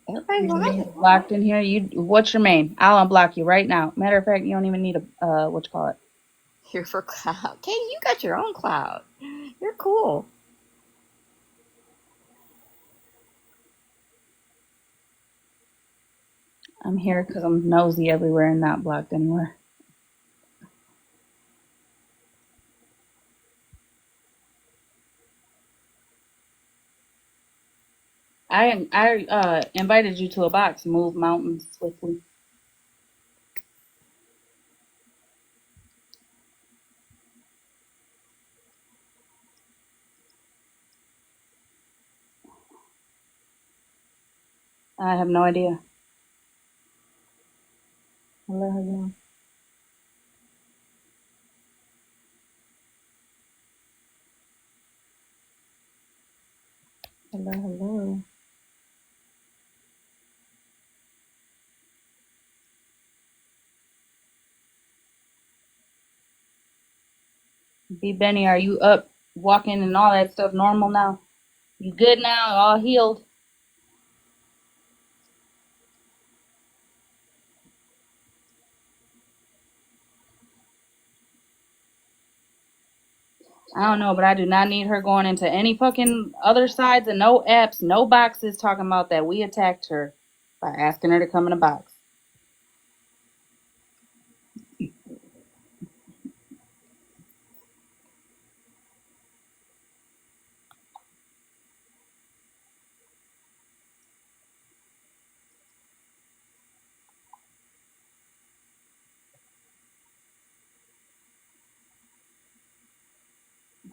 [SPEAKER 8] everybody's watching.
[SPEAKER 1] Locked in here. What's your name? I'll unblock you right now. Matter of fact, you don't even need a what you call it.
[SPEAKER 8] Here for clout. Katie, you got your own clout. You're cool.
[SPEAKER 1] I'm here because I'm nosy everywhere and not blocked anywhere. I invited you to a box. Move mountains swiftly. I have no idea. Hello, hello. Hello, hello. B Benny, are you up, walking and all that stuff normal now? You good now? All healed? I don't know, but I do not need her going into any fucking other sides and no apps, no boxes talking about that we attacked her by asking her to come in a box.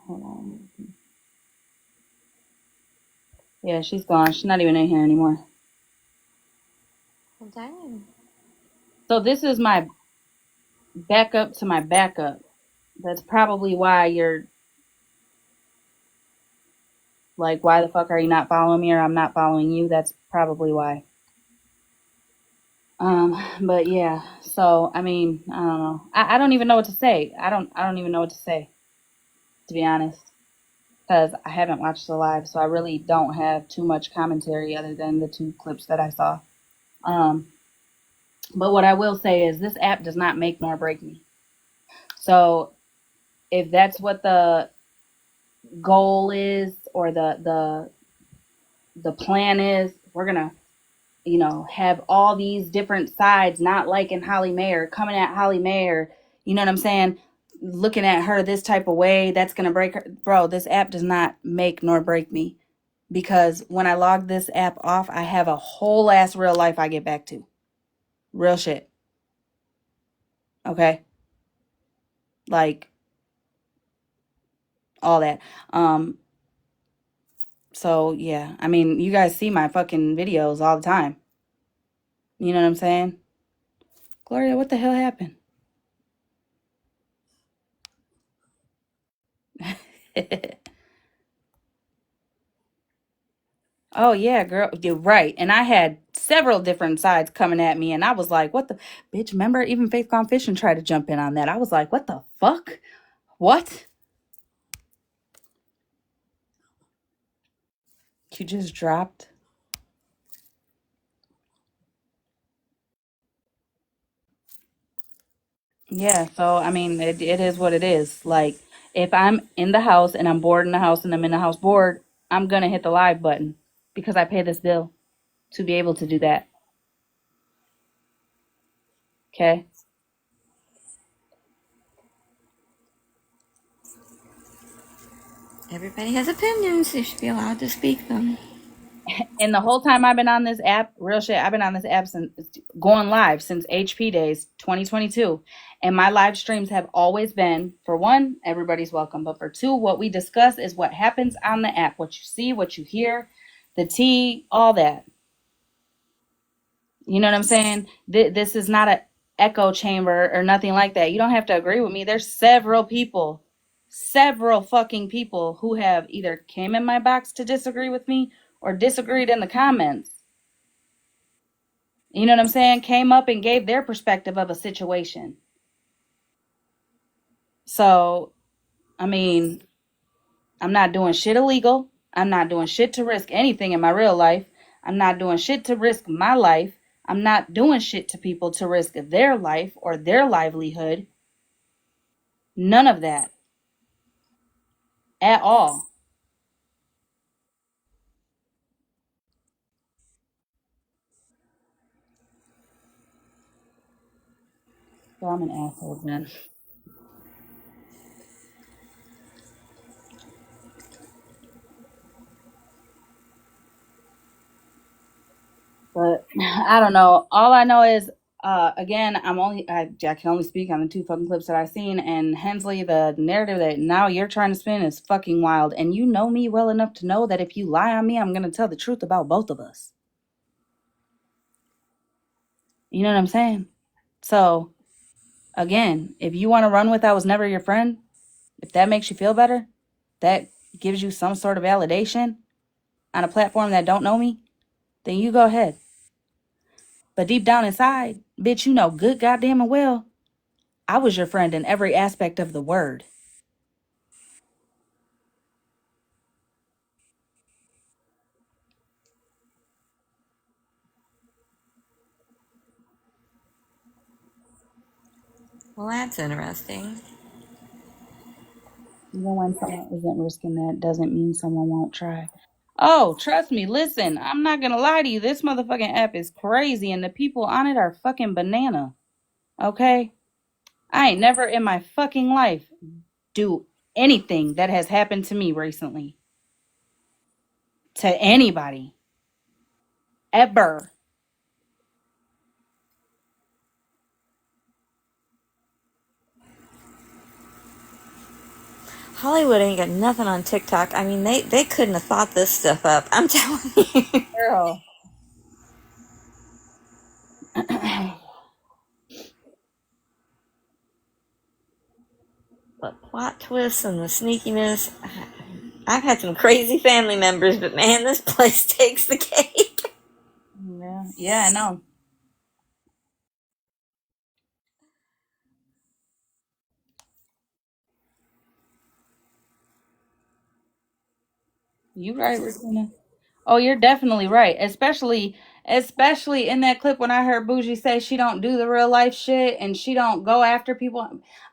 [SPEAKER 1] Hold on. Yeah, she's gone. She's not even in here anymore.
[SPEAKER 7] Well, dang.
[SPEAKER 1] So this is my backup to my backup. That's probably why you're like, why the fuck are you not following me or I'm not following you? That's probably why. But yeah, so I mean, I don't know. I don't even know what to say. I don't even know what to say, to be honest. Because I haven't watched the live, so I really don't have too much commentary other than the two clips that I saw. Um, but what I will say is this app does not make nor break me. So if that's what the goal is or the plan is, we're gonna have all these different sides not liking Holly Mayer, coming at Holly Mayer, you know what I'm saying? Looking at her this type of way, that's gonna break her. Bro, this app does not make nor break me. Because when I log this app off, I have a whole ass real life I get back to. Real shit. Okay? Like all that. Um so yeah, I mean, you guys see my fucking videos all the time. You know what I'm saying? Gloria, what the hell happened? Oh yeah, girl, you're right. And I had several different sides coming at me, and I was like, "What the bitch?" Remember, even Faith Gone Fishing tried to jump in on that. I was like, "What the fuck? What? You just dropped?" Yeah. So I mean, it is what it is. Like, if I'm in the house and I'm bored in the house and I'm in the house bored, I'm gonna hit the live button because I pay this bill to be able to do that. Okay.
[SPEAKER 8] Everybody has opinions. They should be allowed to speak them.
[SPEAKER 1] And the whole time I've been on this app, real shit, I've been on this app since going live since HP days 2022. And my live streams have always been, for one, everybody's welcome. But for two, what we discuss is what happens on the app, what you see, what you hear, the tea, all that. You know what I'm saying? This is not an echo chamber or nothing like that. You don't have to agree with me. There's several fucking people who have either came in my box to disagree with me or disagreed in the comments. You know what I'm saying? Came up and gave their perspective of a situation. So, I mean, I'm not doing shit illegal. I'm not doing shit to risk anything in my real life. I'm not doing shit to risk my life. I'm not doing shit to people to risk their life or their livelihood. None of that at all. So I'm an asshole then. But I don't know. All I know is, again, I can only speak on the two fucking clips that I've seen. And Hensley, the narrative that now you're trying to spin is fucking wild. And you know me well enough to know that if you lie on me, I'm gonna tell the truth about both of us. You know what I'm saying? So again, if you want to run with "I was never your friend," if that makes you feel better, that gives you some sort of validation on a platform that don't know me, then you go ahead. But deep down inside, bitch, you know good goddamn and well I was your friend in every aspect of the word.
[SPEAKER 8] Well, that's interesting.
[SPEAKER 1] Even when someone isn't risking that, doesn't mean someone won't try. Oh, trust me, listen, I'm not gonna lie to you. This motherfucking app is crazy, and the people on it are fucking banana. Okay? I ain't never in my fucking life do anything that has happened to me recently. To anybody. Ever.
[SPEAKER 8] Hollywood ain't got nothing on TikTok. I mean, they couldn't have thought this stuff up. I'm telling you.
[SPEAKER 1] Girl.
[SPEAKER 8] The plot twists and the sneakiness. I've had some crazy family members, but man, this place takes the cake.
[SPEAKER 1] Yeah. Yeah, I know. You right, Regina. Oh, you're definitely right. Especially in that clip when I heard Bougie say she don't do the real life shit and she don't go after people.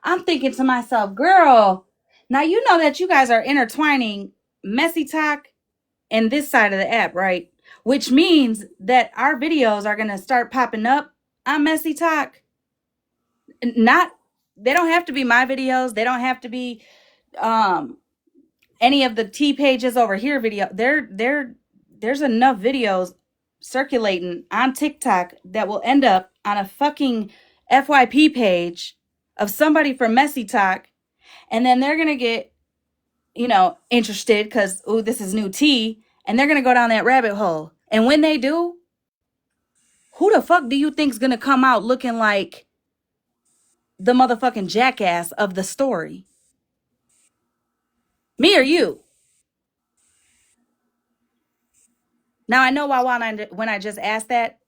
[SPEAKER 1] I'm thinking to myself, girl, now you know that you guys are intertwining messy talk and this side of the app, right? Which means that our videos are gonna start popping up on messy talk. Not they don't have to be my videos. They don't have to be um any of the T pages over here video. There's enough videos circulating on TikTok that will end up on a fucking FYP page of somebody from Messy Talk, and then they're gonna get, interested because oh, this is new tea, and they're gonna go down that rabbit hole. And when they do, who the fuck do you think's gonna come out looking like the motherfucking jackass of the story? Me or you? Now I know why when I just asked that,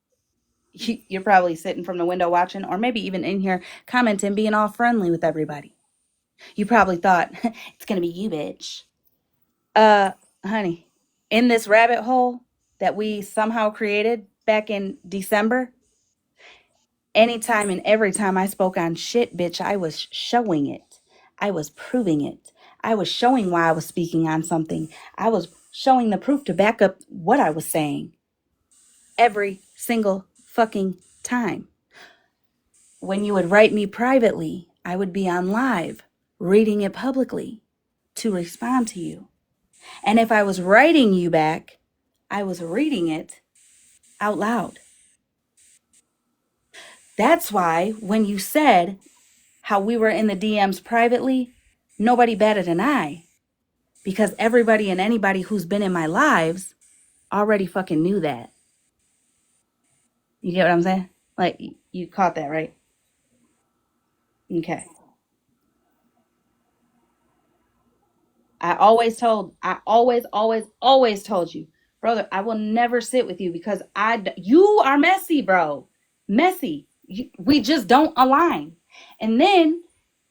[SPEAKER 1] you're probably sitting from the window watching, or maybe even in here commenting, being all friendly with everybody. You probably thought, it's gonna be you, bitch. Uh, honey, in this rabbit hole that we somehow created back in December, anytime and every time I spoke on shit, bitch, I was showing it. I was proving it. I was showing why I was speaking on something. I was showing the proof to back up what I was saying every single fucking time. When you would write me privately, I would be on live, reading it publicly to respond to you. And if I was writing you back, I was reading it out loud. That's why when you said how we were in the DMs privately, nobody batted an eye. Because everybody and anybody who's been in my lives already fucking knew that. You get what I'm saying? Like, you caught that, right? Okay. I always told you, brother, I will never sit with you because you are messy, bro. Messy. We just don't align. And then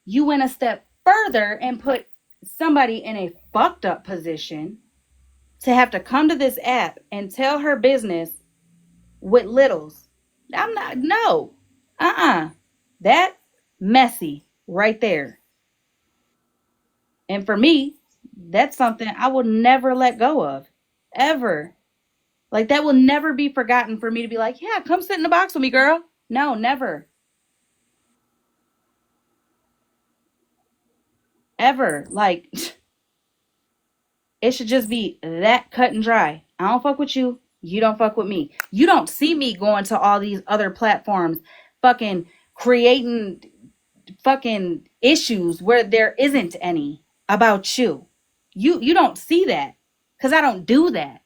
[SPEAKER 1] you went a step further and put somebody in a fucked up position to have to come to this app and tell her business with littles. I'm not, no. That messy right there. And for me, that's something I will never let go of. Ever. Like that will never be forgotten for me to be like, yeah, come sit in the box with me, girl. No, never. Ever. Like it should just be that cut and dry. I don't fuck with you. You don't fuck with me. You don't see me going to all these other platforms fucking creating fucking issues where there isn't any about you. You don't see that cuz I don't do that.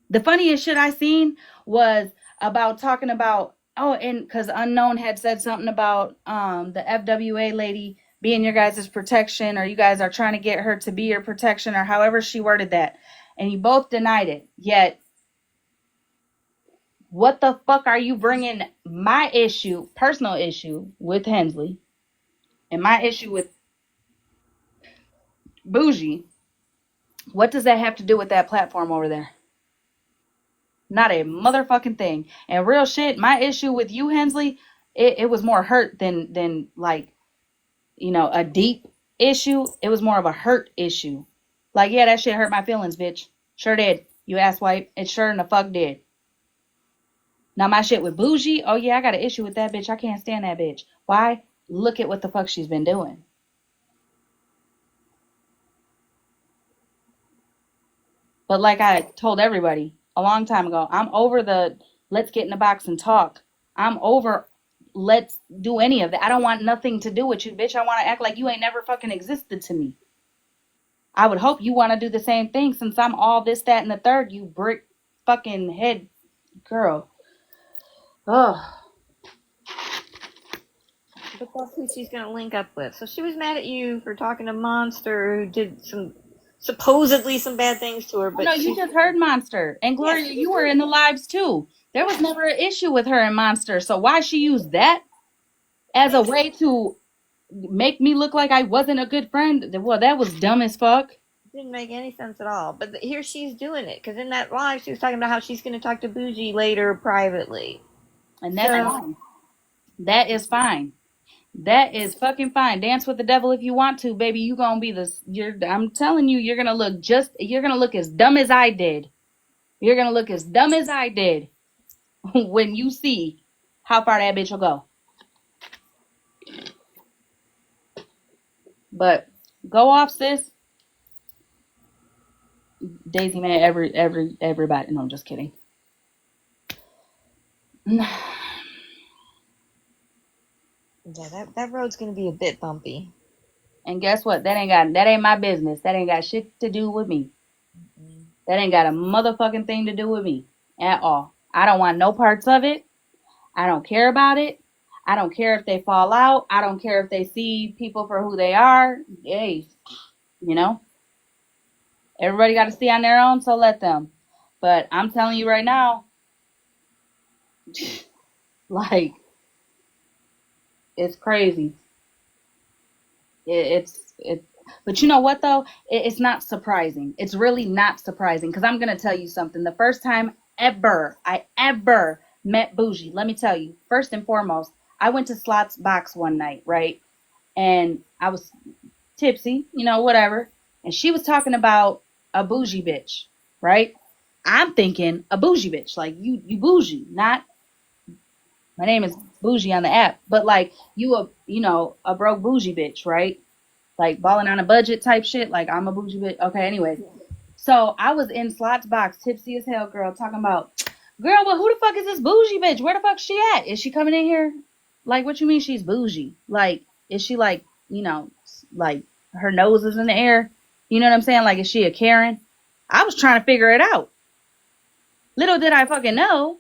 [SPEAKER 1] The funniest shit I seen was about talking about, oh, and because Unknown had said something about the FWA lady being your guys' protection, or you guys are trying to get her to be your protection, or however she worded that, and you both denied it. Yet what the fuck are you bringing my issue, personal issue with Hensley, and my issue with Bougie? What does that have to do with that platform over there? Not a motherfucking thing. And real shit, my issue with you, Hensley, it was more hurt than like, a deep issue. It was more of a hurt issue. Like, yeah, that shit hurt my feelings, bitch. Sure did. You asswipe. It sure in the fuck did. Now my shit with Bougie, oh yeah, I got an issue with that bitch. I can't stand that bitch. Why? Look at what the fuck she's been doing. But like I told everybody a long time ago, I'm over the let's get in the box and talk. I'm over let's do any of that. I don't want nothing to do with you, bitch. I want to act like you ain't never fucking existed to me. I would hope you want to do the same thing since I'm all this, that, and the third, you brick fucking head girl. Ugh.
[SPEAKER 8] But that's who she's gonna link up with. So she was mad at you for talking to Monster, who did supposedly some bad things to her.
[SPEAKER 1] Oh,
[SPEAKER 8] But
[SPEAKER 1] no, you just heard Monster. And Gloria, you were in the lives too. There was never an issue with her and Monster. So why she used that as a way to make me look like I wasn't a good friend? Well, that was dumb as fuck.
[SPEAKER 8] didn't make any sense at all. But here she's doing it because in that live she was talking about how she's going to talk to Bougie later privately.
[SPEAKER 1] And that's fine. That is fine. That is fucking fine. Dance with the devil if you want to, baby. You gonna be I'm telling you, you're gonna look as dumb as I did. You're gonna look as dumb as I did when you see how far that bitch will go. But go off, sis. Daisy man, everybody. No, I'm just kidding.
[SPEAKER 8] Yeah, that road's going to be a bit bumpy.
[SPEAKER 1] And guess what? That ain't my business. That ain't got shit to do with me. That ain't got a motherfucking thing to do with me at all. I don't want no parts of it. I don't care about it. I don't care if they fall out. I don't care if they see people for who they are. Hey, you know, everybody got to see on their own, so let them. But I'm telling you right now, like, it's crazy. It's but you know what though? It's not surprising. It's really not surprising because I'm gonna tell you something. The first time I ever met Bougie, let me tell you. First and foremost, I went to Slots Box one night, right? And I was tipsy, whatever. And she was talking about a bougie bitch, right? I'm thinking a bougie bitch, like you bougie, not my name is bougie on the app, but like a broke bougie bitch, right? Like balling on a budget type shit. Like I'm a bougie bitch. Okay, anyways. So I was in Slots Box, tipsy as hell, girl, talking about, girl, well, who the fuck is this bougie bitch? Where the fuck she at? Is she coming in here? Like, what you mean she's bougie? Like, is she like, like her nose is in the air? You know what I'm saying? Like, is she a Karen? I was trying to figure it out. Little did I fucking know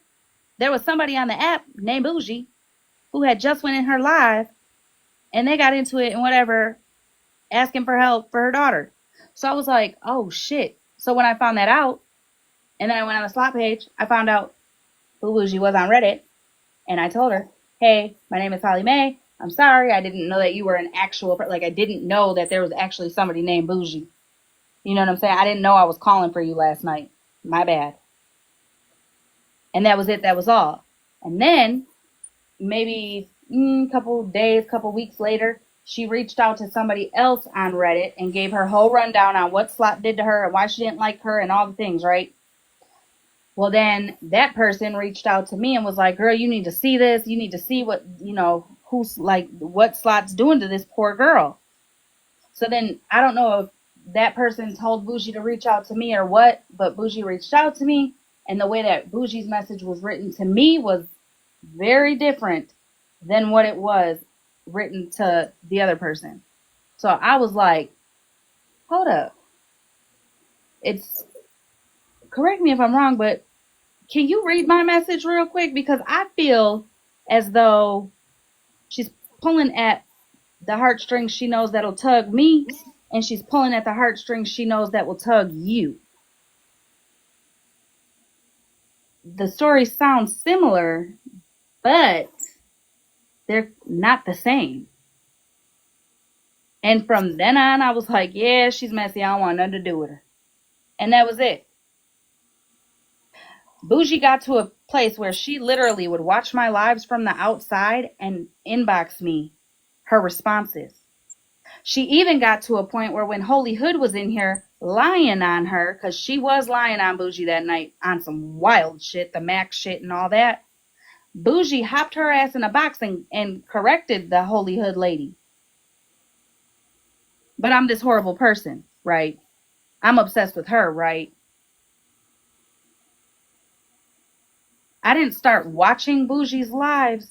[SPEAKER 1] there was somebody on the app named Bougie who had just went in her live and they got into it and whatever, asking for help for her daughter. So I was like, oh shit. So when I found that out, and then I went on the slot page, I found out who Bougie was on Reddit, and I told her, hey, my name is h0llymae. I'm sorry, I didn't know that you were an actual, like I didn't know that there was actually somebody named Bougie. You know what I'm saying? I didn't know I was calling for you last night. My bad. And that was it. That was all. And then maybe couple days, couple weeks later, she reached out to somebody else on Reddit and gave her whole rundown on what Slot did to her and why she didn't like her and all the things, right? Well, then that person reached out to me and was like, girl, you need to see this. You need to see what, who's like, what Slot's doing to this poor girl. So then I don't know if that person told Bougie to reach out to me or what, but Bougie reached out to me. And the way that Bougie's message was written to me was very different than what it was written to the other person. So I was like, hold up. Correct me if I'm wrong, but can you read my message real quick? Because I feel as though she's pulling at the heartstrings she knows that'll tug me, and she's pulling at the heartstrings she knows that will tug you. The stories sound similar, but they're not the same. And from then on, I was like, yeah, she's messy. I don't want nothing to do with her. And that was it. Bougie got to a place where she literally would watch my lives from the outside and inbox me her responses. She even got to a point where when Holy Hood was in here lying on her, because she was lying on Bougie that night on some wild shit, the Mac shit and all that, Bougie hopped her ass in a box and corrected the Holy Hood lady. But I'm this horrible person, right? I'm obsessed with her, right? I didn't start watching Bougie's lives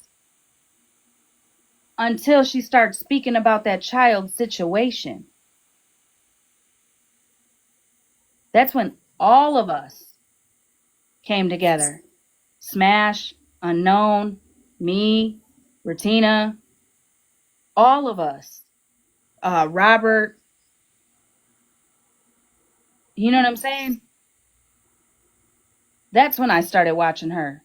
[SPEAKER 1] until she started speaking about that child's situation. That's when all of us came together. Smash, Unknown, me, Retina, all of us. Robert, you know what I'm saying? That's when I started watching her.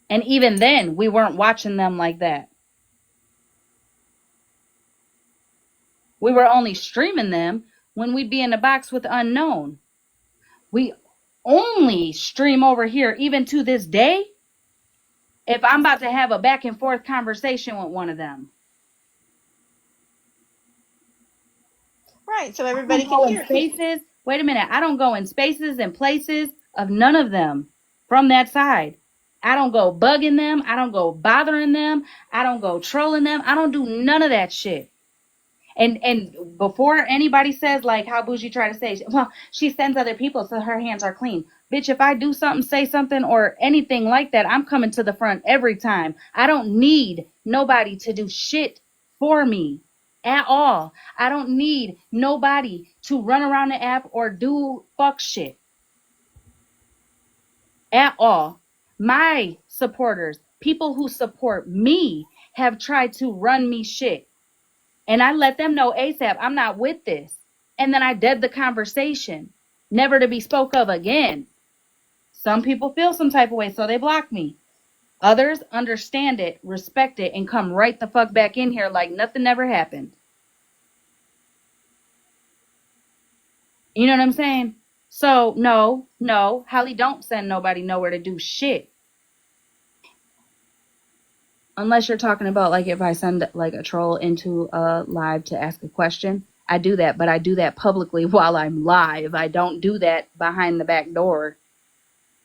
[SPEAKER 1] And even then, we weren't watching them like that. We were only streaming them when we'd be in the box with Unknown. We only stream over here, even to this day, if I'm about to have a back and forth conversation with one of them.
[SPEAKER 8] Right, so
[SPEAKER 1] I
[SPEAKER 8] everybody
[SPEAKER 1] don't
[SPEAKER 8] can
[SPEAKER 1] go in
[SPEAKER 8] hear.
[SPEAKER 1] spaces. Wait a minute. I don't go in spaces and places of none of them from that side. I don't go bugging them. I don't go bothering them. I don't go trolling them. I don't do none of that shit. And before anybody says like how Bougie tried to say, well, she sends other people so her hands are clean. Bitch, if I do something, say something, or anything like that, I'm coming to the front every time. I don't need nobody to do shit for me at all. I don't need nobody to run around the app or do fuck shit at all. My supporters, people who support me, have tried to run me shit. And I let them know ASAP, I'm not with this. And then I dead the conversation, never to be spoke of again. Some people feel some type of way, so they block me. Others understand it, respect it, and come right the fuck back in here like nothing ever happened. You know what I'm saying? So, no, Holly don't send nobody nowhere to do shit. Unless you're talking about like if I send like a troll into a live to ask a question, I do that, but I do that publicly while I'm live. I don't do that behind the back door.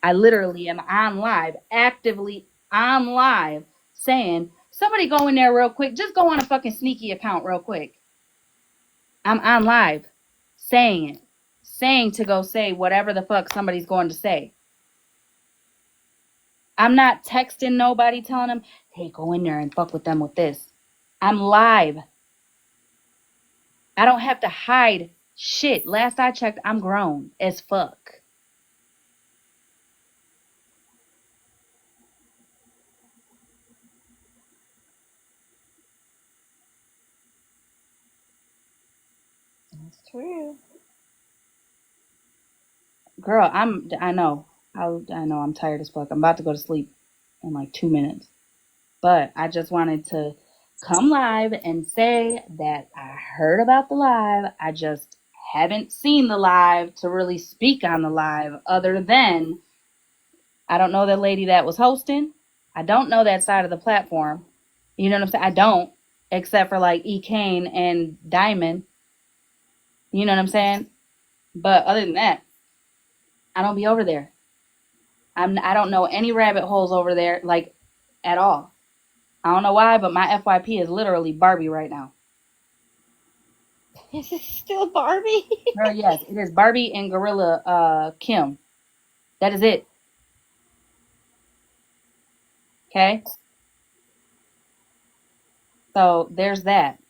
[SPEAKER 1] I literally am on live, actively on live, saying, somebody go in there real quick. Just go on a fucking sneaky account real quick. I'm on live saying it, saying to go say whatever the fuck somebody's going to say. I'm not texting nobody telling them, hey, go in there and fuck with them with this. I'm live. I don't have to hide shit. Last I checked, I'm grown as fuck.
[SPEAKER 8] That's true.
[SPEAKER 1] Girl, I know. I know I'm tired as fuck. I'm about to go to sleep in like 2 minutes. But I just wanted to come live and say that I heard about the live. I just haven't seen the live to really speak on the live other than I don't know the lady that was hosting. I don't know that side of the platform. You know what I'm saying? I don't, except for like E. Kane and Diamond. You know what I'm saying? But other than that, I don't be over there. I don't know any rabbit holes over there, like at all. I don't know why, but my FYP is literally Barbie right now.
[SPEAKER 8] Is it still Barbie?
[SPEAKER 1] Girl, yes, it is Barbie and Gorilla Kim. That is it. Okay? So there's that.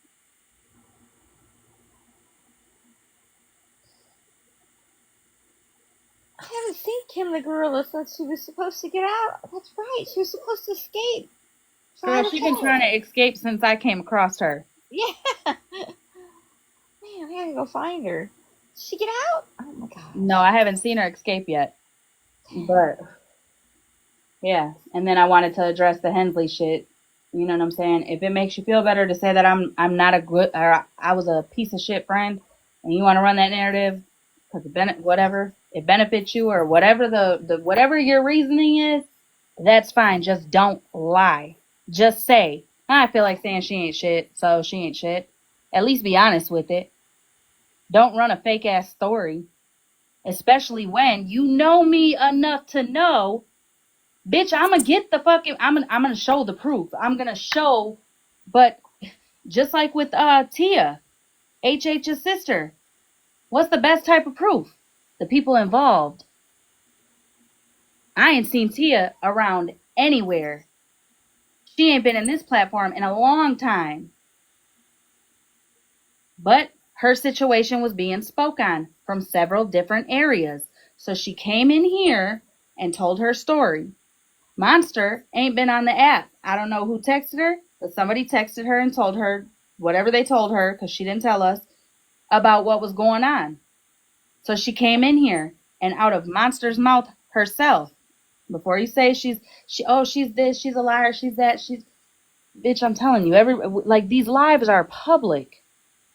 [SPEAKER 8] I haven't seen Kim the gorilla since she was supposed to get out. That's right. She was supposed to escape.
[SPEAKER 1] Girl, she's been trying to escape since I came across her.
[SPEAKER 8] Yeah. Man, I gotta go find her. Did she get out? Oh my god.
[SPEAKER 1] No, I haven't seen her escape yet. But yeah. And then I wanted to address the Hensley shit. You know what I'm saying? If it makes you feel better to say that I'm not a good or I was a piece of shit friend and you want to run that narrative because of Bennett, whatever, it benefits you or whatever the whatever your reasoning is, that's fine. Just don't lie. Just say, I feel like saying she ain't shit, so she ain't shit. At least be honest with it. Don't run a fake ass story. Especially when you know me enough to know, bitch, I'm gonna get the fucking I'm gonna show the proof. I'm gonna show, but just like with Tia, HH's sister, what's the best type of proof? The people involved. I ain't seen Tia around anywhere. She ain't been in this platform in a long time. But her situation was being spoke on from several different areas. So she came in here and told her story. Monster ain't been on the app. I don't know who texted her, but somebody texted her and told her whatever they told her, because she didn't tell us, about what was going on. So she came in here and out of Monster's mouth herself. Before you say she's this, she's a liar, she's that, she's bitch, I'm telling you, like these lives are public.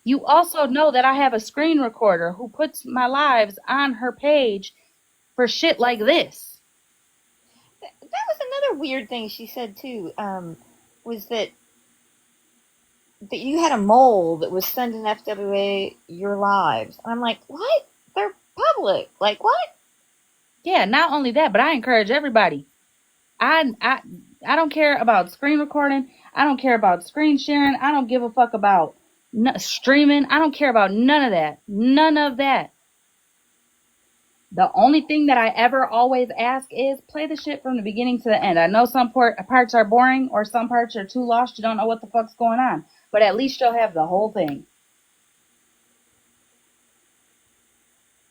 [SPEAKER 1] You also know that I have a screen recorder who puts my lives on her page for shit like this.
[SPEAKER 8] That was another weird thing she said too. Was that you had a mole that was sending FWA your lives, and I'm like, what? They're public. Like what?
[SPEAKER 1] Yeah, not only that, but I encourage everybody. I don't care about screen recording. I don't care about screen sharing. I don't give a fuck about streaming. I don't care about none of that. None of that. The only thing that I ever always ask is play the shit from the beginning to the end. I know some parts are boring or some parts are too lost. You don't know what the fuck's going on. But at least you'll have the whole thing.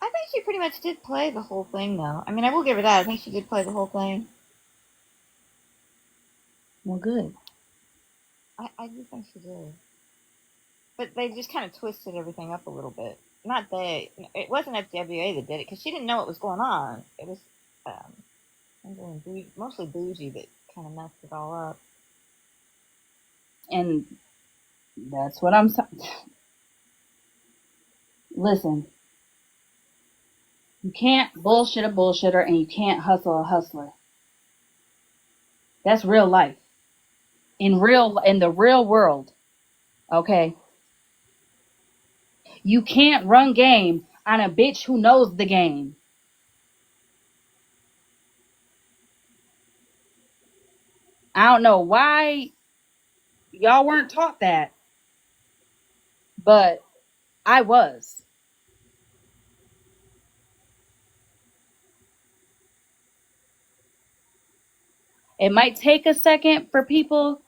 [SPEAKER 8] I think she pretty much did play the whole thing, though. I mean, I will give her that. I think she did play the whole thing.
[SPEAKER 1] Well, good.
[SPEAKER 8] I do think she did. But they just kind of twisted everything up a little bit. Not they. It wasn't FWA that did it, because she didn't know what was going on. It was mostly Bougie that kind of messed it all up.
[SPEAKER 1] And that's what I'm saying. Listen. You can't bullshit a bullshitter and you can't hustle a hustler. That's real life. In the real world. Okay? You can't run game on a bitch who knows the game. I don't know why y'all weren't taught that, but I was. It might take a second for people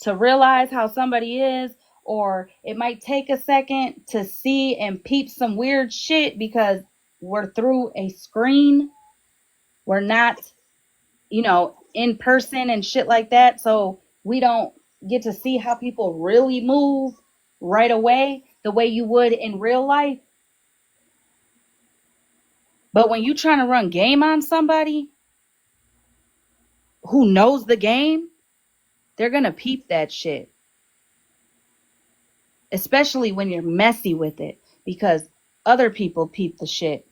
[SPEAKER 1] to realize how somebody is, or it might take a second to see and peep some weird shit because we're through a screen. We're not, in person and shit like that. So we don't get to see how people really move right away the way you would in real life. But when you trying to run game on somebody who knows the game, they're going to peep that shit. Especially when you're messy with it, because other people peep the shit.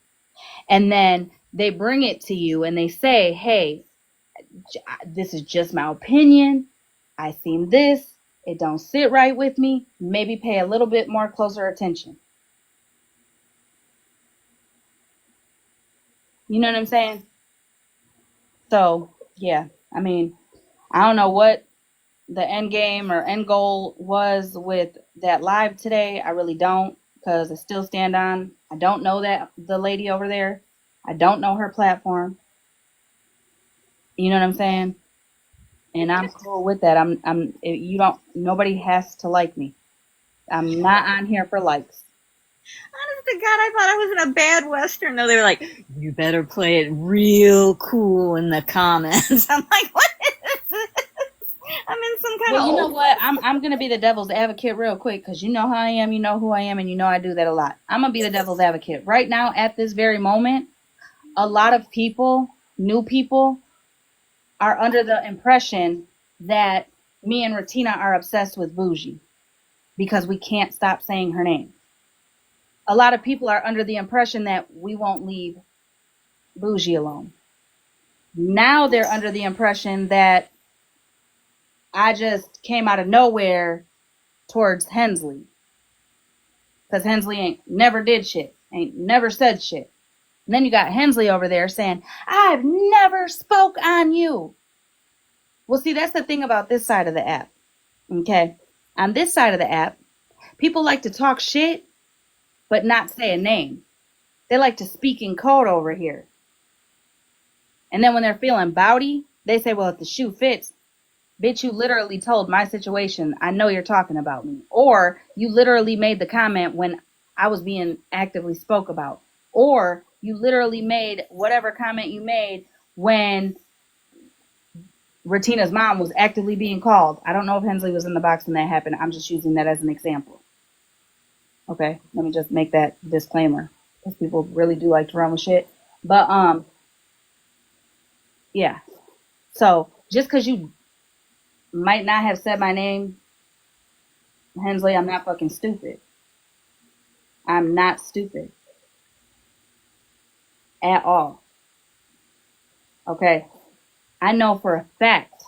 [SPEAKER 1] And then they bring it to you and they say, hey, this is just my opinion. I seen this. It don't sit right with me. Maybe pay a little bit more closer attention. You know what I'm saying? So, yeah. I mean, I don't know what the end game or end goal was with that live today. I really don't, because I still stand on. I don't know that the lady over there. I don't know her platform. You know what I'm saying? And I'm cool with that. You don't, nobody has to like me. I'm not on here for likes.
[SPEAKER 8] Honest to God, I thought I was in a bad Western. No, they were like, you better play it real cool in the comments. I'm like, what is this? I'm in some kind
[SPEAKER 1] Well,
[SPEAKER 8] of
[SPEAKER 1] you know
[SPEAKER 8] old...
[SPEAKER 1] what? I'm gonna be the devil's advocate real quick, because you know how I am, you know who I am, and you know I do that a lot. I'm gonna be the devil's advocate right now at this very moment. A lot of people, new people, are under the impression that me and Ratina are obsessed with Bougie because we can't stop saying her name. A lot of people are under the impression that we won't leave Bougie alone. Now they're under the impression that I just came out of nowhere towards Hensley. Because Hensley ain't never did shit, ain't never said shit. And then you got Hensley over there saying, I've never spoke on you. Well, see, that's the thing about this side of the app. Okay. On this side of the app, people like to talk shit, but not say a name. They like to speak in code over here. And then when they're feeling bouty, they say, well, if the shoe fits, bitch, you literally told my situation. I know you're talking about me. Or you literally made the comment when I was being actively spoke about. Or you literally made whatever comment you made when Retina's mom was actively being called. I don't know if Hensley was in the box when that happened. I'm just using that as an example. Okay, let me just make that disclaimer because people really do like to run with shit. But yeah. So just because you might not have said my name, Hensley, I'm not fucking stupid. I'm not stupid at all. Okay, I know for a fact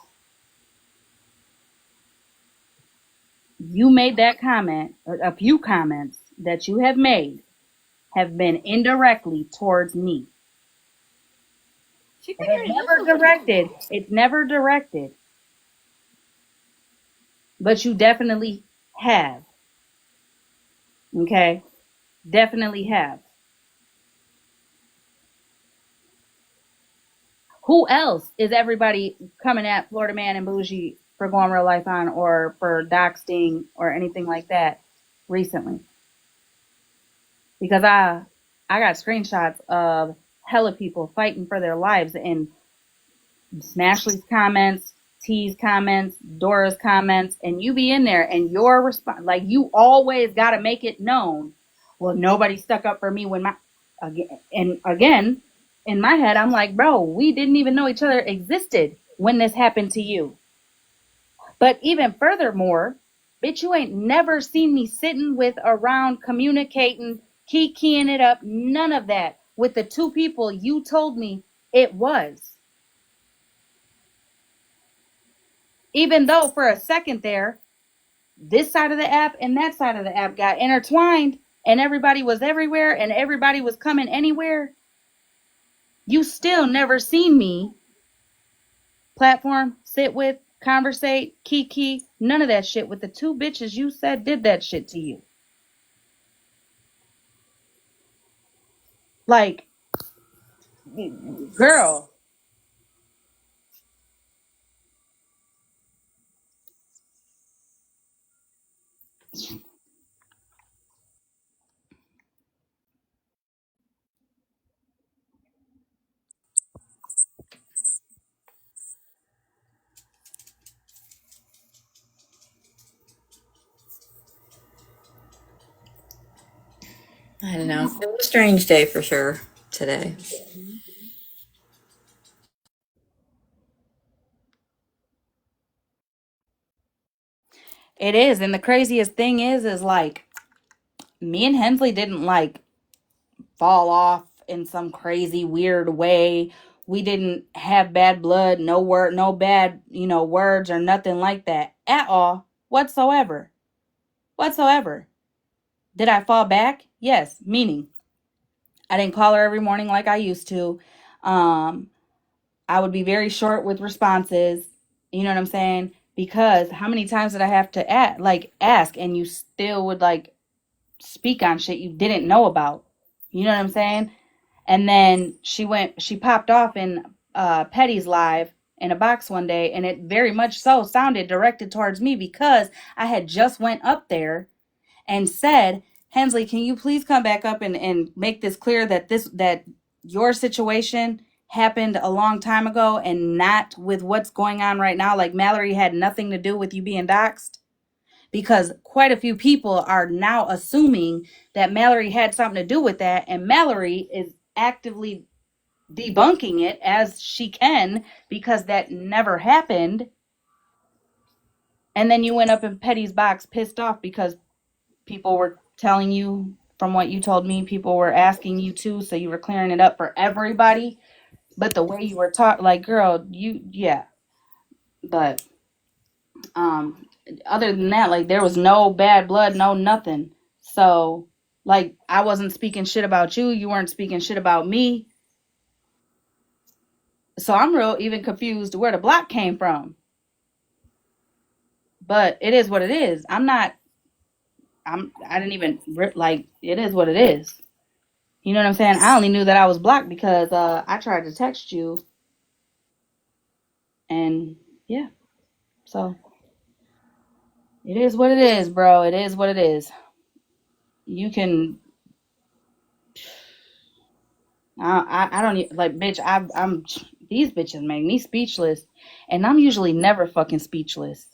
[SPEAKER 1] you made that comment, or a few comments that you have made have been indirectly towards me.
[SPEAKER 8] She
[SPEAKER 1] It's
[SPEAKER 8] figured it
[SPEAKER 1] never
[SPEAKER 8] out.
[SPEAKER 1] directed. It's never directed. But you definitely have. Okay? Definitely have. Who else is everybody coming at Florida Man and Bougie for going real life on or for doxing or anything like that recently? Because I got screenshots of hella people fighting for their lives and Smashley's comments, T's comments, Dora's comments, and you be in there and your response, like you always got to make it known. Well, nobody stuck up for me when again, in my head, I'm like, bro, we didn't even know each other existed when this happened to you. But even furthermore, bitch, you ain't never seen me sitting with around communicating, keying it up, none of that with the two people you told me it was. Even though for a second there, this side of the app and that side of the app got intertwined and everybody was everywhere and everybody was coming anywhere, you still never seen me platform, sit with, conversate, kiki, none of that shit with the two bitches you said did that shit to you. Like, girl,
[SPEAKER 8] I don't know. It was a strange day for sure today.
[SPEAKER 1] it is. And the craziest thing is like, me and Hensley didn't like fall off in some crazy weird way. We didn't have bad blood, no word, no bad, words or nothing like that at all whatsoever. Whatsoever. Did I fall back? Yes, meaning I didn't call her every morning like I used to. Um, I would be very short with responses. You know what I'm saying? Because how many times did I have to ask and you still would like speak on shit you didn't know about? You know what I'm saying? And then she popped off in Petty's live in a box one day, and it very much so sounded directed towards me because I had just went up there and said, Hensley, can you please come back up and make this clear that that your situation happened a long time ago and not with what's going on right now? Like Mallory had nothing to do with you being doxxed, because quite a few people are now assuming that Mallory had something to do with that, and Mallory is actively debunking it as she can because that never happened. And then you went up in Petty's box pissed off because people were telling you from what you told me, people were asking you too, so you were clearing it up for everybody. But the way you were taught, like, girl, yeah. But um, other than that, like, there was no bad blood, no nothing. So, like, I wasn't speaking shit about you. You weren't speaking shit about me. So I'm real even confused where the block came from. But it is what it is. I didn't even like, it is what it is. You know what I'm saying? I only knew that I was blocked because I tried to text you, and yeah. So it is what it is, bro. It is what it is. You can. I don't like, bitch. I'm. These bitches make me speechless, and I'm usually never fucking speechless.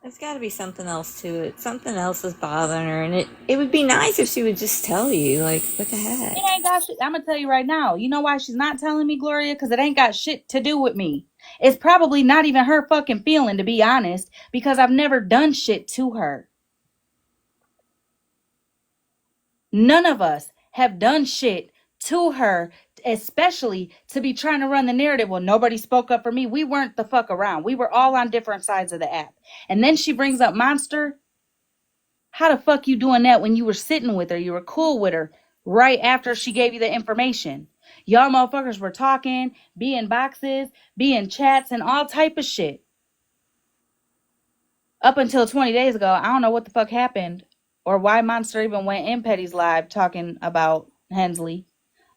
[SPEAKER 8] There's got to be something else to it. Something else is bothering her, and it would be nice if she would just tell you, like, what the heck?
[SPEAKER 1] It ain't got shit. I'm gonna tell you right now. You know why she's not telling me, Gloria? Because it ain't got shit to do with me. It's probably not even her fucking feeling, to be honest, because I've never done shit to her. None of us have done shit to her, especially to be trying to run the narrative. Well, nobody spoke up for me. We weren't the fuck around. We were all on different sides of the app. And then she brings up Monster. How the fuck you doing that when you were sitting with her? You were cool with her right after she gave you the information. Y'all motherfuckers were talking, be in boxes, be in chats, and all type of shit. Up until 20 days ago, I don't know what the fuck happened or why Monster even went in Petty's live talking about Hensley.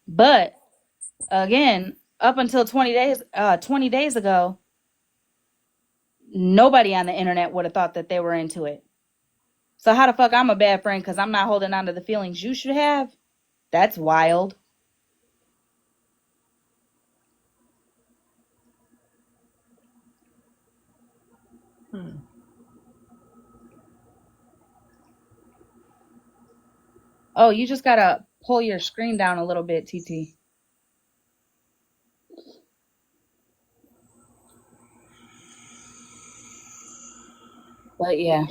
[SPEAKER 1] But again, up until 20 days ago, nobody on the internet would have thought that they were into it. So how the fuck I'm a bad friend because I'm not holding on to the feelings you should have? That's wild. Oh, you just gotta pull your screen down a little bit, TT. But yeah,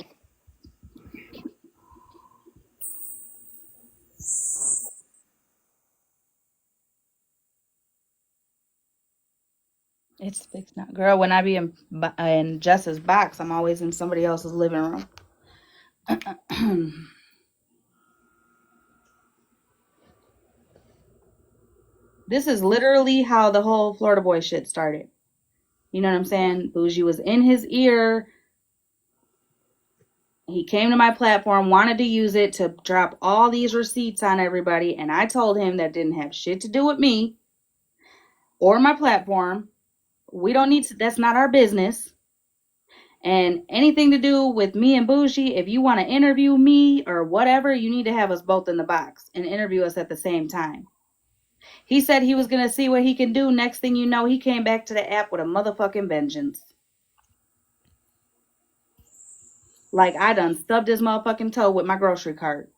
[SPEAKER 1] it's fixed now. Girl, when I be in Jess's box, I'm always in somebody else's living room. This is literally how the whole Florida boy shit started. You know what I'm saying? Bougie was in his ear. He came to my platform, wanted to use it to drop all these receipts on everybody, and I told him that didn't have shit to do with me or my platform. We don't need to, that's not our business. And anything to do with me and Bougie, if you want to interview me or whatever, you need to have us both in the box and interview us at the same time. He said he was going to see what he can do. Next thing you know, he came back to the app with a motherfucking vengeance. Like I done stubbed his motherfucking toe with my grocery cart.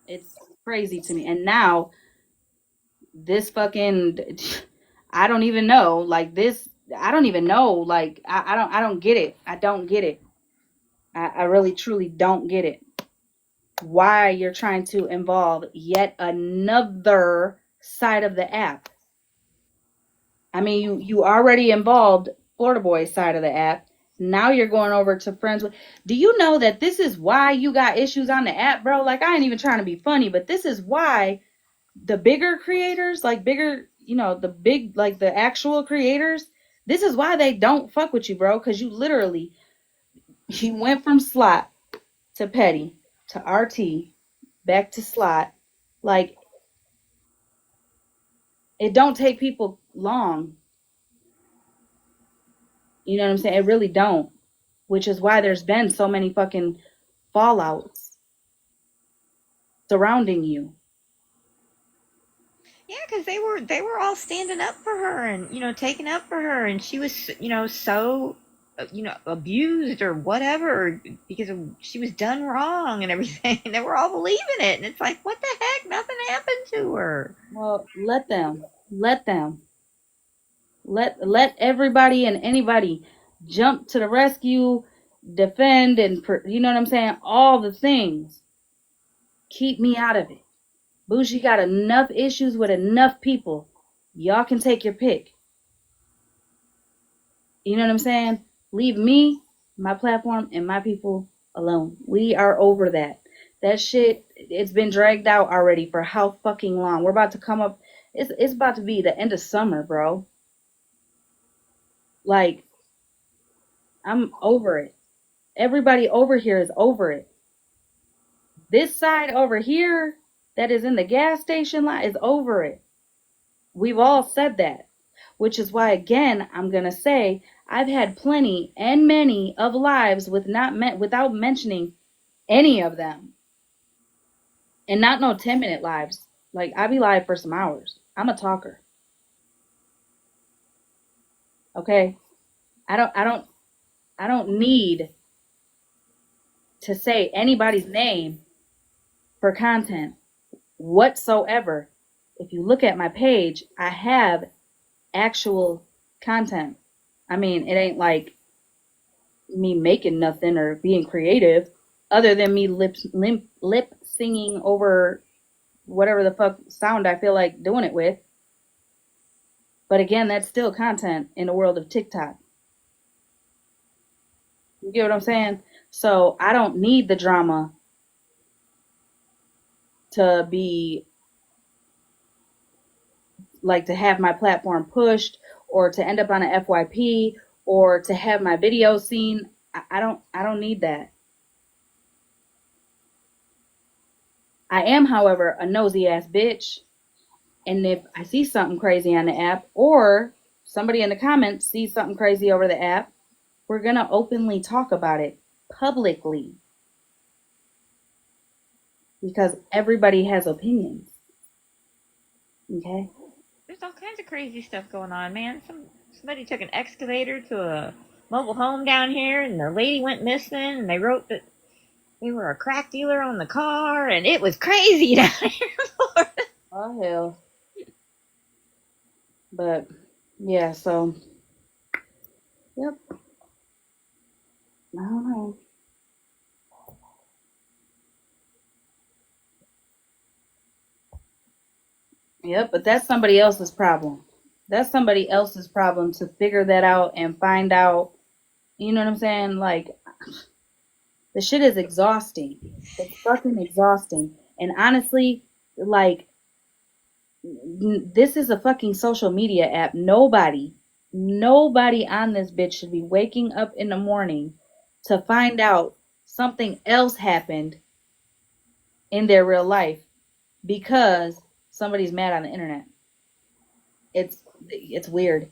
[SPEAKER 1] It's crazy to me. And now this fucking, I don't even know. Like this, I don't even know. Like I don't get it. I don't get it. I really truly don't get it. Why you're trying to involve yet another side of the app. I mean, you already involved Florida Boy's side of the app. Now you're going over to friends with. Do you know that this is why you got issues on the app, bro? Like I ain't even trying to be funny, but this is why the bigger creators, like bigger, the big, like the actual creators, this is why they don't fuck with you, bro. Because you went from slot to petty to RT back to slot. Like it don't take people long. You know what I'm saying? It really don't. Which is why there's been so many fucking fallouts surrounding you.
[SPEAKER 8] Yeah, because they were all standing up for her and taking up for her, and she was so abused or whatever because she was done wrong and everything. And they were all believing it. And it's like, what the heck? Nothing happened to her.
[SPEAKER 1] Well, let everybody and anybody jump to the rescue, defend, and you know what I'm saying? All the things. Keep me out of it. Bougie got enough issues with enough people. Y'all can take your pick. You know what I'm saying? Leave me, my platform, and my people alone. We are over that. That shit, it's been dragged out already for how fucking long? We're about to come up. It's about to be the end of summer, bro. Like, I'm over it. Everybody over here is over it. This side over here that is in the gas station lot is over it. We've all said that, which is why, again, I'm going to say I've had plenty and many of lives without mentioning any of them. And not no 10-minute lives. Like, I be live for some hours. I'm a talker. Okay? I don't need to say anybody's name for content whatsoever. If you look at my page, I have actual content. I mean, it ain't like me making nothing or being creative other than me lip singing over whatever the fuck sound I feel like doing it with. But again, that's still content in the world of TikTok. You get what I'm saying? So I don't need the drama to be like to have my platform pushed or to end up on an FYP or to have my video seen. I don't need that. I am, however, a nosy ass bitch. And if I see something crazy on the app or somebody in the comments sees something crazy over the app, we're going to openly talk about it publicly because everybody has opinions. Okay?
[SPEAKER 8] There's all kinds of crazy stuff going on, man. Somebody took an excavator to a mobile home down here, and the lady went missing, and they wrote that they were a crack dealer on the car, and it was crazy down here in Florida.
[SPEAKER 1] Oh, hell. But, yeah, so, yep. I don't know. Yep, but that's somebody else's problem. That's somebody else's problem to figure that out and find out. You know what I'm saying? Like, the shit is exhausting. It's fucking exhausting. And honestly, like, this is a fucking social media app. Nobody on this bitch should be waking up in the morning to find out something else happened in their real life because somebody's mad on the internet. It's weird.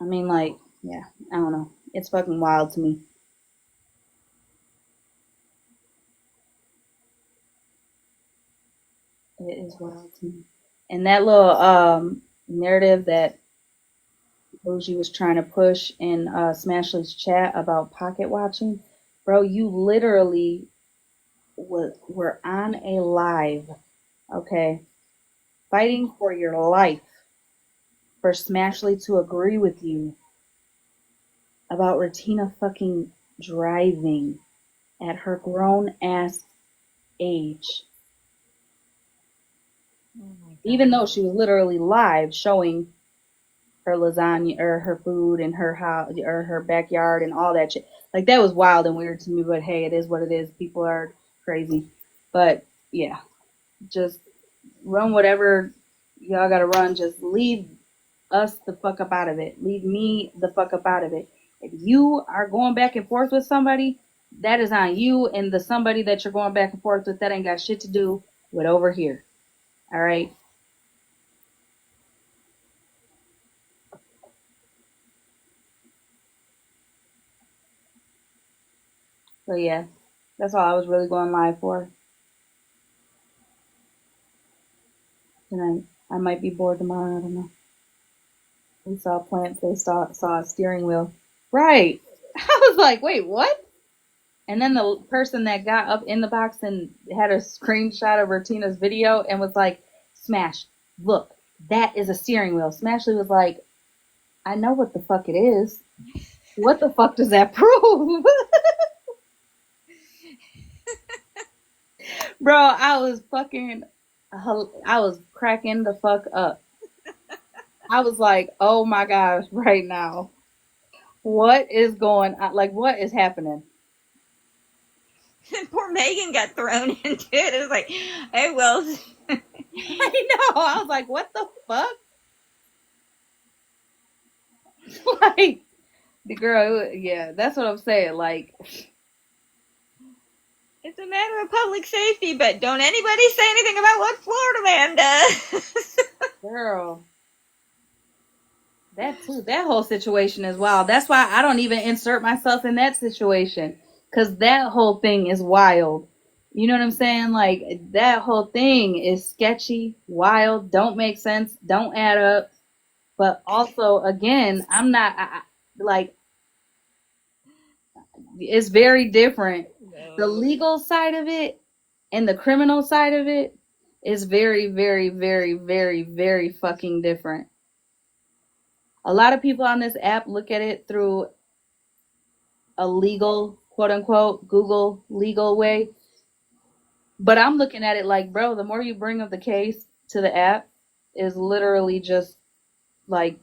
[SPEAKER 1] I mean, like, yeah, I don't know. It's fucking wild to me. It is wild to me. And that little narrative that Bougie was trying to push in Smashley's chat about pocket watching, bro, you literally were on a live, okay, fighting for your life for Smashley to agree with you about Retina fucking driving at her grown ass age. Even though she was literally live showing her lasagna or her food and her house or her backyard and all that shit. Like, that was wild and weird to me, but hey, it is what it is. People are crazy. But yeah, just run whatever y'all gotta run. Just leave us the fuck up out of it. Leave me the fuck up out of it. If you are going back and forth with somebody, that is on you and the somebody that you're going back and forth with. That ain't got shit to do with over here. All right. So yeah, that's all I was really going live for tonight. I might be bored tomorrow. I don't know. We saw plants. They saw a steering wheel. Right. I was like, wait, what? And then the person that got up in the box and had a screenshot of Tina's video and was like, Smash, look, that is a steering wheel. Smashley was like, I know what the fuck it is. What the fuck does that prove? Bro, I was cracking the fuck up. I was like, oh my gosh, right now. What is going on? Like, what is happening?
[SPEAKER 8] Poor Megan got thrown into it. It was like, hey, well.
[SPEAKER 1] I know. I was like, what the fuck? Like, the girl, yeah, that's what I'm saying. Like,
[SPEAKER 8] It's a matter of public safety, but don't anybody say anything about what Florida man does.
[SPEAKER 1] girl, that too, that whole situation is wild. That's why I don't even insert myself in that situation because that whole thing is wild. You know what I'm saying? Like, that whole thing is sketchy, wild, don't make sense, don't add up. But also, again, I'm not like, it's very different. The legal side of it and the criminal side of it is very, very, very, very, very fucking different. A lot of people on this app look at it through a legal, quote unquote, Google legal way. But I'm looking at it like, bro, the more you bring up the case to the app is literally just like,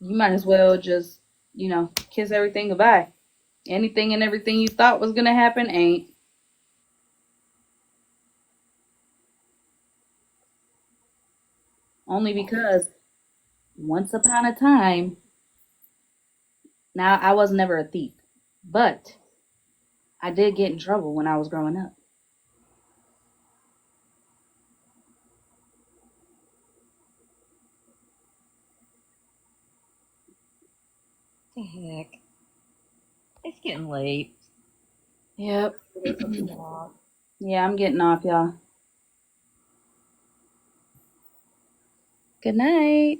[SPEAKER 1] you might as well just, kiss everything goodbye. Anything and everything you thought was going to happen ain't. Only because once upon a time, now I was never a thief, but I did get in trouble when I was growing up.
[SPEAKER 8] The heck? It's getting late.
[SPEAKER 1] Yep. Yeah, I'm getting off, y'all. Good night.